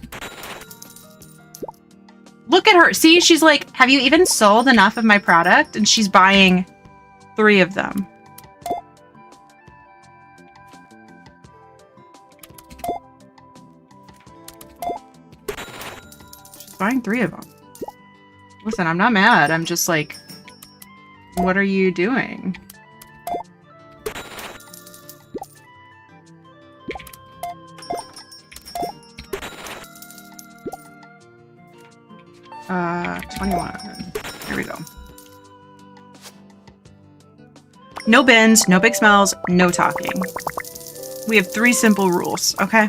S3: Look at her. See, she's like, have you even sold enough of my product? And she's buying 3 of them. She's buying 3 of them. Listen, I'm not mad. I'm just like, what are you doing? $21. Here we go. No bins, no big smells, no talking. We have 3 simple rules, okay?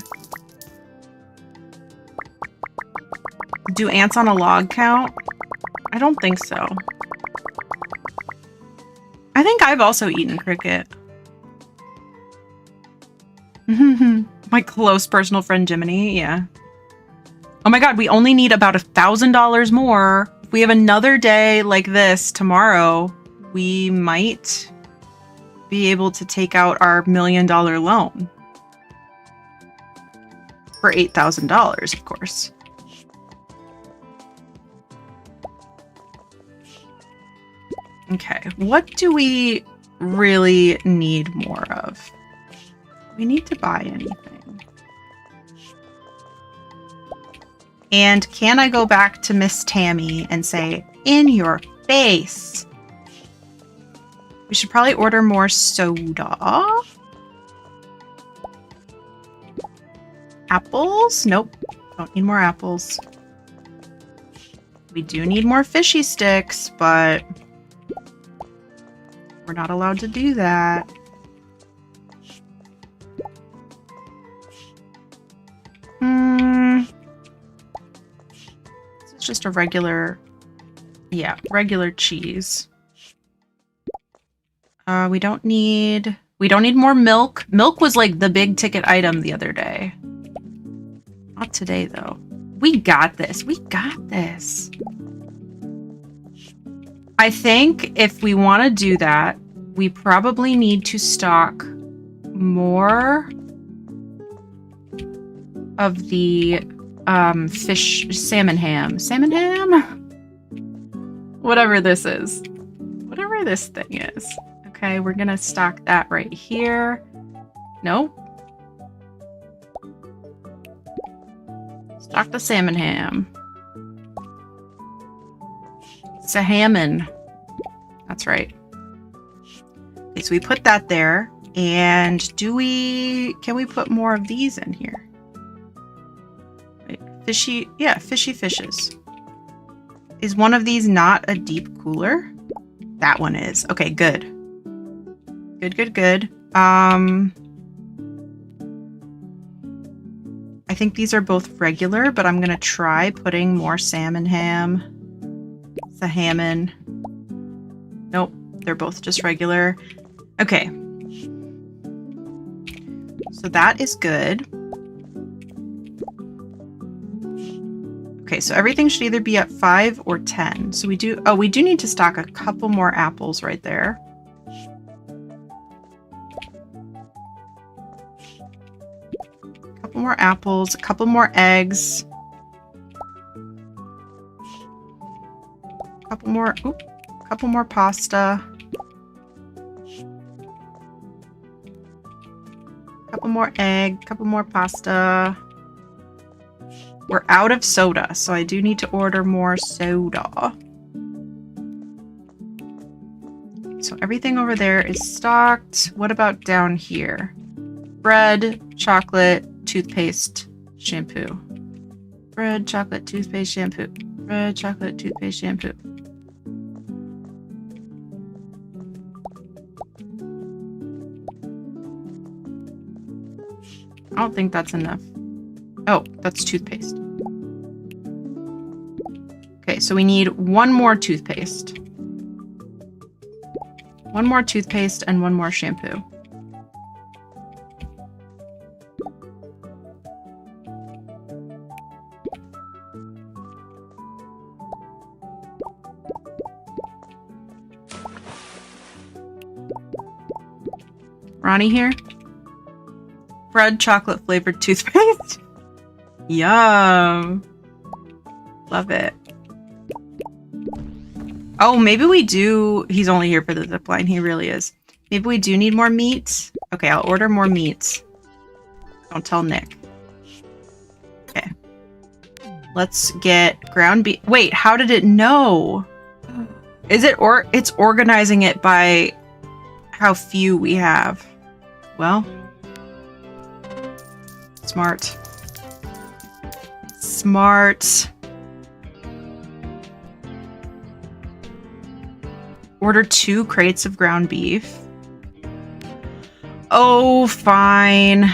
S3: Do ants on a log count? I don't think so. I think I've also eaten cricket. My close personal friend Jiminy, yeah. Oh my god, we only need about $1,000 more. If we have another day like this tomorrow, we might be able to take out our $1 million loan. For $8,000, of course. Okay, what do we really need more of? We need to buy anything. And can I go back to Miss Tammy and say, in your face? We should probably order more soda. Apples? Nope. Don't need more apples. We do need more fishy sticks, but we're not allowed to do that. This is just a regular, yeah, regular cheese. We don't need more milk. Milk was like the big ticket item the other day. Not today though. We got this. We got this. I think if we want to do that, we probably need to stock more of the salmon ham. Salmon ham? Whatever this is. Whatever this thing is. Okay, we're gonna stock that right here. Nope. Stock the salmon ham. Salmon. That's right. Okay, so we put that there. And can we put more of these in here? Wait, fishy, yeah, fishy fishes. Is one of these not a deep cooler? That one is. Okay, good. Good. I think these are both regular, but I'm gonna try putting more salmon ham. Salmon. Nope, they're both just regular. Okay. So that is good. Okay, so everything should either be at 5 or 10. So we do need to stock a couple more apples right there. A couple more apples, a couple more eggs. A couple more pasta. Couple more egg, couple more pasta. We're out of soda, so I do need to order more soda. So everything over there is stocked. What about down here? Bread, chocolate, toothpaste, shampoo. Bread, chocolate, toothpaste, shampoo. Bread, chocolate, toothpaste, shampoo. I don't think that's enough. Oh, that's toothpaste. Okay, so we need one more toothpaste. One more toothpaste and one more shampoo. Ronnie here? Bread chocolate flavored toothpaste. Yum. Love it. Oh, maybe we do. He's only here for the zip line. He really is. Maybe we do need more meat. Okay, I'll order more meat. Don't tell Nick. Okay. Let's get ground beef. Wait, how did it know? Is it it's organizing it by how few we have? Well, smart. Smart. Order 2 crates of ground beef. Oh, fine.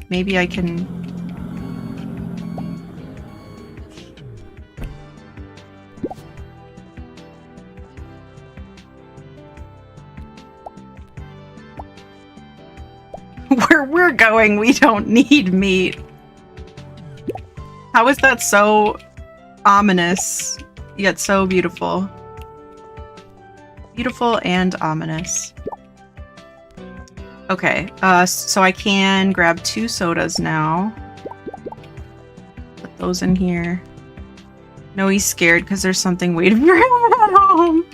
S3: Maybe I can... Where we're going, we don't need meat. How is that so ominous, yet so beautiful? Beautiful and ominous. Okay, so I can grab 2 sodas now. Put those in here. No, he's scared because there's something waiting for him at home.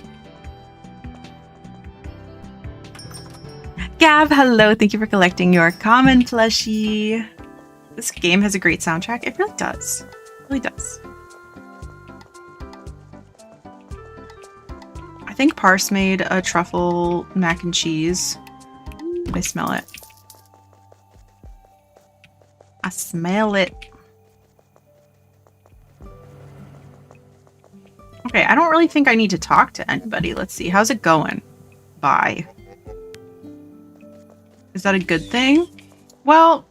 S3: Gab, hello. Thank you for collecting your common plushie. This game has a great soundtrack. It really does. It really does. I think Parse made a truffle mac and cheese. I smell it. I smell it. Okay, I don't really think I need to talk to anybody. Let's see. How's it going? Bye. Is that a good thing? Well,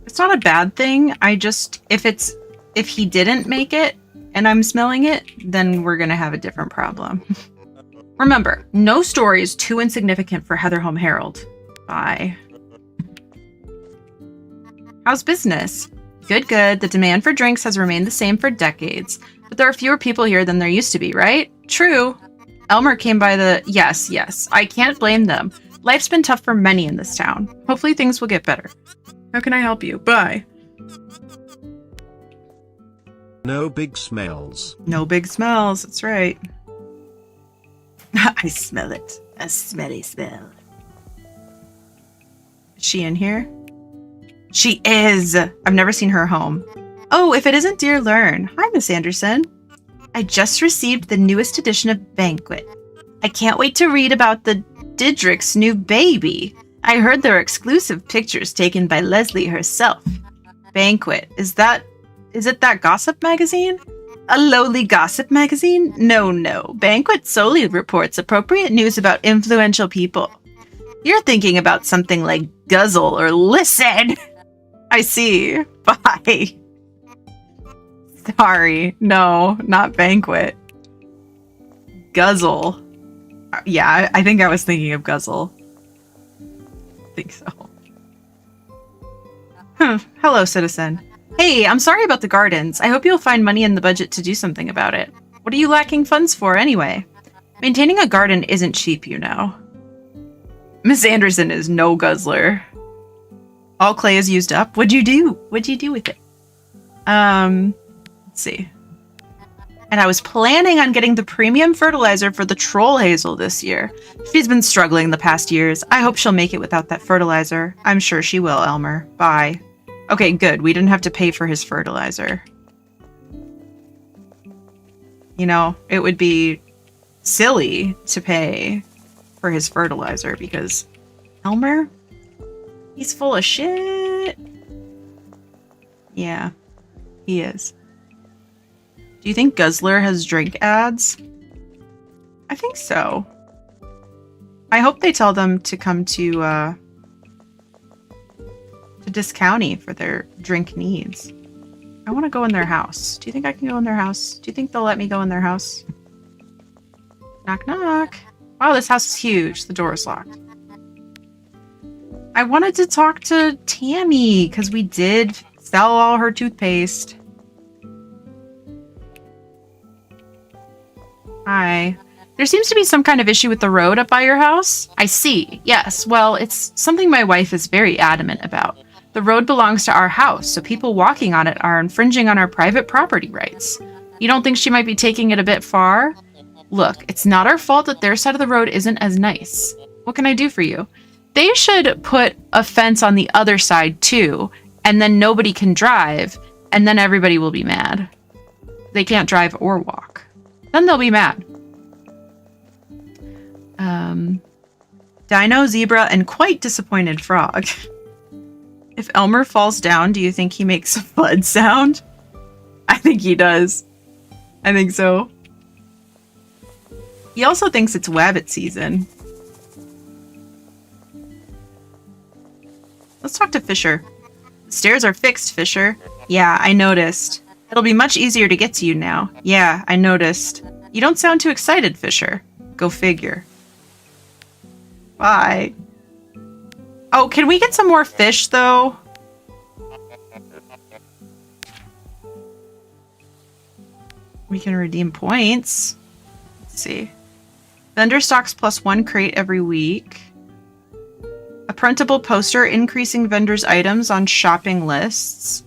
S3: it's not a bad thing. I just, if he didn't make it and I'm smelling it, then we're gonna have a different problem. Remember, no story is too insignificant for Heatherhome Herald. Bye. How's business? Good, good. The demand for drinks has remained the same for decades, but there are fewer people here than there used to be, right? True. Elmer came by the... Yes, yes. I can't blame them. Life's been tough for many in this town. Hopefully things will get better. How can I help you? Bye.
S1: No big smells.
S3: No big smells. That's right. I smell it. A smelly smell. Is she in here? She is! I've never seen her home. Oh, if it isn't dear Lurn. Hi, Miss Anderson. I just received the newest edition of Banquet. I can't wait to read about the Didrik's new baby. I heard there are exclusive pictures taken by Leslie herself. Banquet. Is it that gossip magazine? A lowly gossip magazine? No, no. Banquet solely reports appropriate news about influential people. You're thinking about something like Guzzle or Listen. I see. Bye. Sorry. No, not Banquet. Guzzle. Yeah, I think I was thinking of Guzzle. I think so. Hello, citizen. Hey, I'm sorry about the gardens. I hope you'll find money in the budget to do something about it. What are you lacking funds for, anyway? Maintaining a garden isn't cheap, you know. Miss Anderson is no guzzler. All clay is used up. What'd you do? What'd you do with it? Let's see. And I was planning on getting the premium fertilizer for the troll hazel this year. She's been struggling the past years. I hope she'll make it without that fertilizer. I'm sure she will, Elmer. Bye. Okay, good. We didn't have to pay for his fertilizer. You know, it would be silly to pay for his fertilizer because Elmer, he's full of shit. Yeah, he is. Do you think Guzzler has drink ads? I think so. I hope they tell them to come to Discounty for their drink needs. I want to go in their house. Do you think I can go in their house? Do you think they'll let me go in their house? Knock, knock. Wow, this house is huge. The door is locked. I wanted to talk to Tammy because we did sell all her toothpaste. Hi. There seems to be some kind of issue with the road up by your house. I see. Yes. Well, it's something my wife is very adamant about. The road belongs to our house, so people walking on it are infringing on our private property rights. You don't think she might be taking it a bit far? Look, it's not our fault that their side of the road isn't as nice. What can I do for you? They should put a fence on the other side too, and then nobody can drive, and then everybody will be mad. They can't drive or walk. Then they'll be mad. Dino, zebra, and quite disappointed frog. If Elmer falls down, do you think he makes a thud sound? I think he does. I think so. He also thinks it's wabbit season. Let's talk to Fisher. The stairs are fixed, Fisher. Yeah, I noticed. It'll be much easier to get to you now. Yeah, I noticed. You don't sound too excited, Fisher. Go figure. Bye. Oh, can we get some more fish, though? We can redeem points. Let's see. Vendor stocks +1 crate every week. A printable poster increasing vendors' items on shopping lists.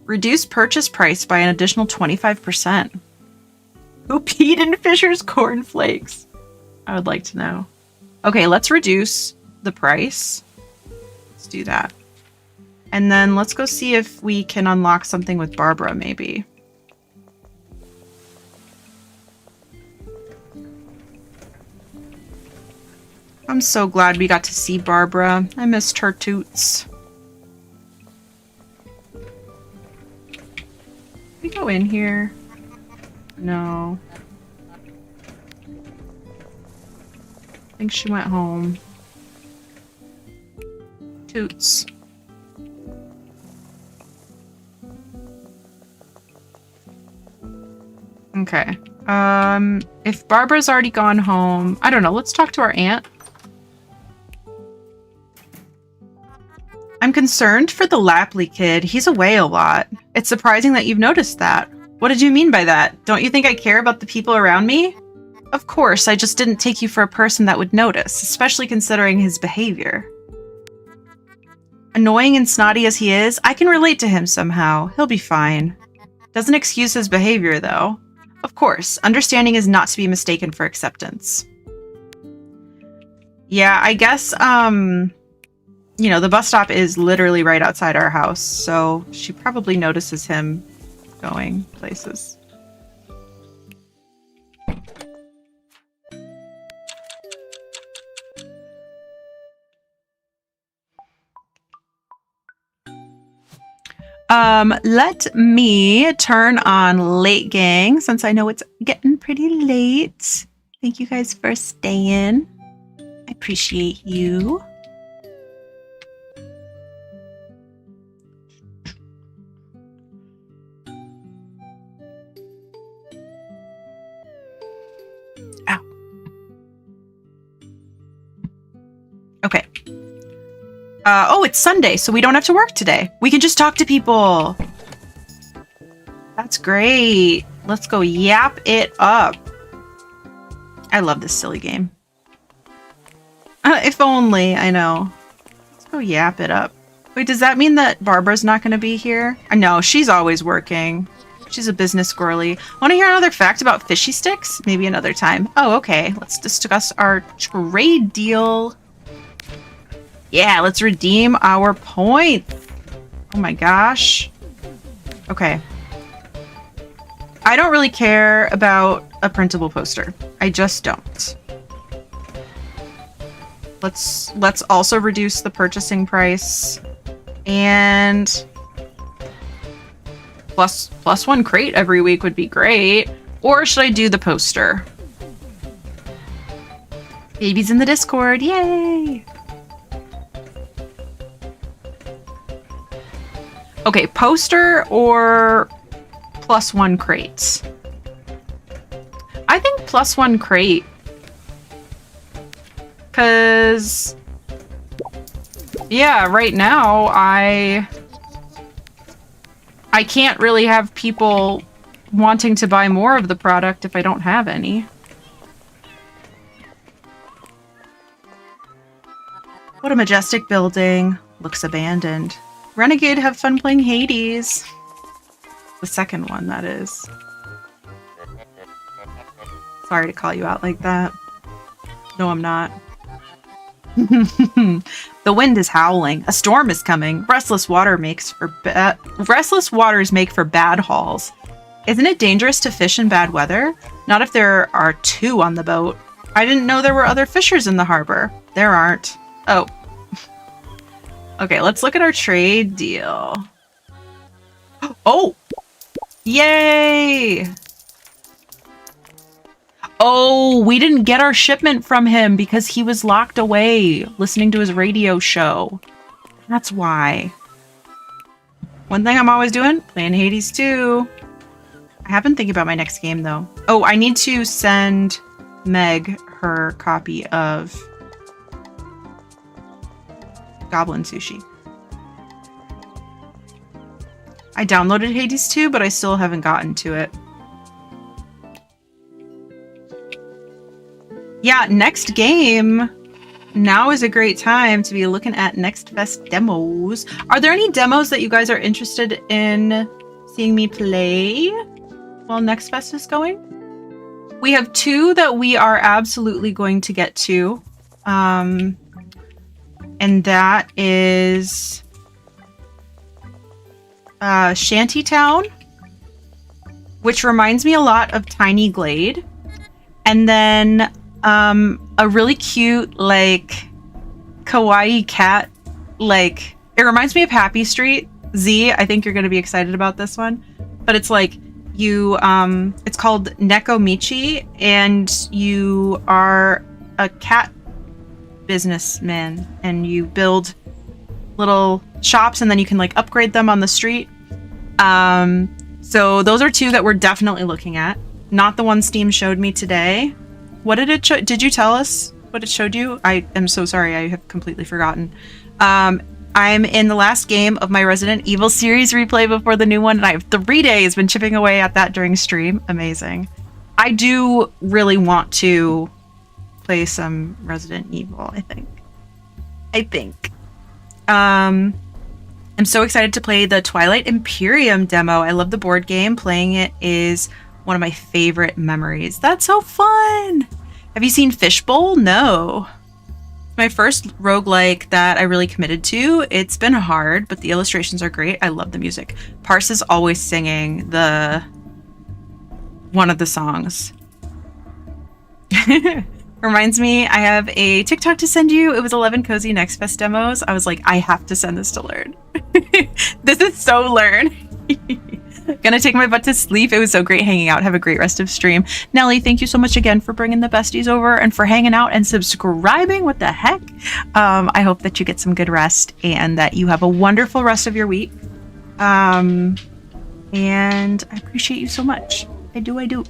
S3: Reduce purchase price by an additional 25%. Who peed in Fisher's cornflakes? I would like to know. Okay, let's reduce the price. Let's do that. And then let's go see if we can unlock something with Barbara, maybe. I'm so glad we got to see Barbara. I missed her toots. Can we go in here? No. I think she went home. Toots. Okay. If Barbara's already gone home, I don't know. Let's talk to our aunt. I'm concerned for the Lapley kid. He's away a lot. It's surprising that you've noticed that. What did you mean by that? Don't you think I care about the people around me? Of course, I just didn't take you for a person that would notice, especially considering his behavior. Annoying and snotty as he is, I can relate to him somehow. He'll be fine. Doesn't excuse his behavior, though. Of course, understanding is not to be mistaken for acceptance. Yeah, I guess, you know, the bus stop is literally right outside our house, so she probably notices him going places. Let me turn on Late Gang, since I know it's getting pretty late. Thank you guys for staying. I appreciate you. Ow. Okay. Oh, it's Sunday, so we don't have to work today. We can just talk to people. That's great. Let's go yap it up. I love this silly game. If only, I know. Let's go yap it up. Wait, does that mean that Barbara's not going to be here? No, she's always working. She's a business squirrely. Want to hear another fact about fishy sticks? Maybe another time. Oh, okay. Let's discuss our trade deal. Yeah, let's redeem our points. Oh my gosh. Okay. I don't really care about a printable poster. I just don't. Let's also reduce the purchasing price. And plus one crate every week would be great. Or should I do the poster? Baby's in the Discord. Yay! Okay, poster or +1 crates? I think +1 crate. Because, yeah, right now I can't really have people wanting to buy more of the product if I don't have any. What a majestic building. Looks abandoned. Renegade, have fun playing Hades. The second one, that is. Sorry to call you out like that. No, I'm not. The wind is howling. A storm is coming. Restless waters make for bad hauls. Isn't it dangerous to fish in bad weather? Not if there are 2 on the boat. I didn't know there were other fishers in the harbor. There aren't. Oh. Okay, let's look at our trade deal. Oh! Yay! Oh, we didn't get our shipment from him because he was locked away listening to his radio show. That's why. One thing I'm always doing, playing Hades 2. I have been thinking about my next game, though. Oh, I need to send Meg her copy of Goblin Sushi. I downloaded Hades 2, but I still haven't gotten to it. Yeah, next game. Now is a great time to be looking at Next Fest demos. Are there any demos that you guys are interested in seeing me play while Next Fest is going? We have 2 that we are absolutely going to get to. And that is Shantytown, which reminds me a lot of Tiny Glade. And then a really cute, like, kawaii cat, like, it reminds me of Happy Street. Z, I think you're going to be excited about this one. But it's like, you, it's called Nekomichi, and you are a cat businessman, and you build little shops, and then you can, like, upgrade them on the street. So those are 2 that we're definitely looking at. Not the one Steam showed me today. What did it show? Did you tell us what it showed you? I am so sorry. I have completely forgotten. I'm in the last game of my Resident Evil series replay before the new one, and I have 3 days been chipping away at that during stream. Amazing. I do really want to play some Resident Evil, I think. I'm so excited to play the Twilight Imperium demo. I love the board game. Playing it is one of my favorite memories. That's so fun! Have you seen Fishbowl? No. It's my first roguelike that I really committed to. It's been hard, but the illustrations are great. I love the music. Parse is always singing one of the songs. Reminds me, I have a TikTok to send you. It was 11 Cozy Next Fest demos. I was like, I have to send this to Lurn. This is so Lurn. Gonna take my butt to sleep. It was so great hanging out. Have a great rest of stream. Nelly, thank you so much again for bringing the besties over and for hanging out and subscribing. What the heck? I hope that you get some good rest and that you have a wonderful rest of your week. And I appreciate you so much. I do.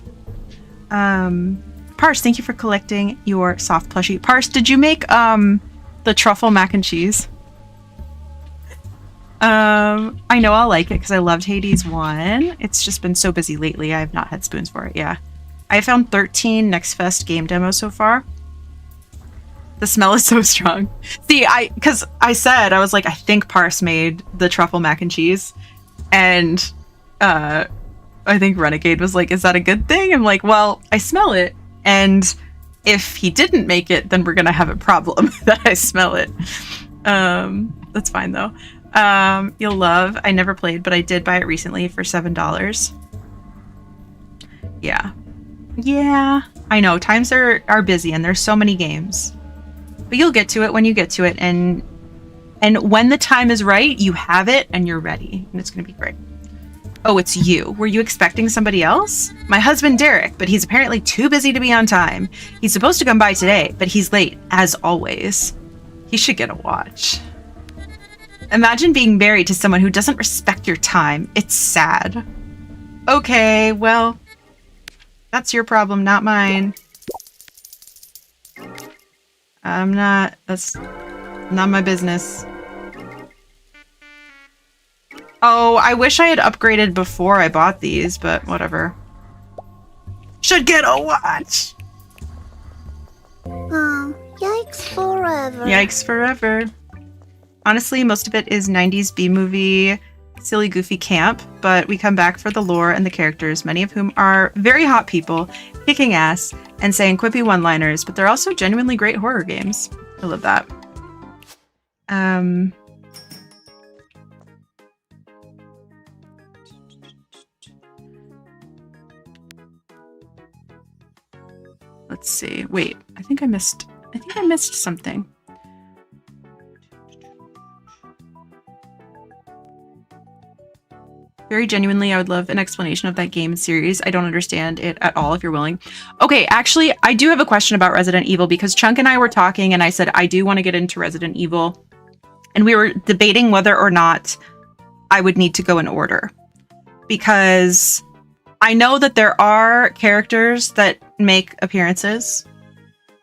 S3: Parse, thank you for collecting your soft plushie. Parse, did you make the truffle mac and cheese? I know I'll like it because I loved Hades 1. It's just been so busy lately. I have not had spoons for it. Yeah. I found 13 Next Fest game demos so far. The smell is so strong. See, because I said, I was like, I think Parse made the truffle mac and cheese. And I think Renegade was like, is that a good thing? I'm like, well, I smell it. And if he didn't make it, then we're going to have a problem that I smell it. That's fine though. You'll love, I never played, but I did buy it recently for $7. Yeah, I know times are busy and there's so many games, but you'll get to it when you get to it, and when the time is right, you have it and you're ready, and it's gonna be great. Oh, it's you. Were you expecting somebody else? My husband Derek, but he's apparently too busy to be on time. He's supposed to come by today, but he's late as always. He should get a watch. Imagine being married to someone who doesn't respect your time. It's sad. Okay, well, that's your problem, not mine. That's not my business. Oh, I wish I had upgraded before I bought these, but whatever. Should get a watch!
S2: Oh, yikes forever.
S3: Yikes forever. Honestly, most of it is 90s B-movie, silly, goofy camp, but we come back for the lore and the characters, many of whom are very hot people, kicking ass, and saying quippy one-liners, but they're also genuinely great horror games. I love that. Let's see. Wait, I think I missed something. Very genuinely, I would love an explanation of that game series. I don't understand it at all if you're willing. Okay, actually, I do have a question about Resident Evil because Chunk and I were talking and I said, I do want to get into Resident Evil. And we were debating whether or not I would need to go in order. Because I know that there are characters that make appearances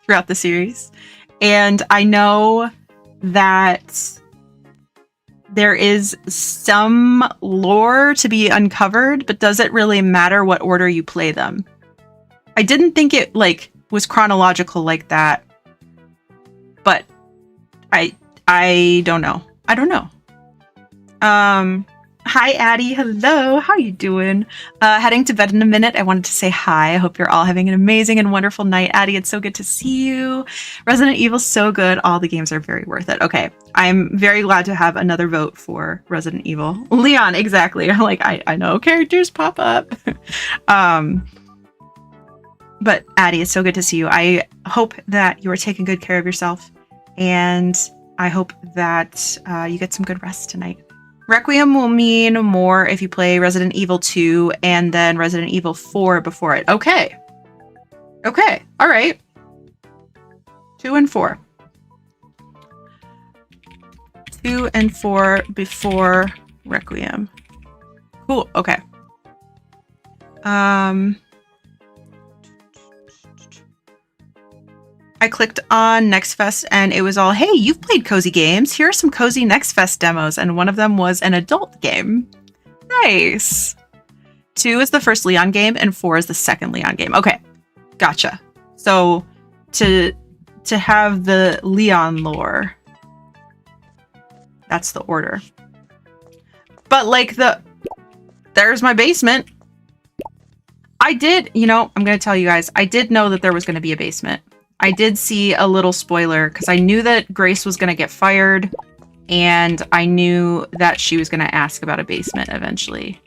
S3: throughout the series. And I know that there is some lore to be uncovered, but does it really matter what order you play them? I didn't think it like was chronological like that, but I don't know. I don't know. Hi, Addie. Hello. How you doing? Heading to bed in a minute. I wanted to say hi. I hope you're all having an amazing and wonderful night. Addie, it's so good to see you. Resident Evil's so good. All the games are very worth it. Okay. I'm very glad to have another vote for Resident Evil. Leon, exactly. Like, I know characters pop up. But Addie, it's so good to see you. I hope that you are taking good care of yourself. And I hope that you get some good rest tonight. Requiem will mean more if you play Resident Evil 2 and then Resident Evil 4 before it. Okay. Okay. All right. 2 and 4. 2 and 4 before Requiem. Cool. Okay. I clicked on Next Fest and it was all, hey, you've played cozy games. Here are some cozy Next Fest demos. And one of them was an adult game. Nice. 2 is the first Leon game and 4 is the second Leon game. Okay. Gotcha. So to have the Leon lore, that's the order. But like there's my basement. I did, you know, I'm going to tell you guys, I did know that there was going to be a basement. I did see a little spoiler because I knew that Grace was going to get fired and I knew that she was going to ask about a basement eventually.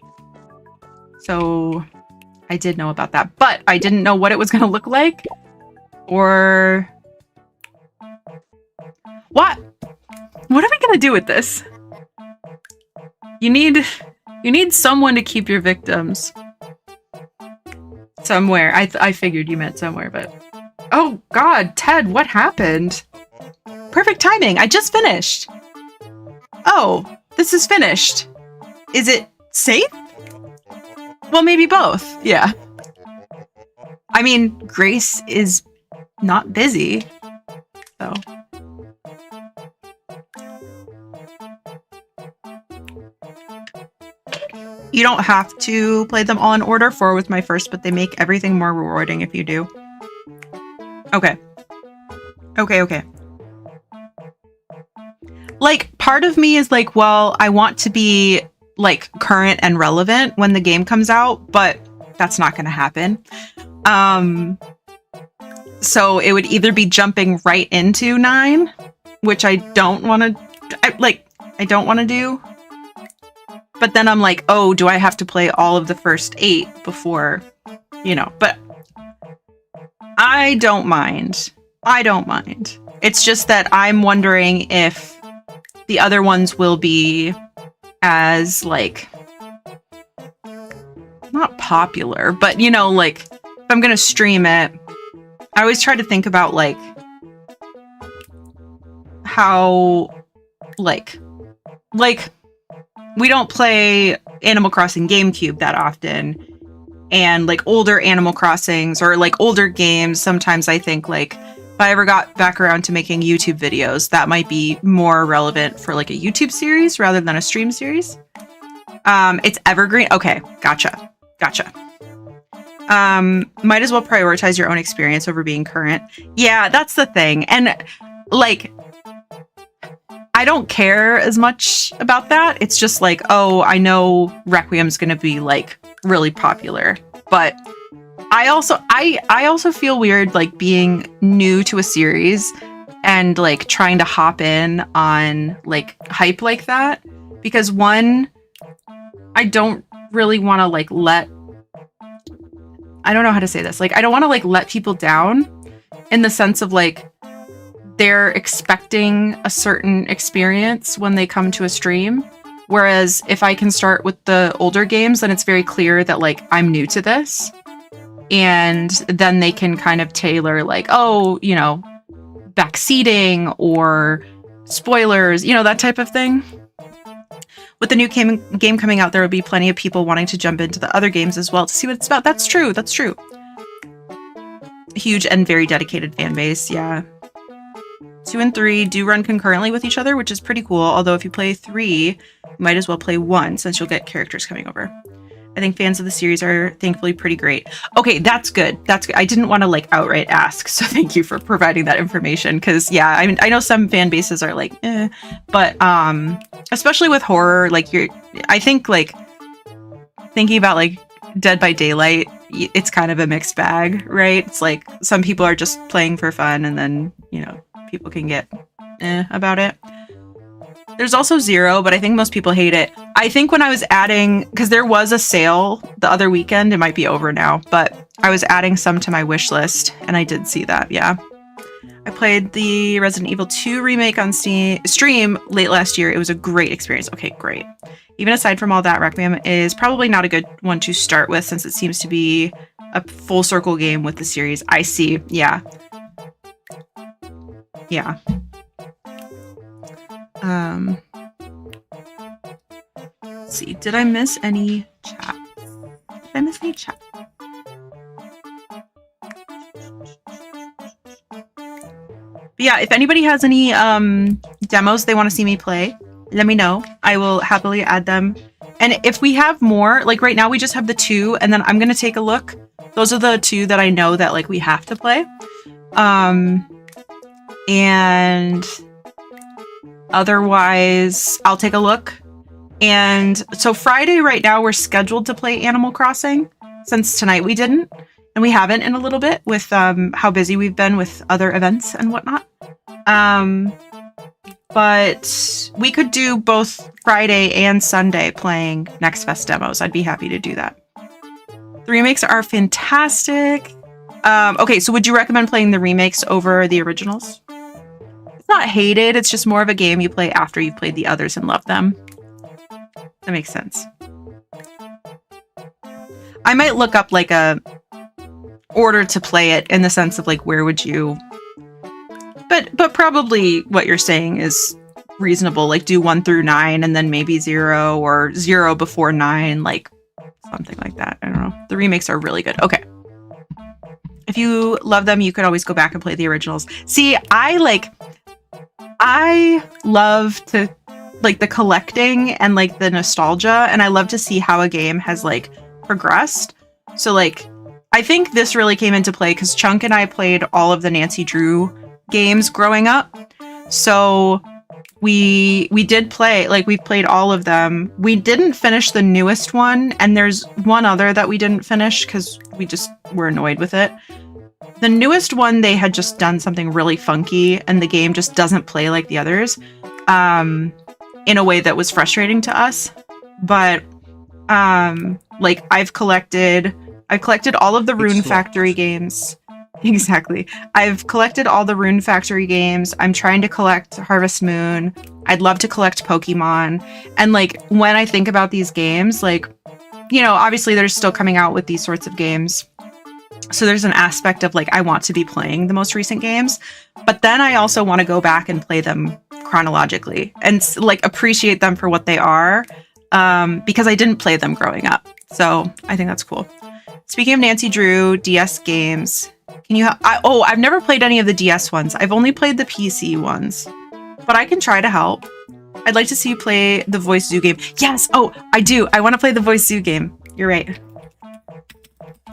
S3: So I did know about that, but I didn't know what it was going to look like or what? What are we going to do with this? You need someone to keep your victims somewhere. I figured you meant somewhere, but oh God, Ted, what happened? Perfect timing. I just finished. Oh, this is finished. Is it safe? Well, maybe both. Yeah. I mean, Grace is not busy, so. You don't have to play them all in order. 4 was my first, but they make everything more rewarding if you do. Okay. Okay. Like, part of me is like, well, I want to be like current and relevant when the game comes out, but that's not going to happen. So it would either be jumping right into 9, which I don't want to do. But then I'm like, oh, do I have to play all of the first 8 before, you know, but I don't mind. It's just that I'm wondering if the other ones will be as, like, not popular, but, you know, like, if I'm going to stream it, I always try to think about, like, how, like, we don't play Animal Crossing GameCube that often. And like older Animal Crossings or like older games, sometimes I think like if I ever got back around to making YouTube videos, that might be more relevant for like a YouTube series rather than a stream series. It's evergreen. Okay, gotcha. Might as well prioritize your own experience over being current. Yeah, that's the thing. And like, I don't care as much about that. It's just like, oh, I know Requiem's going to be like really popular, but I also feel weird like being new to a series and like trying to hop in on like hype like that, because one, I don't really want to like I don't know how to say this. Like, I don't want to like let people down in the sense of like they're expecting a certain experience when they come to a stream. Whereas if I can start with the older games, then it's very clear that like I'm new to this. And then they can kind of tailor like, oh, you know, backseating or spoilers, you know, that type of thing. With the new game coming out, there will be plenty of people wanting to jump into the other games as well to see what it's about. That's true. That's true. Huge and very dedicated fan base. Yeah. 2 and 3 do run concurrently with each other, which is pretty cool. Although if you play 3, you might as well play 1 since you'll get characters coming over. I think fans of the series are thankfully pretty great. Okay, that's good. That's good. I didn't want to like outright ask, so thank you for providing that information. Because yeah, I mean, I know some fan bases are like, but especially with horror, like I think like thinking about like Dead by Daylight, it's kind of a mixed bag, right? It's like some people are just playing for fun, and then you know people can get about it. There's also Zero, but I think most people hate it. I think when I was adding, because there was a sale the other weekend, it might be over now, but I was adding some to my wish list, and I did see that, yeah. I played the Resident Evil 2 remake on stream late last year. It was a great experience. Okay, great. Even aside from all that, Requiem is probably not a good one to start with since it seems to be a full circle game with the series. I see, yeah. Yeah. Let's see. Did I miss any chat? Did I miss any chat? But yeah, if anybody has any demos they want to see me play, let me know. I will happily add them. And if we have more, like right now we just have the 2, and then I'm gonna take a look. Those are the 2 that I know that like we have to play. And otherwise, I'll take a look. And so Friday right now, we're scheduled to play Animal Crossing since tonight we didn't. And we haven't in a little bit with how busy we've been with other events and whatnot. But we could do both Friday and Sunday playing Next Fest demos. I'd be happy to do that. The remakes are fantastic. Okay, so would you recommend playing the remakes over the originals? It's not hated, it's just more of a game you play after you've played the others and love them. That makes sense. I might look up like a order to play it in the sense of like where would you, but probably what you're saying is reasonable. Like do 1 through 9 and then maybe 0 or 0 before 9, like something like that. I don't know. The remakes are really good. Okay. If you love them, you could always go back and play the originals. See, I love to like the collecting and like the nostalgia, and I love to see how a game has like progressed. So like I think this really came into play because Chunk and I played all of the Nancy Drew games growing up. So we did play, like we've played all of them. We didn't finish the newest one, and there's one other that we didn't finish because we just were annoyed with it. The newest one, they had just done something really funky, and the game just doesn't play like the others in a way that was frustrating to us. But like I've collected all of the Rune Factory games. Exactly. I've collected all the Rune Factory games. I'm trying to collect Harvest Moon. I'd love to collect Pokemon. And like when I think about these games, like, you know, obviously they're still coming out with these sorts of games. So there's an aspect of like, I want to be playing the most recent games, but then I also want to go back and play them chronologically and like appreciate them for what they are, because I didn't play them growing up. So I think that's cool. Speaking of Nancy Drew DS games, can you I've never played any of the DS ones. I've only played the PC ones, but I can try to help. I'd like to see you play the Voice Zoo game. Yes. Oh, I do. I want to play the Voice Zoo game. You're right.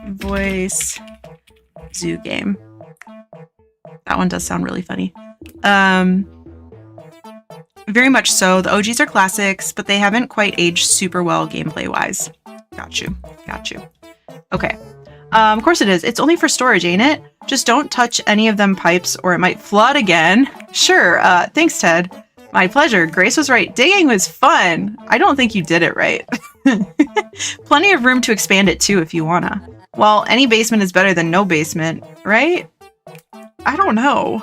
S3: Voice Zoo game. That one does sound really funny. Very much so. The OGs are classics, but they haven't quite aged super well gameplay wise. Got you. Okay. Of course it is. It's only for storage, ain't it? Just don't touch any of them pipes or it might flood again. Sure. Thanks, Ted. My pleasure. Grace was right. Digging was fun. I don't think you did it right. Plenty of room to expand it too if you wanna. Well, any basement is better than no basement, right? I don't know.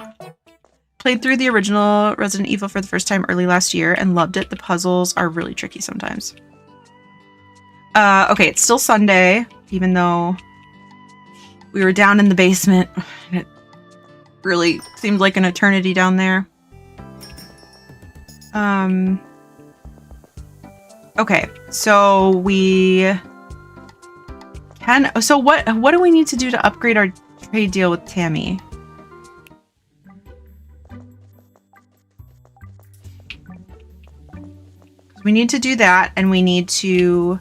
S3: played through the original Resident Evil for the first time early last year and loved it. The puzzles are really tricky sometimes. Okay, it's still Sunday, even though we were down in the basement. And it really seemed like an eternity down there. Okay, so we can... So what do we need to do to upgrade our trade deal with Tammy? We need to do that, and we need to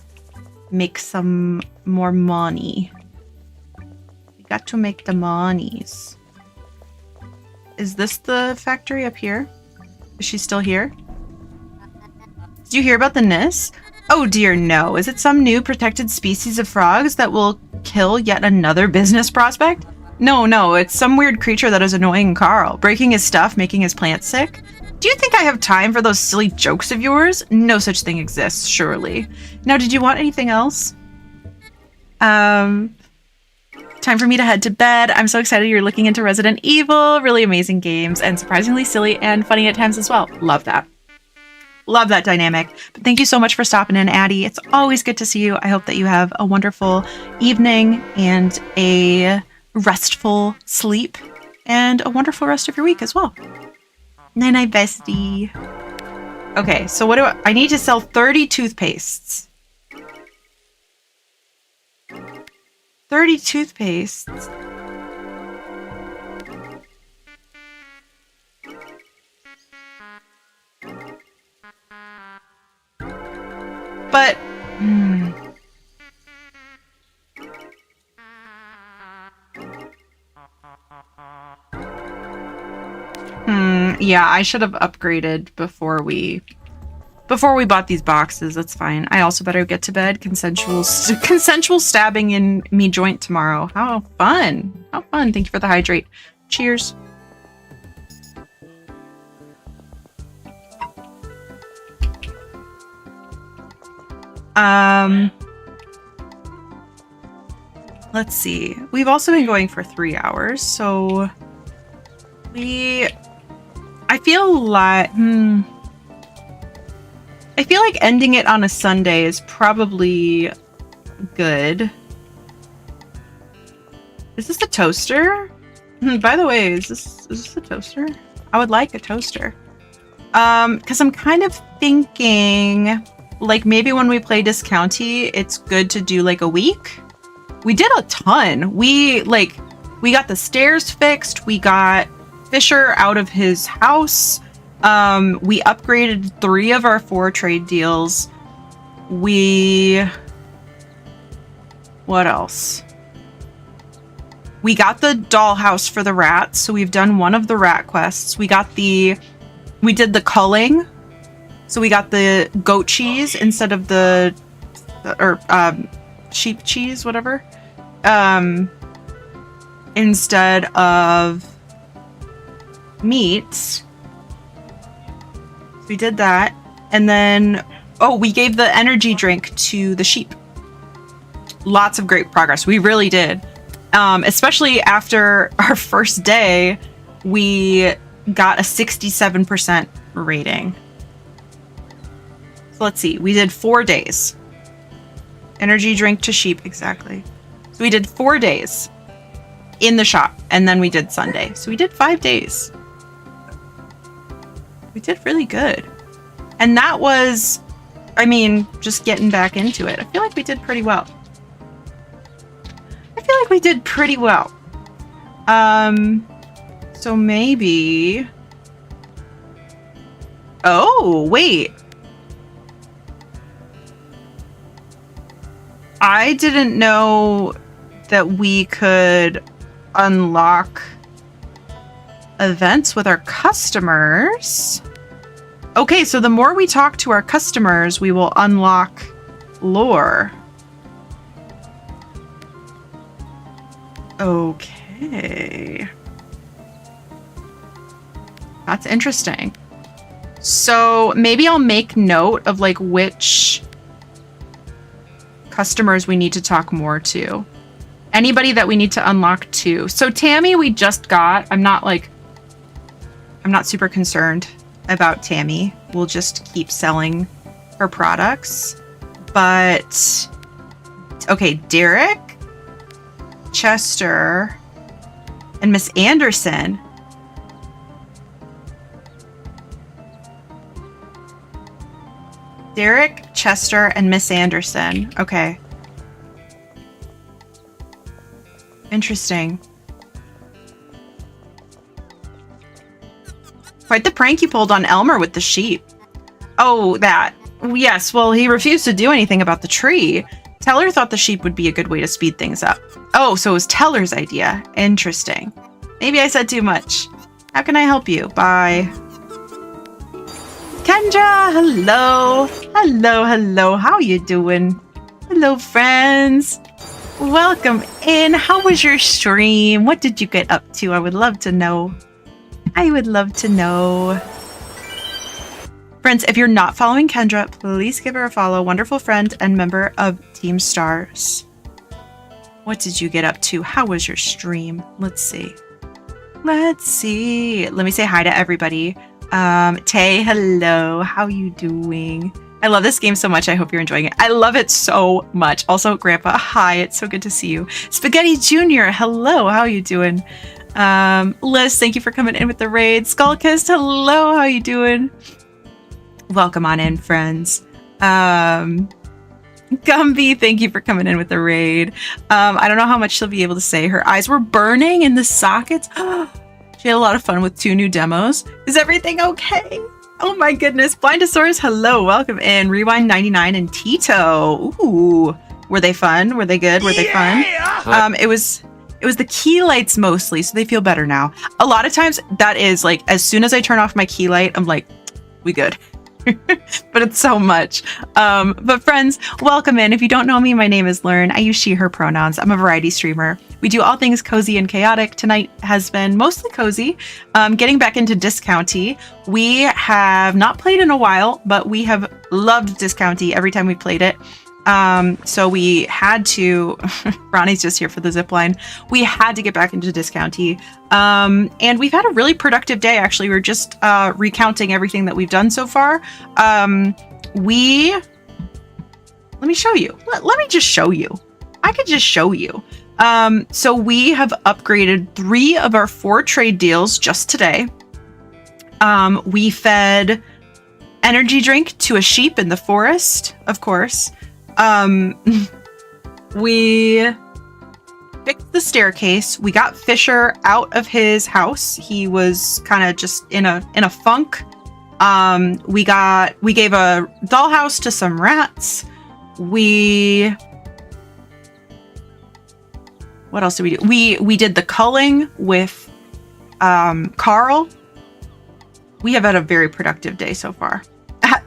S3: make some more money. We got to make the monies. Is this the factory up here? Is she still here? Did you hear about the NIS? Oh dear, no. Is it some new protected species of frogs that will kill yet another business prospect? No, it's some weird creature that is annoying Carl, breaking his stuff, making his plants sick. Do you think I have time for those silly jokes of yours? No such thing exists, surely. Now, did you want anything else? Time for me to head to bed. I'm so excited you're looking into Resident Evil. Really amazing games and surprisingly silly and funny at times as well. Love that. Love that dynamic. But thank you so much for stopping in, Addie. It's always good to see you. I hope that you have a wonderful evening and a restful sleep and a wonderful rest of your week as well. Night-night, bestie. Okay, so what do I need to sell 30 toothpastes. 30 toothpastes. But yeah, I should have upgraded before we bought these boxes. That's fine. I also better get to bed. Consensual stabbing in me joint tomorrow. How fun. How fun. Thank you for the hydrate. Cheers. Let's see. We've also been going for 3 hours, so I feel like ending it on a Sunday is probably good. Is this a toaster? By the way, is this a toaster? I would like a toaster. Because I'm kind of thinking like maybe when we play Discounty, it's good to do like a week. We did a ton. We got the stairs fixed. We got Fisher out of his house. We upgraded 3 of our 4 trade deals. What else? We got the dollhouse for the rats, so we've done one of the rat quests. We did the culling, so we got the goat cheese instead of the sheep cheese, whatever. Instead of meat. We did that. And then, we gave the energy drink to the sheep. Lots of great progress. We really did. Especially after our first day, we got a 67% rating. So let's see. We did 4 days. Energy drink to sheep, exactly. So we did 4 days in the shop, and then we did Sunday. So we did 5 days. We did really good. And that was, just getting back into it. I feel like we did pretty well. So maybe... Oh, wait. I didn't know that we could unlock events with our customers. Okay, so the more we talk to our customers, we will unlock lore. Okay. That's interesting. So maybe I'll make note of like which customers we need to talk more to. Anybody that we need to unlock to. So Tammy we just got. I'm not I'm not super concerned about Tammy. We'll just keep selling her products. But, okay, Derek, Chester, and Miss Anderson. Derek, Chester, and Miss Anderson. Okay. Interesting. Quite the prank you pulled on Elmer with the sheep. Oh, that. Yes, well, he refused to do anything about the tree. Teller thought the sheep would be a good way to speed things up. Oh, so it was Teller's idea. Interesting. Maybe I said too much. How can I help you? Bye. Kendra, hello. Hello, hello. How you doing? Hello, friends. Welcome in. How was your stream? What did you get up to? I would love to know. I would love to know. Friends, if you're not following Kendra, please give her a follow. Wonderful friend and member of Team Stars. What did you get up to? How was your stream? Let's see. Let's see. Let me say hi to everybody. Tay, hello. How you doing? I love this game so much. I hope you're enjoying it. I love it so much. Also, Grandpa, hi. It's so good to see you. Spaghetti Jr., hello. How you doing? Liz, thank you for coming in with the raid. Skullkist, hello. How you doing? Welcome on in, friends. Gumby, thank you for coming in with the raid. I don't know how much she'll be able to say. Her eyes were burning in the sockets. She had a lot of fun with 2 new demos. Is everything okay? Oh my goodness. Blindosaurus, hello. Welcome in. Rewind 99 and Tito. Ooh. Were they fun? Were they good? Were they fun? It was the key lights mostly, so they feel better now. A lot of times that is like, as soon as I turn off my key light, I'm like, we good. But it's so much. But friends, welcome in. If you don't know me, my name is Lurn. I use she, her pronouns. I'm a variety streamer. We do all things cozy and chaotic. Tonight has been mostly cozy. Getting back into Discounty. We have not played in a while, but we have loved Discounty every time we played it. So we had to, Ronnie's just here for the zip line. We had to get back into Discounty. And we've had a really productive day, actually. We're just recounting everything that we've done so far. Let me show you. Let me just show you. I could just show you. So we have upgraded 3 of our 4 trade deals just today. We fed energy drink to a sheep in the forest, of course. We fixed the staircase. We got Fisher out of his house. He was kind of just in a funk. We gave a dollhouse to some rats. What else did we do? We did the culling with Carl. We have had a very productive day so far.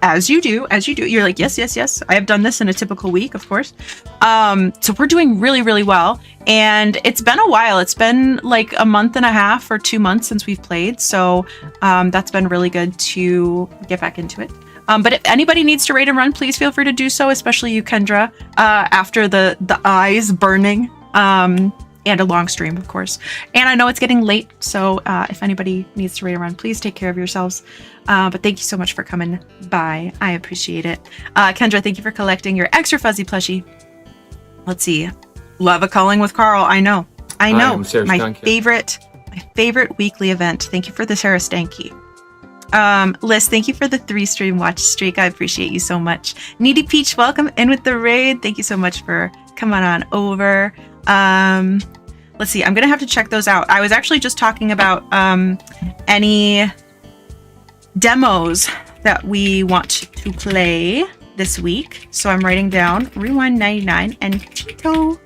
S3: As you do. You're like, yes. I have done this in a typical week, of course. So we're doing really, really well. And it's been a while. It's been like a month and a half or 2 months since we've played. So that's been really good to get back into it. But if anybody needs to raid and run, please feel free to do so, especially you, Kendra, after the eyes burning. And a long stream, of course. And I know it's getting late, so if anybody needs to raid and run, please take care of yourselves. But thank you so much for coming by. I appreciate it. Kendra, thank you for collecting your extra fuzzy plushie. Let's see. Love a calling with Carl. I know. My favorite weekly event. Thank you for the Sarah Stanky. Liz, thank you for the 3 stream watch streak. I appreciate you so much. Needy Peach, welcome in with the raid. Thank you so much for coming on over. Let's see. I'm gonna have to check those out. I was actually just talking about any demos that we want to play this week. So I'm writing down Rewind 99 and Tito.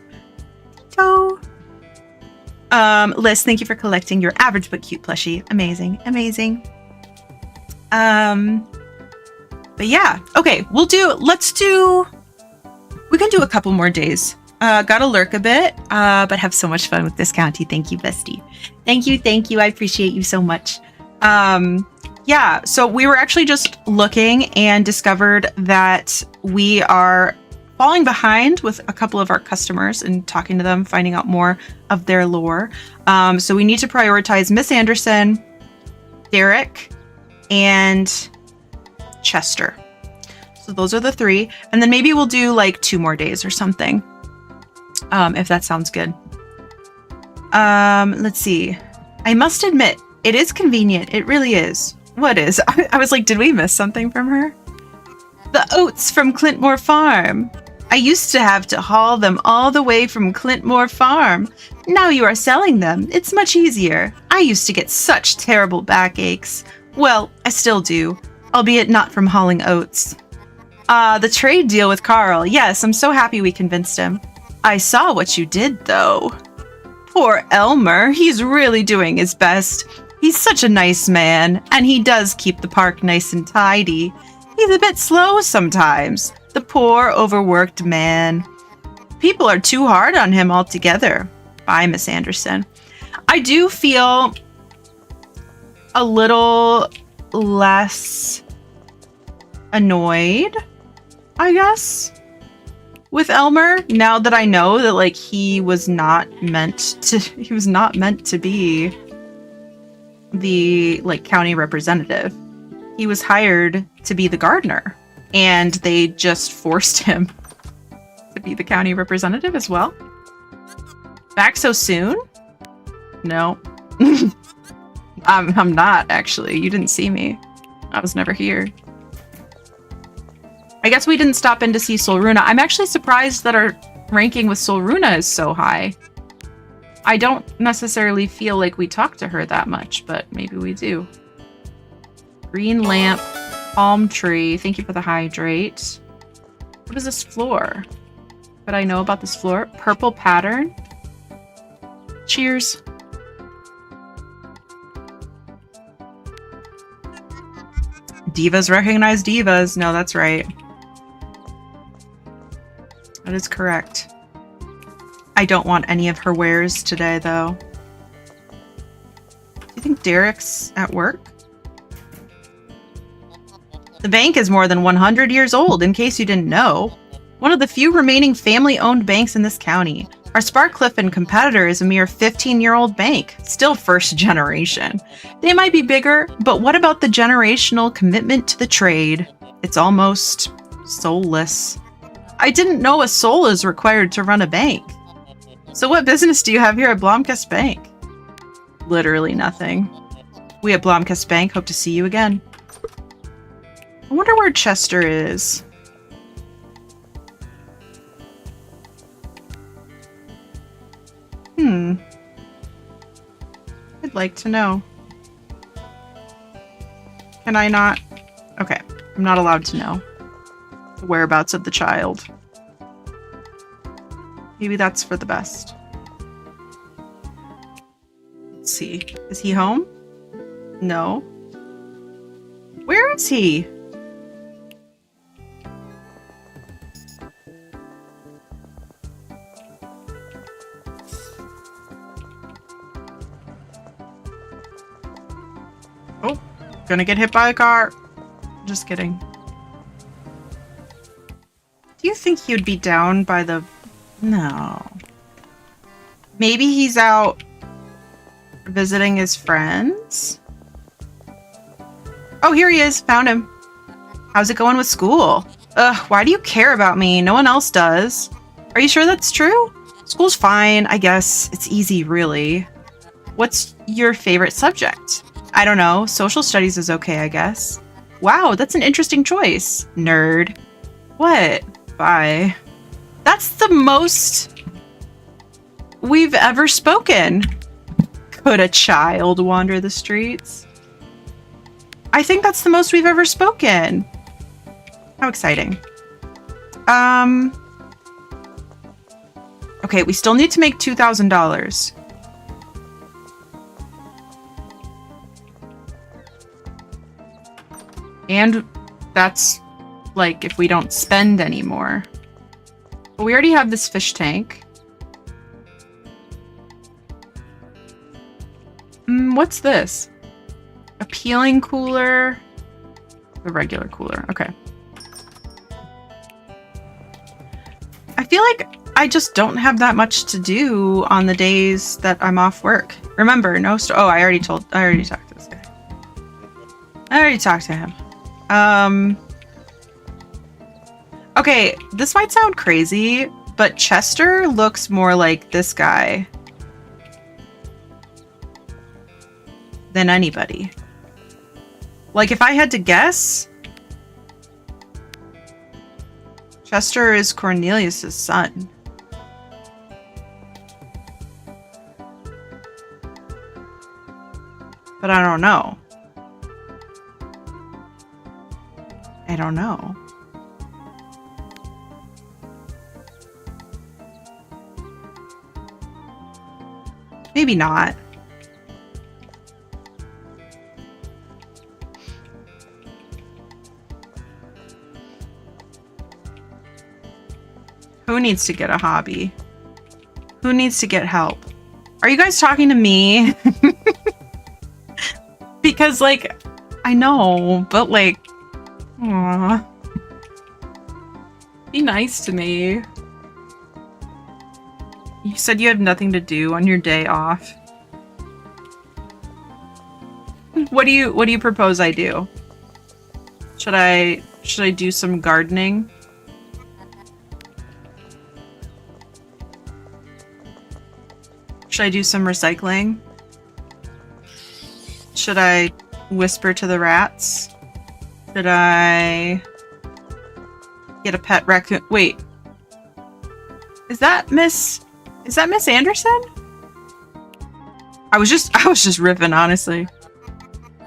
S3: Liz, thank you for collecting your average but cute plushie. Amazing. But yeah, okay, we can do a couple more days. Gotta lurk a bit, but have so much fun with this county. Thank you, bestie. Thank you. I appreciate you so much. Yeah, so we were actually just looking and discovered that we are falling behind with a couple of our customers and talking to them, finding out more of their lore. So we need to prioritize Miss Anderson, Derek, and Chester. So those are the 3. And then maybe we'll do like 2 more days or something. If that sounds good. Let's see. I must admit, it is convenient. It really is. What is? I was like, did we miss something from her? The oats from Clintmore Farm. I used to have to haul them all the way from Clintmore Farm. Now you are selling them. It's much easier. I used to get such terrible backaches. Well, I still do, albeit not from hauling oats. The trade deal with Carl. Yes, I'm so happy we convinced him. I saw what you did, though. Poor Elmer. He's really doing his best. He's such a nice man, and he does keep the park nice and tidy. He's a bit slow sometimes. The poor, overworked man. People are too hard on him altogether. Bye, Miss Anderson. I do feel a little less annoyed, I guess, with Elmer now that I know that like he was not meant to be the like county representative. He was hired to be the gardener, and they just forced him to be the county representative as well. Back so soon? No. I'm not, actually. You didn't see me. I was never here. I guess we didn't stop in to see Solruna. I'm actually surprised that our ranking with Solruna is so high. I don't necessarily feel like we talk to her that much, but maybe we do. Green lamp, palm tree. Thank you for the hydrate. What is this floor? Could I know about this floor? Purple pattern. Cheers. Divas recognize divas. No, that's right. That is correct. I don't want any of her wares today, though. Do you think Derek's at work? The bank is more than 100 years old, in case you didn't know. One of the few remaining family-owned banks in this county. Our Sparkcliffe and competitor is a mere 15-year-old bank, still first generation. They might be bigger, but what about the generational commitment to the trade? It's almost soulless. I didn't know a soul is required to run a bank. So what business do you have here at Blomkest Bank? Literally nothing. We at Blomkest Bank hope to see you again. I wonder where Chester is. I'd like to know. Can I not? Okay, I'm not allowed to know the whereabouts of the child. Maybe that's for the best. Let's see. Is he home? No. Where is he? Oh, gonna get hit by a car. Just kidding. Do you think he would be down by the... No. Maybe he's out visiting his friends? Oh, here he is. Found him. How's it going with school? Ugh, why do you care about me? No one else does. Are you sure that's true? School's fine, I guess. It's easy, really. What's your favorite subject? I don't know. Social studies is okay, I guess. Wow, that's an interesting choice. Nerd. What? Bye. That's the most we've ever spoken. Could a child wander the streets? I think that's the most we've ever spoken. How exciting. Okay, we still need to make $2,000. And that's like if we don't spend anymore. But we already have this fish tank. What's this? A peeling cooler. A regular cooler. Okay. I feel like I just don't have that much to do on the days that I'm off work. Remember, no oh, I already talked to this guy. I already talked to him. Okay, this might sound crazy, but Chester looks more like this guy than anybody. Like, if I had to guess, Chester is Cornelius's son. But I don't know. I don't know. Maybe not. Who needs to get a hobby? Who needs to get help? Are you guys talking to me? Because, like, I know, but, like, aw. Be nice to me. You said you have nothing to do on your day off. What do you propose I do? Should I do some gardening? Should I do some recycling? Should I whisper to the rats? Should I get a pet raccoon? Wait. Is that Miss Anderson? I was just riffing, honestly.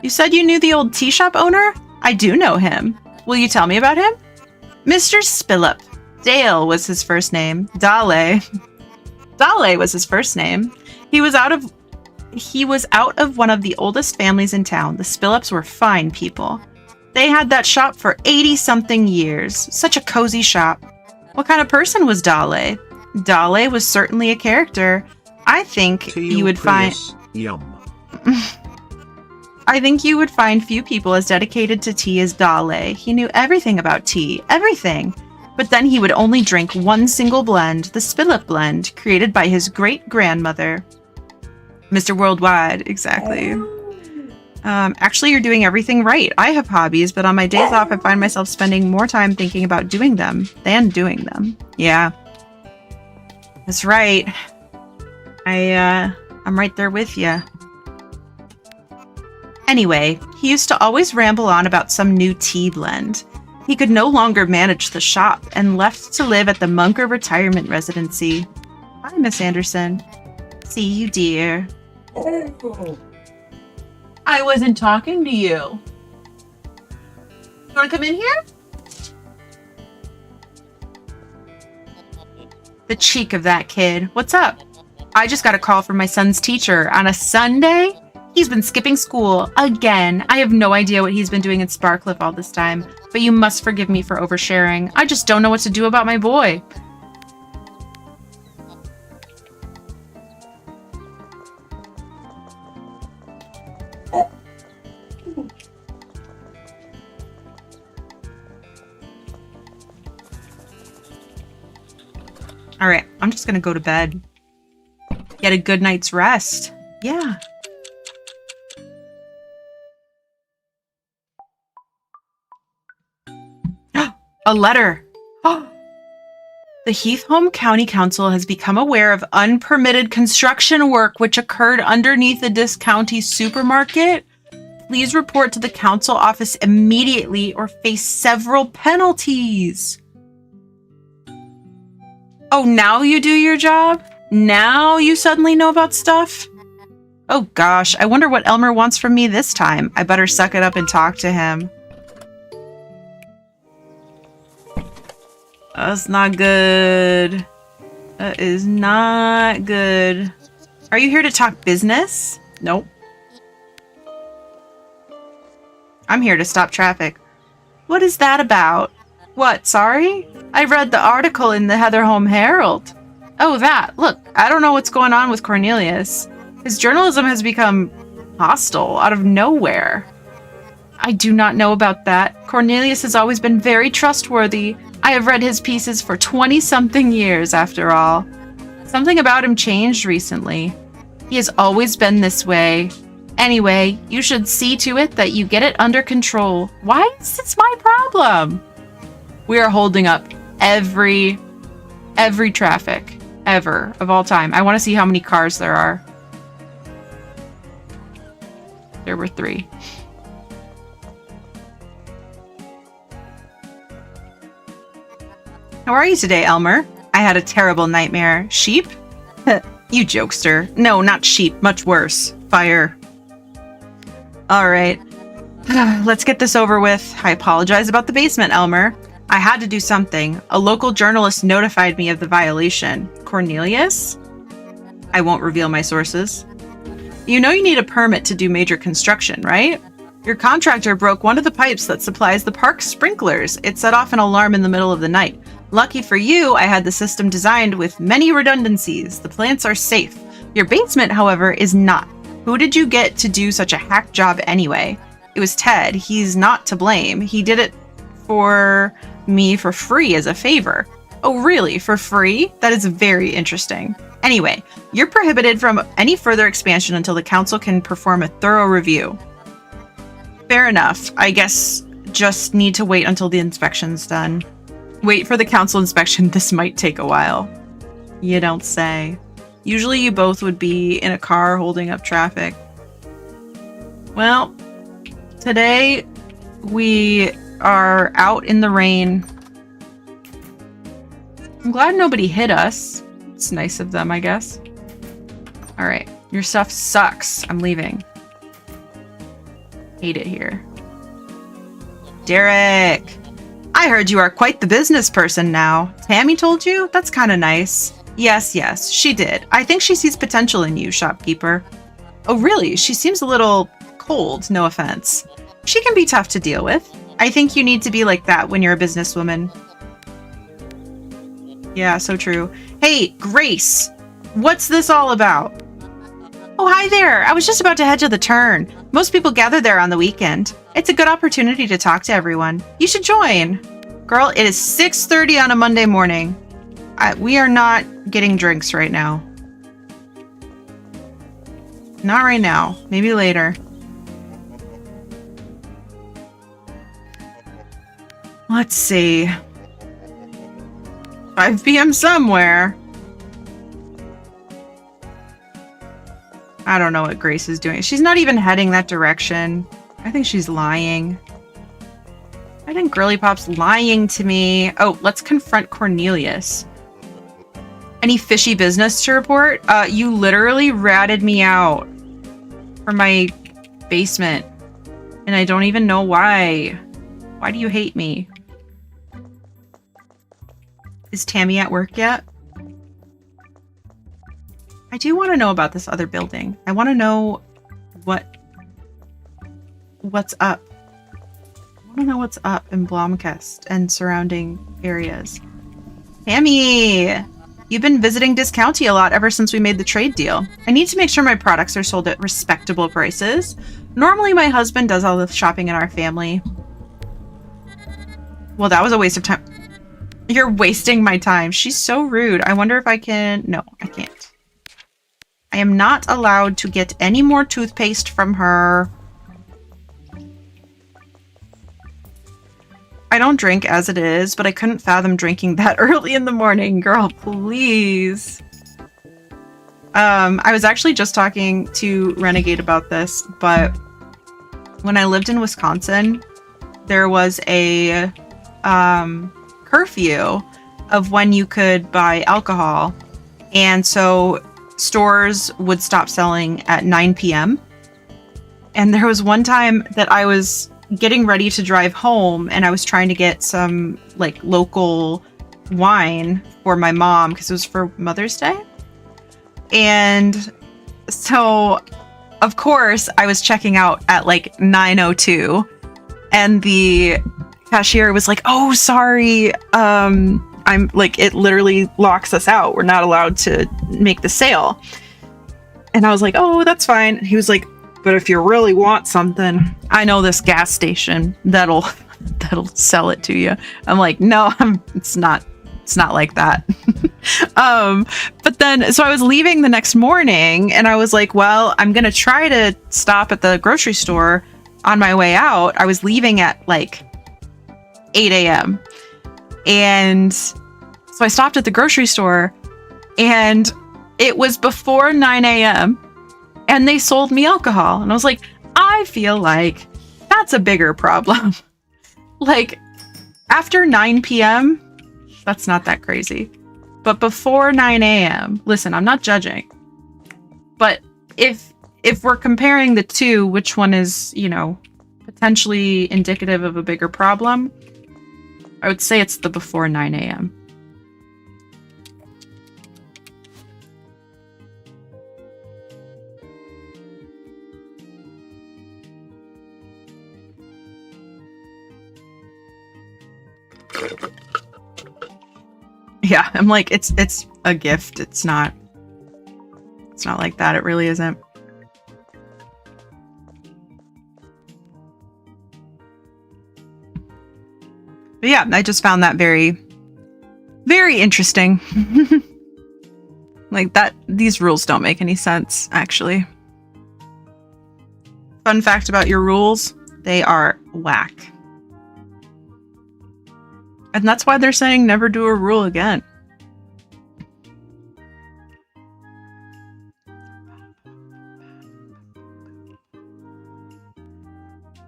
S3: You said you knew the old tea shop owner? I do know him. Will you tell me about him? Mr. Spillup. Dale was his first name. Dale was his first name. He was out of one of the oldest families in town. The Spillups were fine people. They had that shop for 80-something years. Such a cozy shop. What kind of person was Dale? Dale was certainly a character. I think you would find...
S1: Yum.
S3: I think you would find few people as dedicated to tea as Dale. He knew everything about tea. Everything. But then he would only drink one single blend, the Spillup blend, created by his great-grandmother. Mr. Worldwide, exactly. Actually, you're doing everything right. I have hobbies, but on my days off, I find myself spending more time thinking about doing them than doing them. Yeah. That's right. I'm right there with you. Anyway, he used to always ramble on about some new tea blend. He could no longer manage the shop and left to live at the Munker Retirement Residency. Bye, Miss Anderson. See you, dear. I wasn't talking to you. You want to come in here? The cheek of that kid. What's up? I just got a call from my son's teacher on a Sunday. He's been skipping school again. I have no idea what he's been doing in Sparkliff all this time, but you must forgive me for oversharing. I just don't know what to do about my boy. All right, I'm just gonna go to bed. Get a good night's rest. Yeah. A letter. The Heathholm County Council has become aware of unpermitted construction work which occurred underneath the Dis County supermarket. Please report to the council office immediately or face several penalties. Oh, now you do your job? Now you suddenly know about stuff? Oh gosh, I wonder what Elmer wants from me this time. I better suck it up and talk to him. That's not good. That is not good. Are you here to talk business? Nope. I'm here to stop traffic. What is that about? What, sorry? I read the article in the Heatherholm Herald. Oh, that. Look, I don't know what's going on with Cornelius. His journalism has become hostile out of nowhere. I do not know about that. Cornelius has always been very trustworthy. I have read his pieces for 20-something years, after all. Something about him changed recently. He has always been this way. Anyway, you should see to it that you get it under control. Why is this my problem? We are holding up every traffic ever of all time. I want to see how many cars there are. There were 3. How are you today, Elmer? I had a terrible nightmare. Sheep? You jokester. No, not sheep. Much worse. Fire. All right. Let's get this over with. I apologize about the basement, Elmer. I had to do something. A local journalist notified me of the violation. Cornelius? I won't reveal my sources. You know you need a permit to do major construction, right? Your contractor broke one of the pipes that supplies the park's sprinklers. It set off an alarm in the middle of the night. Lucky for you, I had the system designed with many redundancies. The plants are safe. Your basement, however, is not. Who did you get to do such a hack job anyway? It was Ted. He's not to blame. He did it for me for free as a favor. Oh, really? For free? That is very interesting. Anyway, you're prohibited from any further expansion until the council can perform a thorough review. Fair enough. I guess just need to wait until the inspection's done. Wait for the council inspection. This might take a while. You don't say. Usually you both would be in a car holding up traffic. Well, today we are out in the rain. I'm glad nobody hit us. It's nice of them, I guess. All right. Your stuff sucks. I'm leaving. Hate it here. Derek! I heard you are quite the business person now. Tammy told you? That's kind of nice. Yes, she did. I think she sees potential in you, shopkeeper. Oh, really? She seems a little cold, no offense. She can be tough to deal with. I think you need to be like that when you're a businesswoman. Yeah, so true. Hey, Grace! What's this all about? Oh, hi there! I was just about to head to the Turn. Most people gather there on the weekend. It's a good opportunity to talk to everyone. You should join. Girl, it is 6:30 on a Monday morning. We are not getting drinks right now. Not right now. Maybe later. Let's see. 5 p.m. somewhere. I don't know what Grace is doing. She's not even heading that direction. I think she's lying. I think Girly Pop's lying to me. Oh, let's confront Cornelius. Any fishy business to report? You literally ratted me out for my basement. And I don't even know why. Why do you hate me? Is Tammy at work yet? I do want to know about this other building. I want to know what's up. I want to know what's up in Blomkest and surrounding areas. Tammy! You've been visiting Discounty a lot ever since we made the trade deal. I need to make sure my products are sold at respectable prices. Normally my husband does all the shopping in our family. Well, that was a waste of time. You're wasting my time. She's so rude. I wonder if I can... No, I can't. I am not allowed to get any more toothpaste from her. I don't drink as it is, but I couldn't fathom drinking that early in the morning. Girl, please. I was actually just talking to Renegade about this, but when I lived in Wisconsin, there was a curfew of when you could buy alcohol. And so stores would stop selling at 9 p.m. And there was one time that I was getting ready to drive home and I was trying to get some like local wine for my mom because it was for Mother's Day. And so of course I was checking out at like 9:02 and the cashier was like, "Oh, sorry. I'm like, it literally locks us out. We're not allowed to make the sale." And I was like, "Oh, that's fine." And he was like, "But if you really want something, I know this gas station that'll sell it to you." I'm like, "No, it's not It's not like that. But then, so I was leaving the next morning and I was like, well, I'm going to try to stop at the grocery store on my way out. I was leaving at like 8 a.m. And so I stopped at the grocery store and it was before 9 a.m. and they sold me alcohol. And I was like, I feel like that's a bigger problem. Like after 9 p.m., that's not that crazy. But before 9 a.m., listen, I'm not judging. But if we're comparing the two, which one is, you know, potentially indicative of a bigger problem, I would say it's the before 9 a.m. Yeah, I'm like, it's a gift. It's not like that. It really isn't. But yeah, I just found that very, very interesting. Like that, these rules don't make any sense, actually. Fun fact about your rules, they are whack. And that's why they're saying never do a rule again.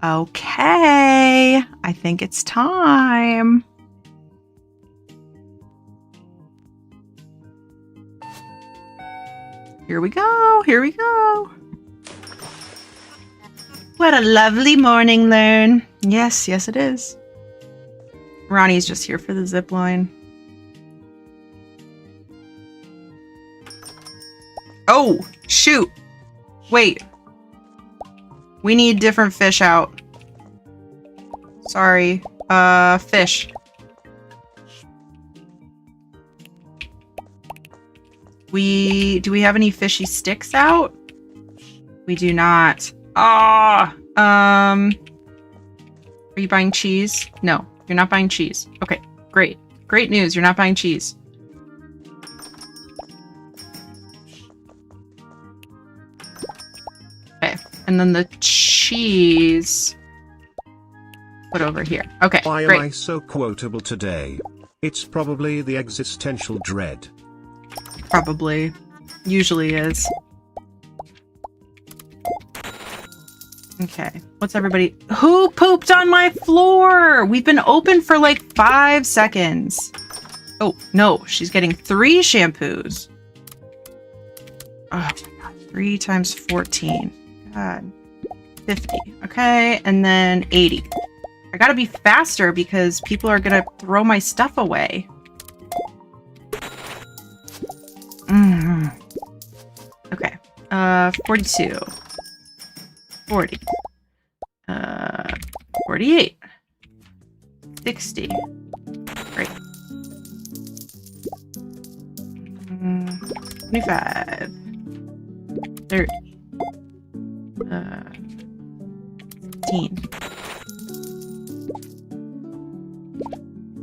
S3: Okay, I think it's time. Here we go, here we go. What a lovely morning, Lurn. Yes, yes it is. Ronnie's just here for the zip line. Oh, shoot. Wait. We need different fish out. Sorry. Fish. Do we have any fishy sticks out? We do not. Ah. Are you buying cheese? No. You're not buying cheese. Okay, great. Great news, you're not buying cheese. Okay, and then the cheese... put over here. Okay,
S1: Why
S3: great.
S1: am I so quotable today? It's probably the existential dread.
S3: Probably. Usually is. Okay, what's everybody... Who pooped on my floor? We've been open for like 5 seconds. Oh, no, she's getting 3 shampoos. Oh my god, 3 times 14. God. 50. Okay, and then 80. I gotta be faster because people are gonna throw my stuff away. Okay, 42. 40. 48. 60. Great. 25. 30. 15.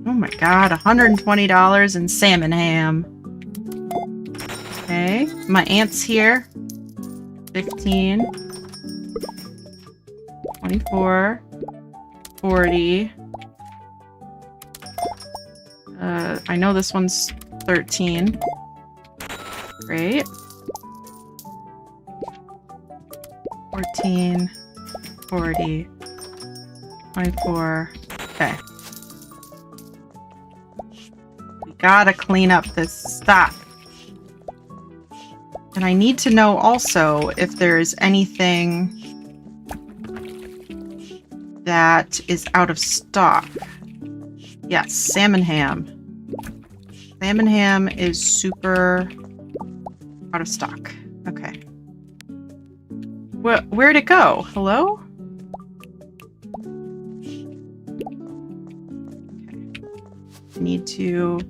S3: Oh my god, $120 in salmon ham. Okay, my aunt's here. 15. 24. 40. I know this one's 13. Great. 14. 40. 24. Okay. We gotta clean up this stock. And I need to know also if there's anything that is out of stock. Yes, salmon ham. Salmon ham is super out of stock. Okay. Where'd it go? Hello? Okay. Need to...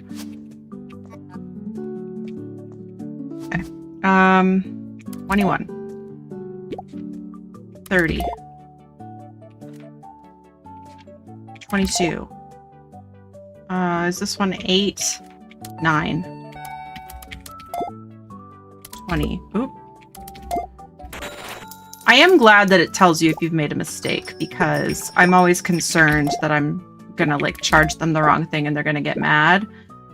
S3: Okay. 21. 30. 22. Is this one 8? 9. 20. Oop. I am glad that it tells you if you've made a mistake, because I'm always concerned that I'm gonna like charge them the wrong thing and they're gonna get mad.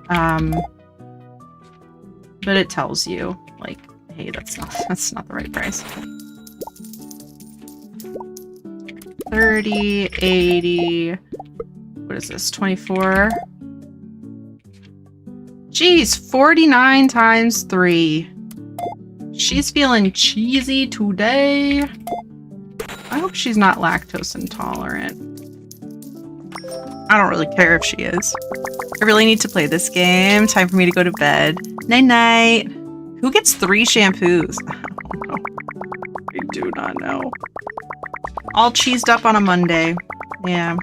S3: But it tells you, like, hey, that's not the right price. 30, 80. What is this? 24. Geez, 49 times 3. She's feeling cheesy today. I hope she's not lactose intolerant. I don't really care if she is. I really need to play this game. Time for me to go to bed. Night-night. Who gets 3 shampoos? I don't know. I do not know. All cheesed up on a Monday. Yeah.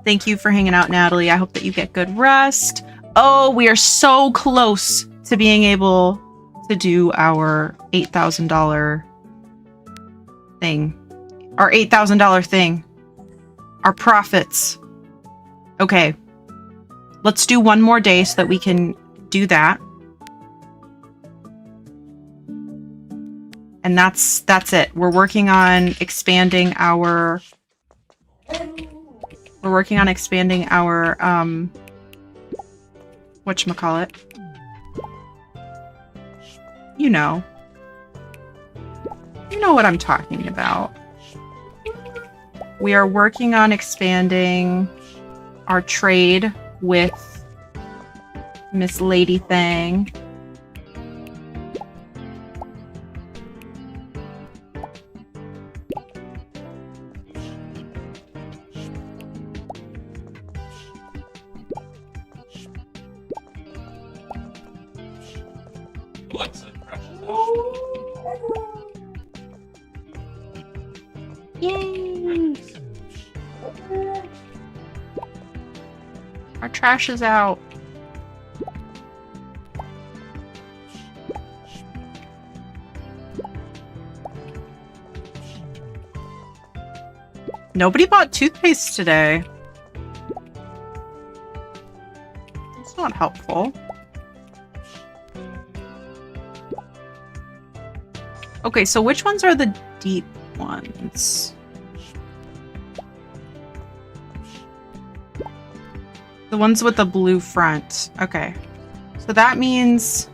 S3: Thank you for hanging out, Natalie. I hope that you get good rest. Oh, we are so close to being able to do our $8,000 thing. Our $8,000 thing. Our profits. Okay. Let's do one more day so that we can do that. And that's it. We're working on expanding our whatchamacallit? You know what I'm talking about. We are working on expanding our trade with Miss Lady Thing. Yay! Our trash is out. Nobody bought toothpaste today. That's not helpful. Okay, so which ones are the deep ones? The ones with the blue front. Okay. So that means...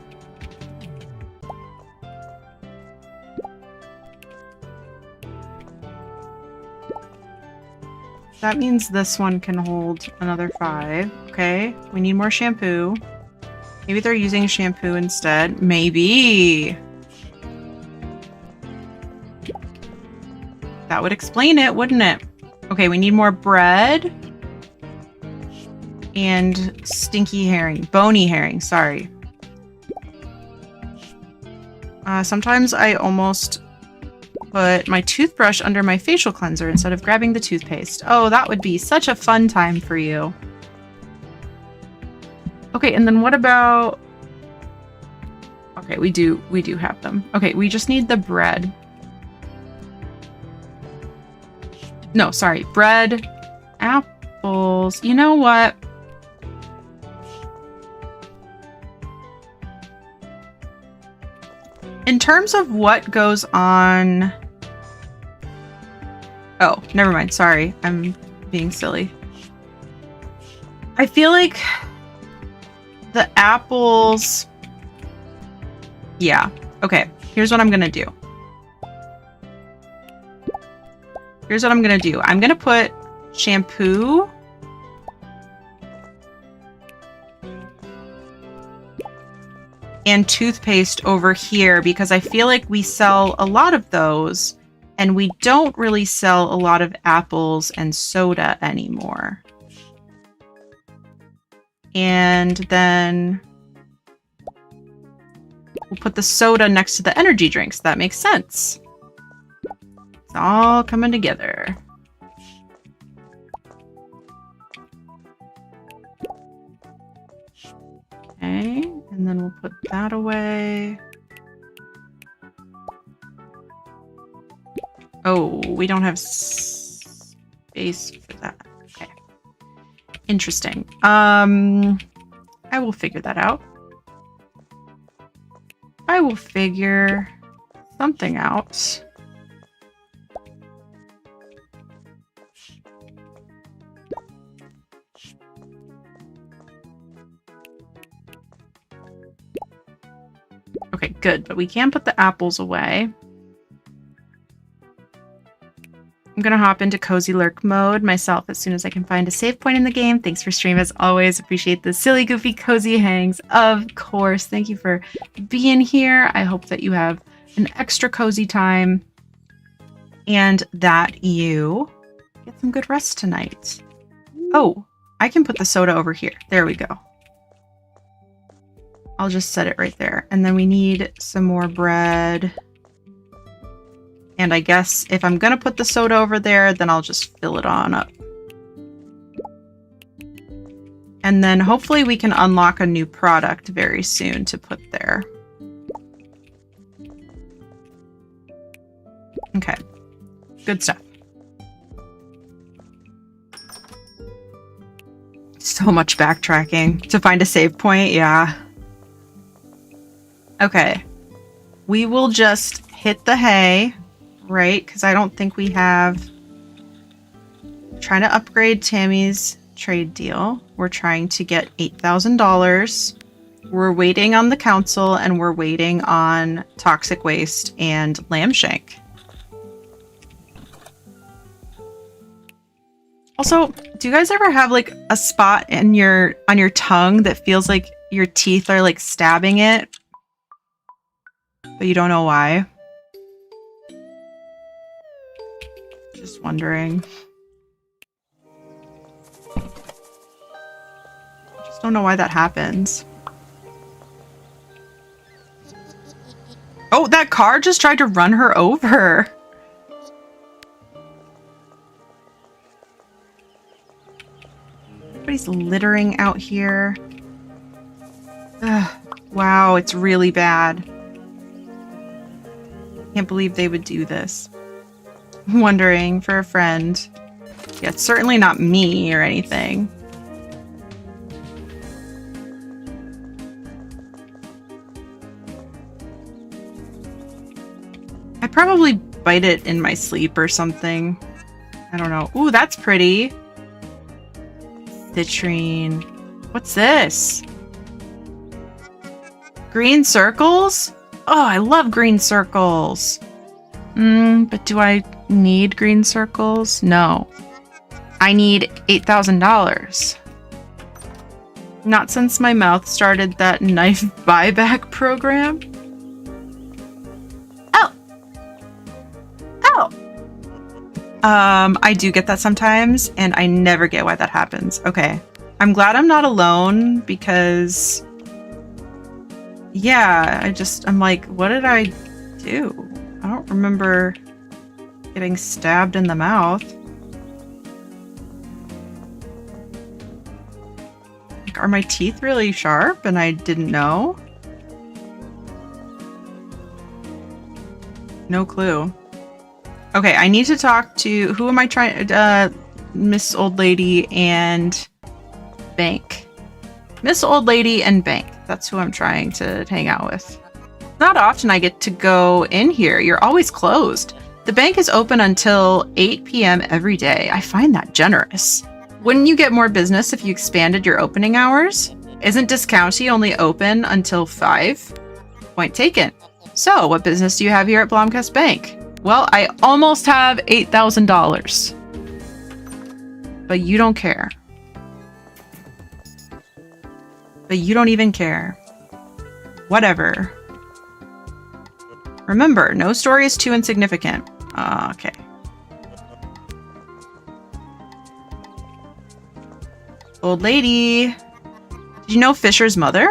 S3: that means this one can hold another 5. Okay. We need more shampoo. Maybe they're using shampoo instead. Maybe. That would explain it, wouldn't it? Okay, we need more bread. And stinky herring. Bony herring, sorry. Sometimes I almost put my toothbrush under my facial cleanser instead of grabbing the toothpaste. Oh, that would be such a fun time for you. Okay, and then what about... okay, we do have them. Okay, we just need the bread. No, sorry. Bread, apples. You know what? In terms of what goes on... oh, never mind. Sorry. I'm being silly. I feel like the apples... yeah. Okay. Here's what I'm gonna do. Here's what I'm gonna do. I'm gonna put shampoo and toothpaste over here because I feel like we sell a lot of those and we don't really sell a lot of apples and soda anymore. And then we'll put the soda next to the energy drinks. That makes sense. It's all coming together. Okay, and then we'll put that away. Oh, we don't have space for that. Okay. Interesting. I will figure that out. I will figure something out. Okay, good, but we can put the apples away. I'm gonna hop into cozy lurk mode myself as soon as I can find a save point in the game. Thanks for stream as always. Appreciate the silly, goofy, cozy hangs. Of course. Thank you for being here. I hope that you have an extra cozy time and that you get some good rest tonight. Oh, I can put the soda over here. There we go. I'll just set it right there. And then we need some more bread. And I guess if I'm gonna put the soda over there, then I'll just fill it on up. And then hopefully we can unlock a new product very soon to put there. Okay, good stuff. So much backtracking to find a save point, yeah. Okay, we will just hit the hay. Right, because I don't think we have... Trying to upgrade Tammy's trade deal. We're trying to get $8,000. We're waiting on the council, and we're waiting on toxic waste and lamb shank. Also, do you guys ever have like a spot in on your tongue that feels like your teeth are like stabbing it, but you don't know why? Just wondering. Just don't know why that happens. Oh, that car just tried to run her over. Everybody's littering out here. Ugh, wow, it's really bad. Can't believe they would do this. Wondering for a friend. Yeah, it's certainly not me or anything. I'd probably bite it in my sleep or something. I don't know. Ooh, that's pretty. Citrine. What's this? Green circles? Oh, I love green circles. But do I need green circles? No. I need $8,000. Not since my mouth started that knife buyback program. Oh. Oh. I do get that sometimes, and I never get why that happens. Okay. I'm glad I'm not alone because... Yeah, I'm like, what did I do? I don't remember getting stabbed in the mouth. Like, are my teeth really sharp and I didn't know? No clue. Okay, I need to talk to... Who am I trying... Miss Old Lady and Bank. Miss Old Lady and Bank. That's who I'm trying to hang out with. Not often I get to go in here. You're always closed. The bank is open until 8 p.m. every day. I find that generous. Wouldn't you get more business if you expanded your opening hours? Isn't Discounty only open until 5? Point taken. So, what business do you have here at Blomkest Bank? Well, I almost have $8,000. But you don't care. But you don't even care. Whatever. Remember, no story is too insignificant. Okay. Old lady. Did you know Fisher's mother?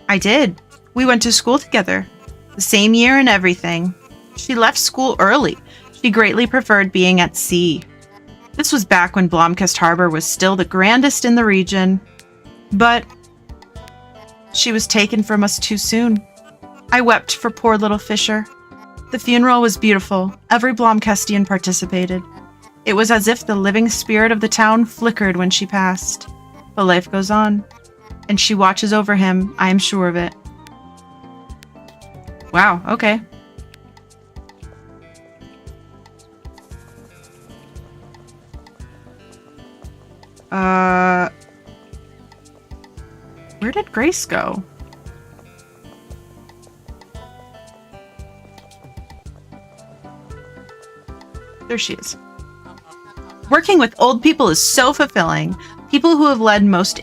S3: I did. We went to school together. The same year and everything. She left school early. She greatly preferred being at sea. This was back when Blomkest Harbor was still the grandest in the region. But she was taken from us too soon. I wept for poor little Fisher. The funeral was beautiful. Every Blomkestian participated. It was as if the living spirit of the town flickered when she passed. But life goes on. And she watches over him. I am sure of it. Wow, okay. Where did Grace go? There she is. Working with old people is so fulfilling. People who've led most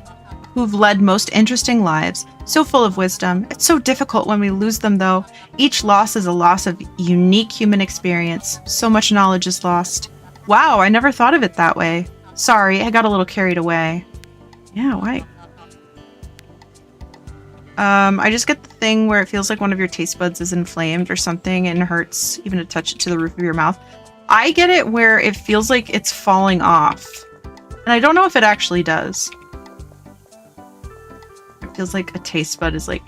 S3: interesting lives, so full of wisdom. It's so difficult when we lose them, though. Each loss is a loss of unique human experience. So much knowledge is lost. Wow, I never thought of it that way. Sorry, I got a little carried away. Yeah, why? I just get the thing where it feels like one of your taste buds is inflamed or something and it hurts even to touch it to the roof of your mouth. I get it where it feels like it's falling off. And I don't know if it actually does. It feels like a taste bud is like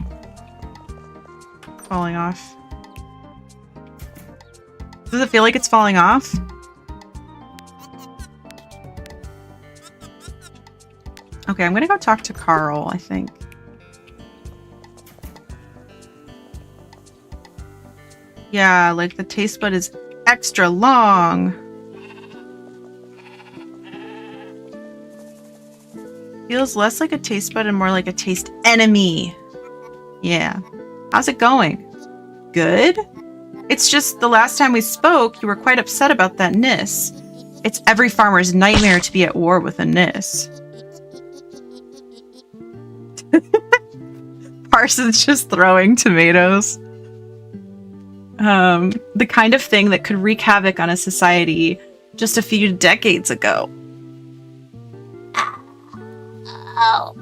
S3: falling off. Does it feel like it's falling off? Okay, I'm gonna go talk to Carl, I think. Yeah, like the taste bud is extra long. Feels less like a taste bud and more like a taste enemy. Yeah. How's it going? Good? It's just the last time we spoke, you were quite upset about that Nis. It's every farmer's nightmare to be at war with a Nis. Parsons just throwing tomatoes. The kind of thing that could wreak havoc on a society just a few decades ago.
S2: Oh.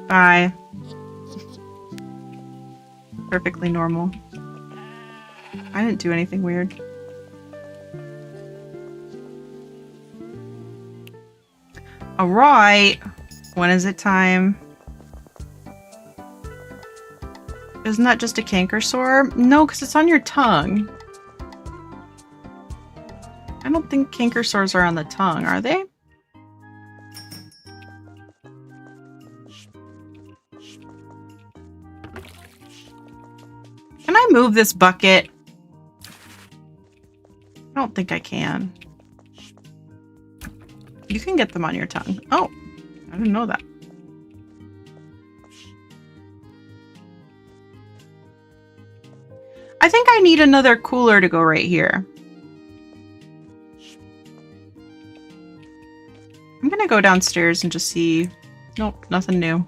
S3: Bye. Perfectly normal. I didn't do anything weird. Alright. When is it time? Isn't that just a canker sore? No, because it's on your tongue. I don't think canker sores are on the tongue, are they? Can I move this bucket? I don't think I can. You can get them on your tongue. Oh, I didn't know that. I think I need another cooler to go right here. I'm gonna go downstairs and just see. Nope, nothing new.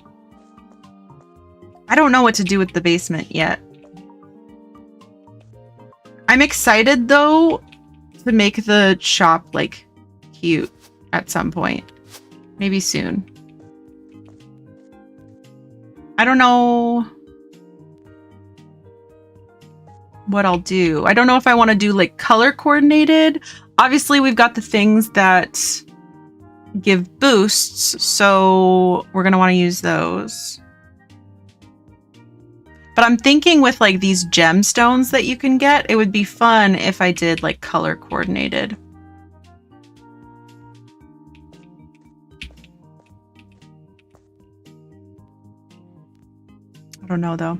S3: I don't know what to do with the basement yet. I'm excited though to make the shop like cute at some point. Maybe soon. I don't know what I'll do. I don't know if I want to do like color coordinated. Obviously, we've got the things that give boosts, so we're going to want to use those. But I'm thinking with like these gemstones that you can get, it would be fun if I did like color coordinated. I don't know though.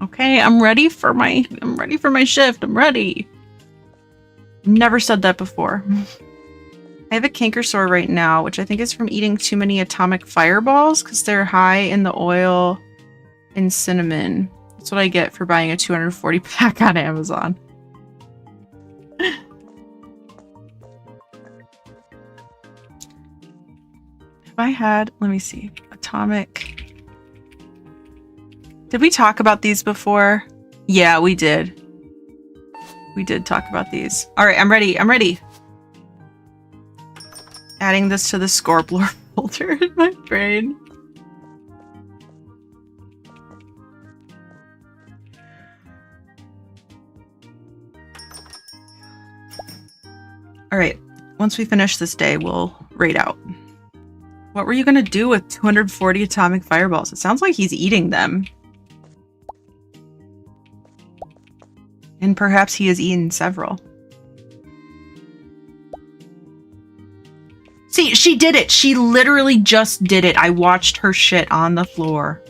S3: Okay, I'm ready for my shift. I'm ready. Never said that before. I have a canker sore right now, which I think is from eating too many atomic fireballs because they're high in the oil and cinnamon. That's what I get for buying a 240 pack on Amazon. Have I had, let me see, atomic. Did we talk about these before? Yeah, we did. We did talk about these. All right, I'm ready. I'm ready. Adding this to the Scorplore folder in my brain. All right, once we finish this day, we'll raid out. What were you gonna do with 240 atomic fireballs? It sounds like he's eating them. And perhaps he has eaten several. See, she did it. She literally just did it. I watched her shit on the floor.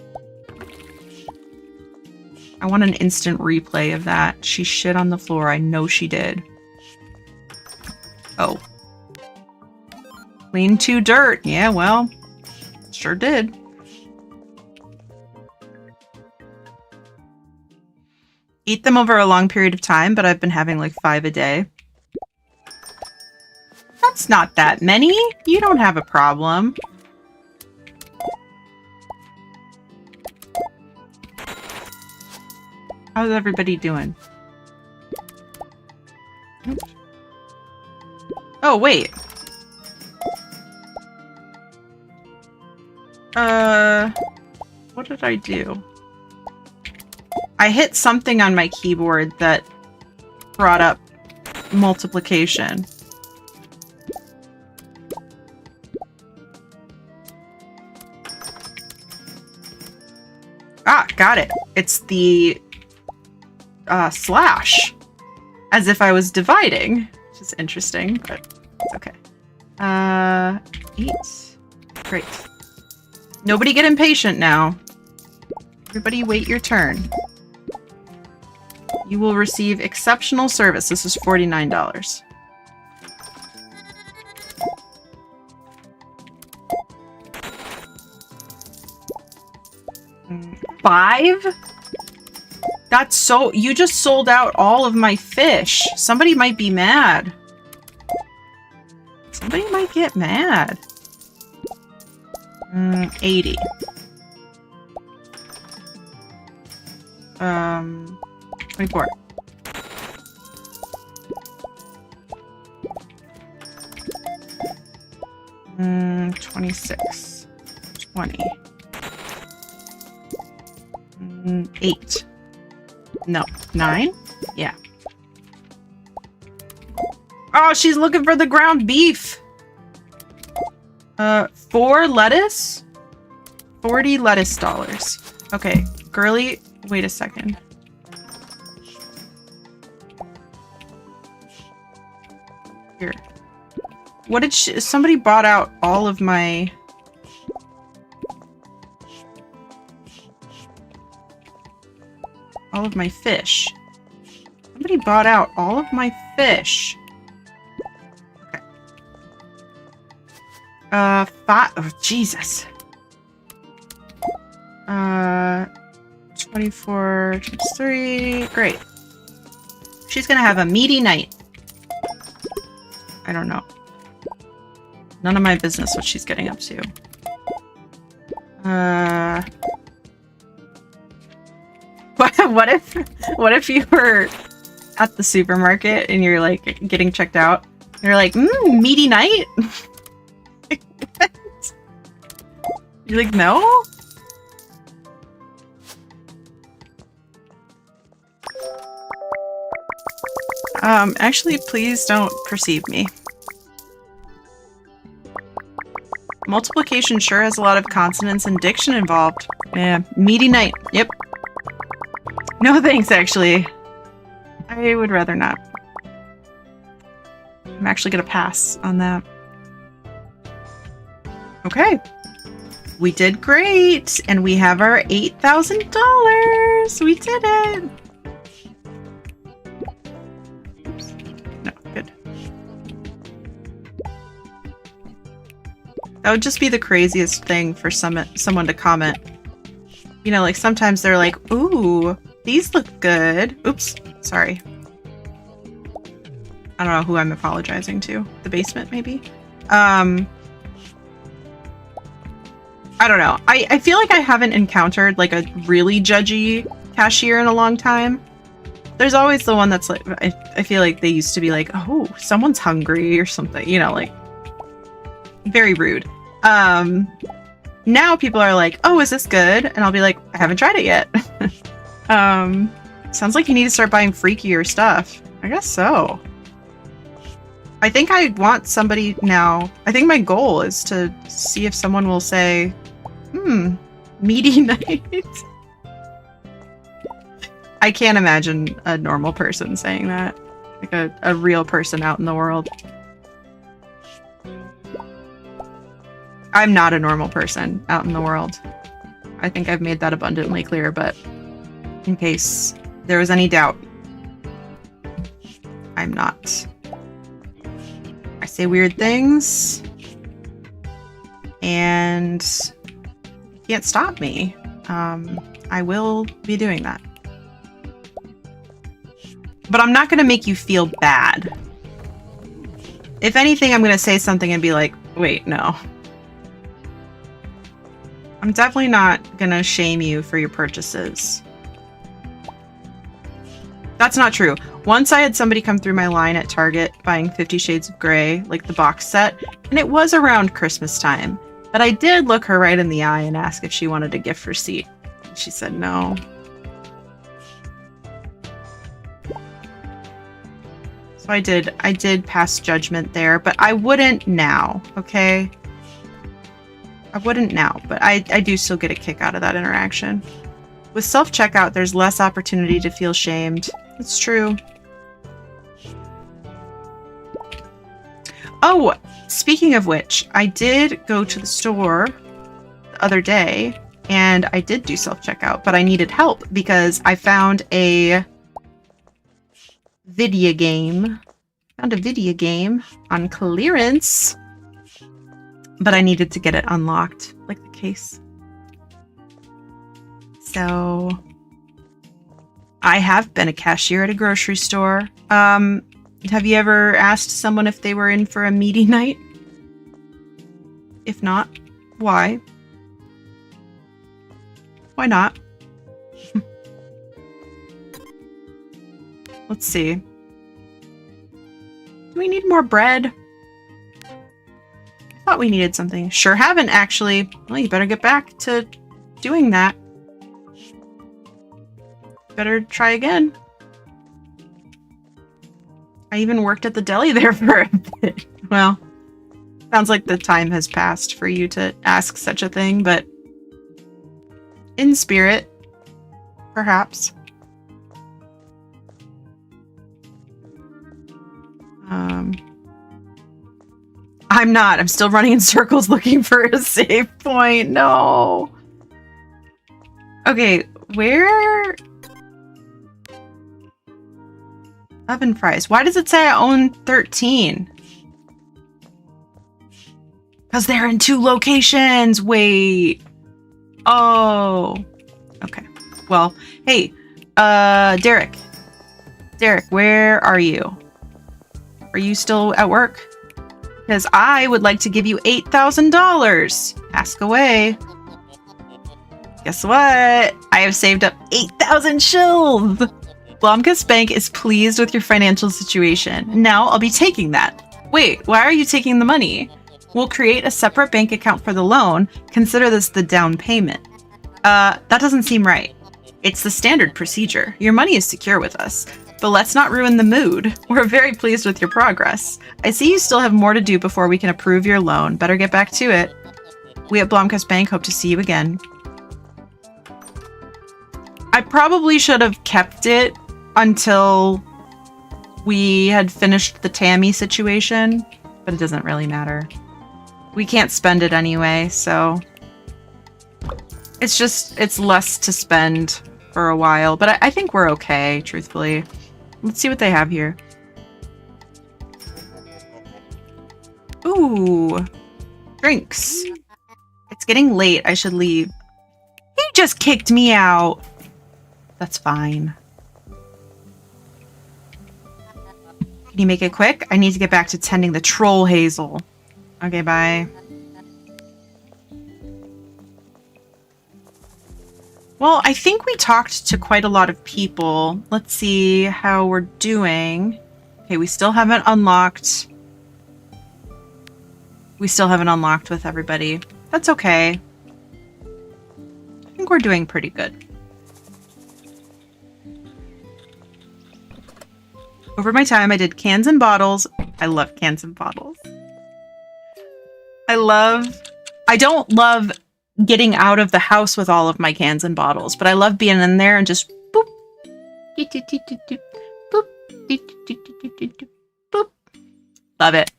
S3: I want an instant replay of that. She shit on the floor. I know she did. Oh. Clean to dirt. Yeah, well, sure did. Eat them over a long period of time, but I've been having like 5 a day. That's not that many. You don't have a problem. How's everybody doing? Oh, wait. What did I do? I hit something on my keyboard that brought up multiplication. Ah, got it. It's the slash. As if I was dividing. Which is interesting, but it's okay. 8. Great. Nobody get impatient now. Everybody wait your turn. You will receive exceptional service. This is $49. $5? That's so... You just sold out all of my fish. Somebody might be mad. Somebody might get mad. 80. 24. Mm, 26. 20. 8. No. 9? Yeah. Oh, she's looking for the ground beef! 4 lettuce? 40 lettuce dollars. Okay, girly, wait a second. Here. What did she... Somebody bought out all of my... all of my fish. Somebody bought out all of my fish. Okay. 5... Oh, Jesus. 24 times 3. Great. She's gonna have a meaty night. I don't know. None of my business what she's getting up to. What if you were at the supermarket and you're like getting checked out? And you're like, meaty night? You're like, no? Actually, please don't perceive me. Multiplication sure has a lot of consonants and diction involved. Yeah, meaty night. Yep. No thanks, actually. I would rather not. I'm actually gonna pass on that. Okay. We did great! And we have our $8,000! We did it! Oops. No, good. That would just be the craziest thing for someone to comment. You know, like sometimes they're like, ooh, these look good. Oops, sorry. I don't know who I'm apologizing to. The basement, maybe? I don't know. I feel like I haven't encountered like a really judgy cashier in a long time. There's always the one that's like, I feel like they used to be like, oh, someone's hungry or something, you know, like very rude. Now people are like, oh, is this good? And I'll be like, I haven't tried it yet. Sounds like you need to start buying freakier stuff. I guess so. I think I want somebody now. I think my goal is to see if someone will say, meaty night. I can't imagine a normal person saying that. Like a real person out in the world. I'm not a normal person out in the world. I think I've made that abundantly clear, but in case there was any doubt, I'm not. I say weird things, and you can't stop me. I will be doing that. But I'm not going to make you feel bad. If anything, I'm going to say something and be like, wait, no. I'm definitely not going to shame you for your purchases. That's not true. Once I had somebody come through my line at Target buying 50 Shades of Grey, like the box set, and it was around Christmas time. But I did look her right in the eye and ask if she wanted a gift receipt. She said no. So I did pass judgment there, but I wouldn't now, okay? I wouldn't now, but I do still get a kick out of that interaction. With self-checkout, there's less opportunity to feel shamed. It's true. Oh, speaking of which, I did go to the store the other day, and I did do self-checkout, but I needed help because I found a video game. Found a video game on clearance, but I needed to get it unlocked, like the case. So I have been a cashier at a grocery store. Have you ever asked someone if they were in for a meaty night? If not, why? Why not? Let's see. Do we need more bread? I thought we needed something. Sure haven't, actually. Well, you better get back to doing that. Better try again. I even worked at the deli there for a bit. Well, sounds like the time has passed for you to ask such a thing, but in spirit, perhaps. I'm not. I'm still running in circles looking for a save point. No. Okay, where... Oven fries. Why does it say I own 13? Because they're in 2 locations. Wait. Oh. Okay. Well, hey, Derek. Derek, where are you? Are you still at work? Because I would like to give you $8,000. Ask away. Guess what? I have saved up 8,000 shills. Blomkus Bank is pleased with your financial situation. Now I'll be taking that. Wait, why are you taking the money? We'll create a separate bank account for the loan. Consider this the down payment. That doesn't seem right. It's the standard procedure. Your money is secure with us. But let's not ruin the mood. We're very pleased with your progress. I see you still have more to do before we can approve your loan. Better get back to it. We at Blomkus Bank hope to see you again. I probably should have kept it until we had finished the Tammy situation, but it doesn't really matter. We can't spend it anyway, so it's less to spend for a while, but I think we're okay, truthfully. Let's see what they have here. Ooh, drinks. It's getting late. I should leave. He just kicked me out. That's fine. Can you make it quick? I need to get back to tending the troll hazel. Okay, bye. Well, I think we talked to quite a lot of people. Let's see how we're doing. Okay, we still haven't unlocked. We still haven't unlocked with everybody. That's okay. I think we're doing pretty good. Over my time, I did cans and bottles. I love cans and bottles. I don't love getting out of the house with all of my cans and bottles, but I love being in there and just boop, boop, boop. Love it.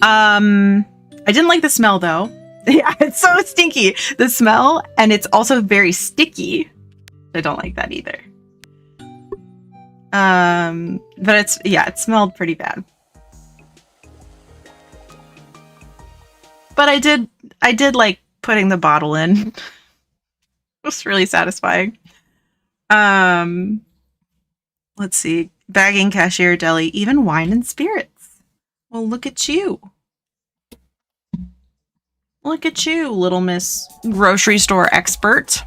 S3: I I didn't like the smell though. Yeah, it's so stinky. The smell, and it's also very sticky. I don't like that either. But it smelled pretty bad. But I did like putting the bottle in. It was really satisfying. Let's see. Bagging, cashier, deli, even wine and spirits. Well, look at you. Look at you, little miss grocery store expert.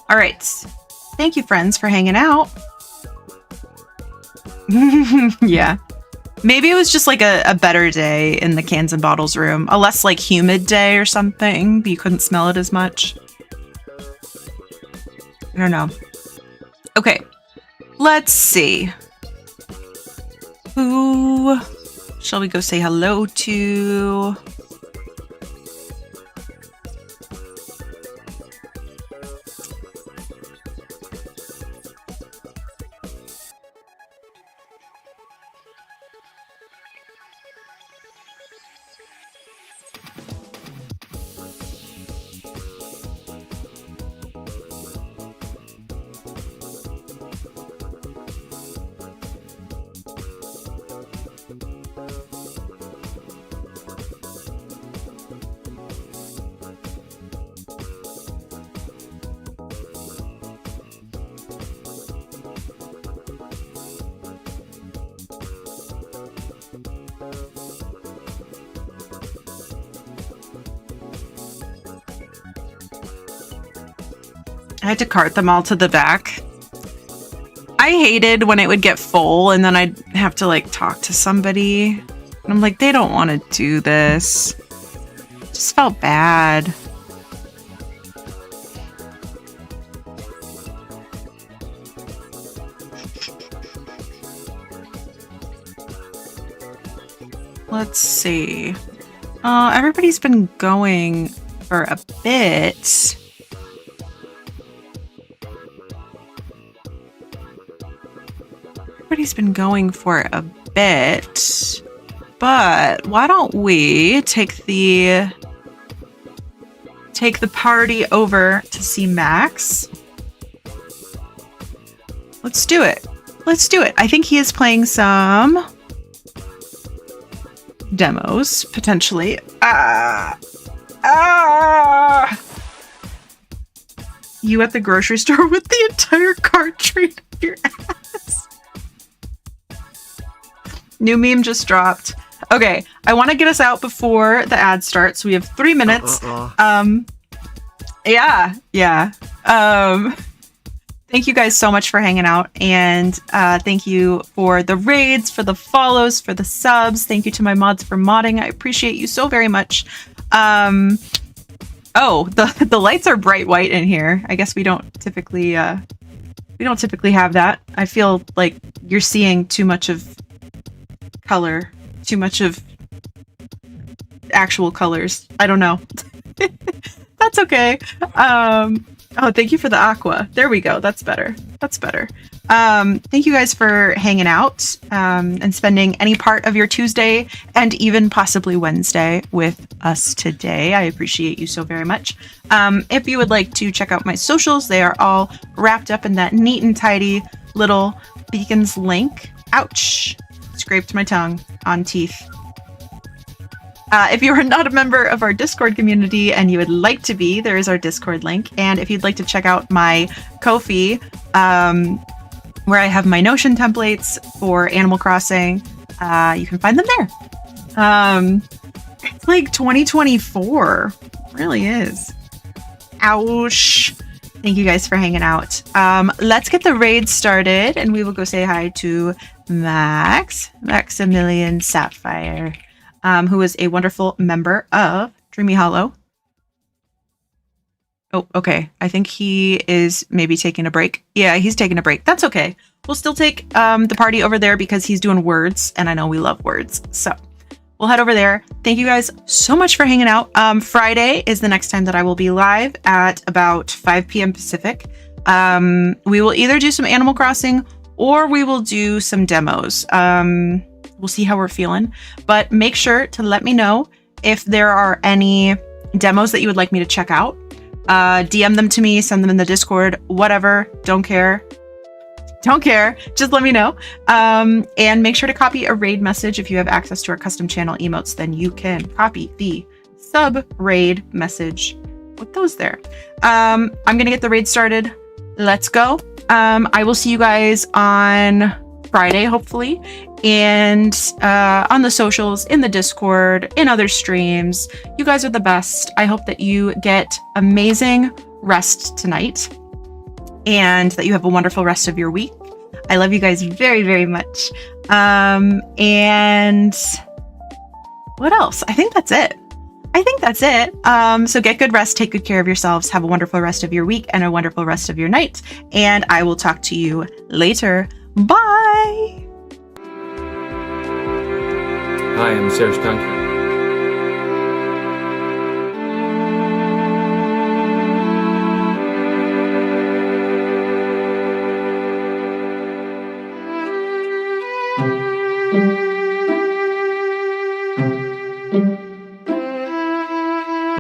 S3: All right. Thank you, friends, for hanging out. Yeah. Maybe it was just like a better day in the cans and bottles room. A less like humid day or something. But you couldn't smell it as much. I don't know. Okay. Let's see. Who shall we go say hello to? I had to cart them all to the back. I hated when it would get full and then I'd have to like talk to somebody. And I'm like, they don't want to do this. It just felt bad. Let's see. Everybody's been going for a bit. Everybody's been going for a bit, but why don't we take the party over to see Max? Let's do it. Let's do it. I think he is playing some demos, potentially. You at the grocery store with the entire cart train up your ass. New meme just dropped. Okay, I want to get us out before the ad starts. So we have 3 minutes. Yeah. Thank you guys so much for hanging out, and thank you for the raids, for the follows, for the subs. Thank you to my mods for modding. I appreciate you so very much. Oh, the lights are bright white in here. I guess we don't typically have that. I feel like you're seeing too much of color, too much of actual colors. I don't know. That's okay. Oh, thank you for the aqua. There we go. That's better. That's better. Thank you guys for hanging out and spending any part of your Tuesday and even possibly Wednesday with us today. I appreciate you so very much. If you would like to check out my socials, they are all wrapped up in that neat and tidy little beacons link. Ouch. Scraped my tongue on teeth. If you are not a member of our Discord community and you would like to be, there is our Discord link. And if you'd like to check out my Ko-fi, where I have my Notion templates for Animal Crossing, you can find them there. It's like 2024. It really is. Ouch. Thank you guys for hanging out. Let's get the raid started and we will go say hi to Maximilian Sapphire. Who is a wonderful member of Dreamy Hollow. Oh, okay. I think he is maybe taking a break. Yeah, he's taking a break. That's okay. We'll still take the party over there because he's doing words, and I know we love words. So we'll head over there. Thank you guys so much for hanging out. Friday is the next time that I will be live at about 5 p.m. Pacific. We will either do some Animal Crossing or we will do some demos. We'll see how we're feeling. But make sure to let me know if there are any demos that you would like me to check out. DM them to me, send them in the Discord, whatever. Don't care. Don't care. Just let me know. And make sure to copy a raid message. If you have access to our custom channel emotes, then you can copy the sub raid message with those there. I'm going to get the raid started. Let's go. I will see you guys on Friday, hopefully, and on the socials, in the Discord, in other streams. You guys are the best. I hope that you get amazing rest tonight and that you have a wonderful rest of your week. I love you guys very, very much. And what else? I think that's it. So get good rest, take good care of yourselves, have a wonderful rest of your week and a wonderful rest of your night. And I will talk to you later. Bye!
S4: Hi, I'm Serge Duncan.